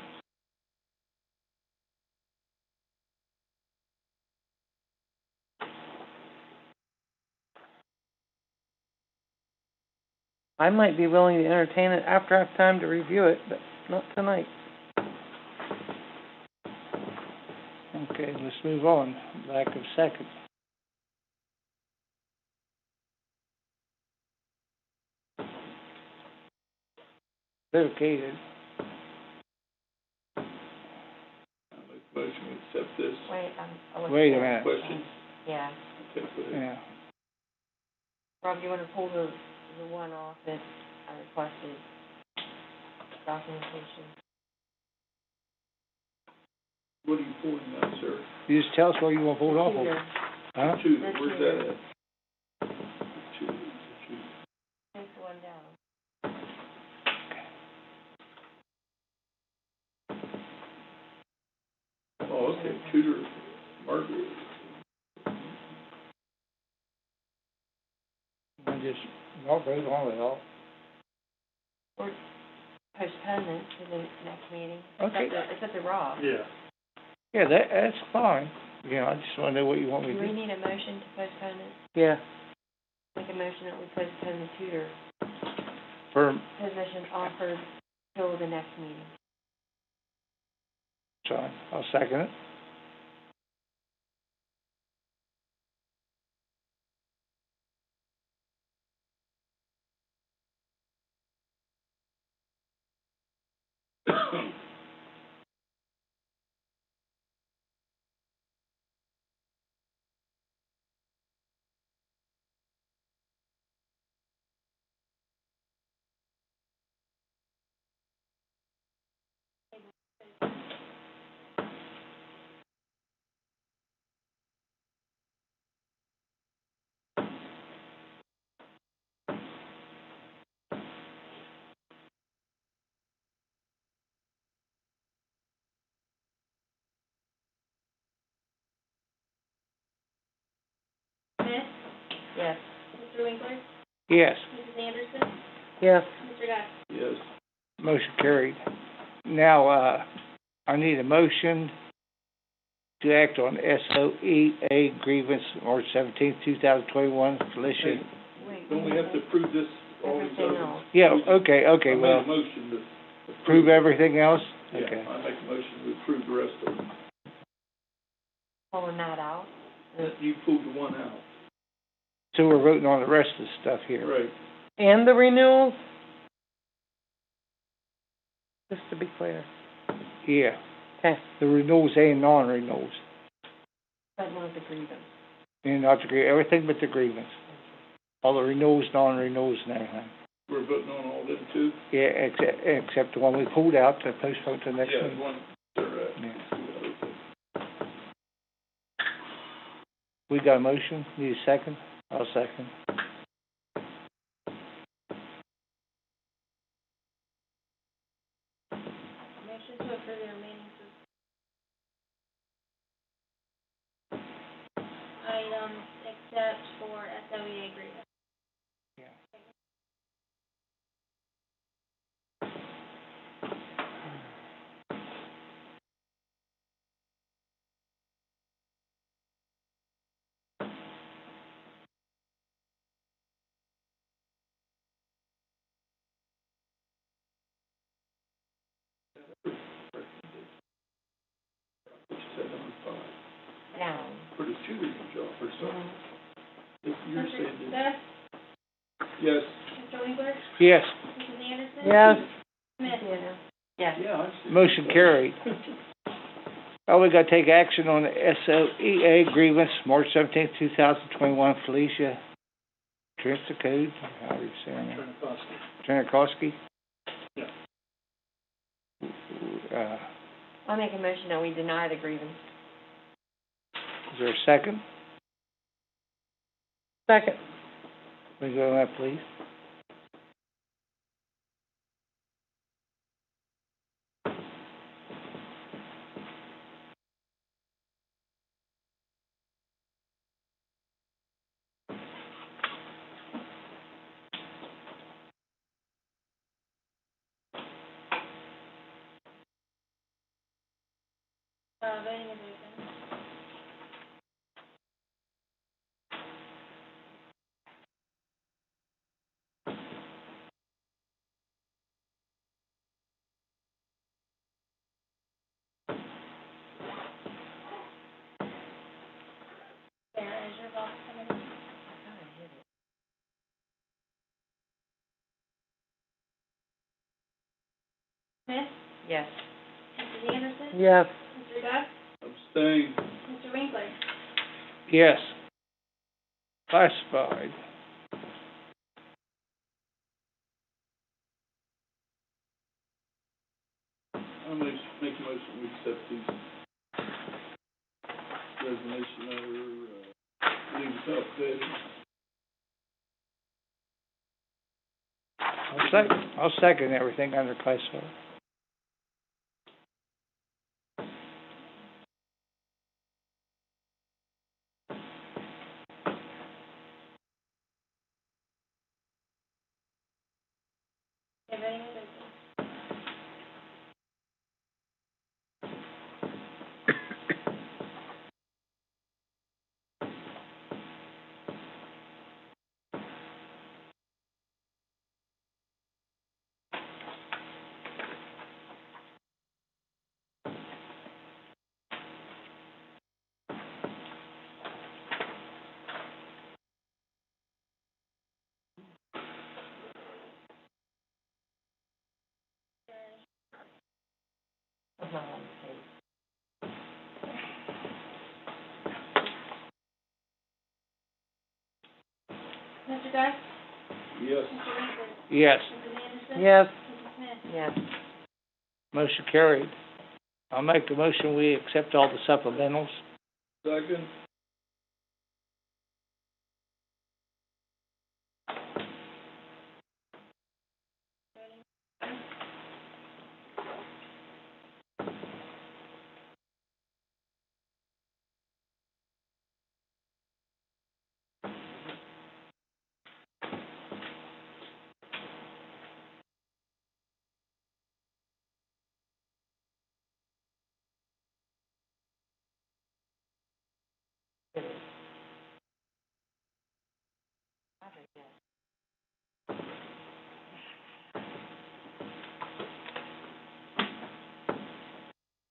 Speaker 1: I might be willing to entertain it after I have time to review it, but not tonight.
Speaker 2: Okay, let's move on. Lack of second. Okay, then.
Speaker 4: I make a motion to accept this.
Speaker 6: Wait, I'll look
Speaker 2: Wait a
Speaker 6: at it.
Speaker 2: minute.
Speaker 4: Question?
Speaker 6: Yeah.
Speaker 4: Okay, go ahead.
Speaker 2: Yeah.
Speaker 6: Rob, you wanna pull the one off that I requested documentation?
Speaker 4: What are you pulling now, sir?
Speaker 2: You just tell us where you want to hold off on.
Speaker 6: Tutor.
Speaker 2: Huh?
Speaker 4: Two,
Speaker 6: That's
Speaker 4: where's
Speaker 6: here.
Speaker 4: that at? Two.
Speaker 6: Take the one down.
Speaker 4: Oh, okay, tutor, Margaret.
Speaker 2: I just, not vote on it all.
Speaker 6: Or postponement to the next meeting.
Speaker 2: Okay.
Speaker 6: It's up to Rob.
Speaker 5: Yeah.
Speaker 2: Yeah, that's fine. Yeah, I just want to know what you want me
Speaker 6: Do
Speaker 2: to
Speaker 6: we
Speaker 2: do.
Speaker 6: need a motion to postpone it?
Speaker 1: Yeah.
Speaker 6: Make a motion that we postpone the tutor
Speaker 2: For,
Speaker 6: position offered till the next meeting.
Speaker 2: sorry, I'll second it.
Speaker 6: Yes.
Speaker 16: Mr. Winkler?
Speaker 2: Yes.
Speaker 16: Mrs. Anderson?
Speaker 1: Yes.
Speaker 16: Mr. Duff?
Speaker 4: Yes.
Speaker 2: Motion carried. Now, I need a motion to act on SOEA grievance March 17th, 2021, Felicia.
Speaker 6: Wait.
Speaker 4: Don't we have to approve this, all these
Speaker 6: Everything
Speaker 4: others?
Speaker 6: else.
Speaker 2: Yeah, okay,
Speaker 4: I
Speaker 2: okay,
Speaker 4: made
Speaker 2: well,
Speaker 4: a motion to
Speaker 2: approve everything else?
Speaker 4: Yeah,
Speaker 2: Okay.
Speaker 4: I make a motion to approve the rest of them.
Speaker 6: Pulling that out.
Speaker 4: You pulled the one out.
Speaker 2: So we're voting on the rest of the stuff here.
Speaker 4: Right.
Speaker 1: And the renewals? Just to be clear.
Speaker 2: Yeah,
Speaker 1: Okay.
Speaker 2: the renewals and non-renewals.
Speaker 6: But not the grievance.
Speaker 2: And not the everything but the grievance. All the renewals, non-renewals and everything.
Speaker 4: We're voting on all them too?
Speaker 2: Yeah, except the one we pulled out to postpone to the next
Speaker 4: Yeah,
Speaker 2: meeting.
Speaker 4: one, they're,
Speaker 2: Yeah. We got a motion, need a second? I'll second.
Speaker 16: Motion to approve the remaining items except for SOEA agreement.
Speaker 4: What you said, number 5.
Speaker 6: Down.
Speaker 4: For the tutoring job or something. If you're
Speaker 16: Mr.
Speaker 4: saying
Speaker 16: Duff?
Speaker 4: yes.
Speaker 16: Mr. Winkler?
Speaker 2: Yes.
Speaker 16: Mrs. Anderson?
Speaker 1: Yes.
Speaker 16: Smith?
Speaker 6: Yes.
Speaker 4: Yeah, I see.
Speaker 2: Motion carried. Oh, we gotta take action on the SOEA grievance, March 17th, 2021, Felicia Trincicode, how are you saying that? Trinikowski.
Speaker 5: Yeah.
Speaker 6: I'll make a motion that we deny the grievance.
Speaker 2: Is there a second?
Speaker 1: Second.
Speaker 2: Can we go on that, please?
Speaker 16: Voting is open. Sarah, is your box coming in? Smith?
Speaker 6: Yes.
Speaker 16: Mrs. Anderson?
Speaker 1: Yes.
Speaker 16: Mr. Duff?
Speaker 4: Abstain.
Speaker 16: Mr. Winkler?
Speaker 2: Yes. Classified.
Speaker 4: I'm gonna make a motion, we accept these resignation letter, leave us updated.
Speaker 2: I'll second everything under classified.
Speaker 16: Okay, voting is open.
Speaker 6: That's not on the page.
Speaker 16: Mr. Duff?
Speaker 4: Yes.
Speaker 16: Mr. Winkler?
Speaker 2: Yes.
Speaker 16: Mrs. Anderson?
Speaker 1: Yes.
Speaker 16: Mrs. Smith?
Speaker 6: Yes.
Speaker 2: Motion carried. I'll make the motion, we accept all the supplementals.
Speaker 4: Second.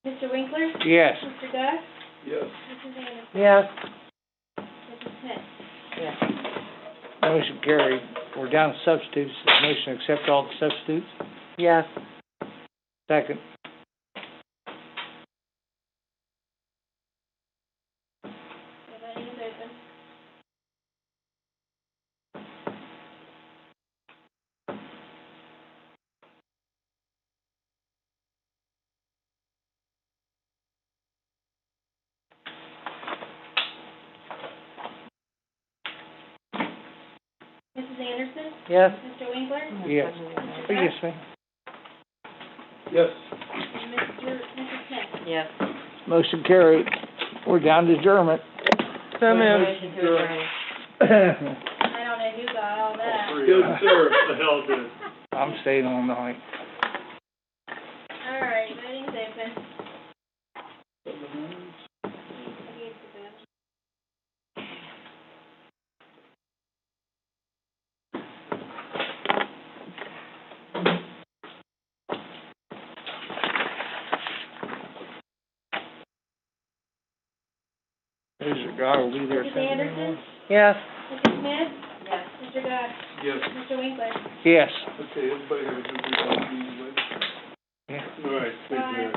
Speaker 16: Mr. Winkler?
Speaker 2: Yes.
Speaker 16: Mr. Gus?
Speaker 4: Yes.
Speaker 16: Mrs. Anderson?
Speaker 1: Yes.
Speaker 16: Mrs. Smith?
Speaker 1: Yes.
Speaker 2: Motion carried. We're down to substitutes. Motion to accept all the substitutes.
Speaker 1: Yes.
Speaker 2: Second.
Speaker 16: The voting is open. Mrs. Anderson?
Speaker 1: Yes.
Speaker 16: Mr. Winkler?
Speaker 2: Yes.
Speaker 16: Mr. Gus?
Speaker 2: Yes, ma'am.
Speaker 4: Yes.
Speaker 16: Mrs. Smith?
Speaker 1: Yes.
Speaker 2: Motion carried. We're down to adjournment.
Speaker 1: So moved.
Speaker 16: I don't know who got all that.
Speaker 4: Good, sir.
Speaker 5: The hell did.
Speaker 2: I'm staying all night.
Speaker 16: All right, voting's open.
Speaker 2: There's your guy will be there.
Speaker 16: Mrs. Anderson?
Speaker 1: Yes.
Speaker 16: Mrs. Smith? Yes. Mr. Gus?
Speaker 4: Yes.
Speaker 16: Mr. Winkler?
Speaker 2: Yes.
Speaker 4: Okay, everybody have a good week.
Speaker 2: Yeah.
Speaker 4: All right, take care.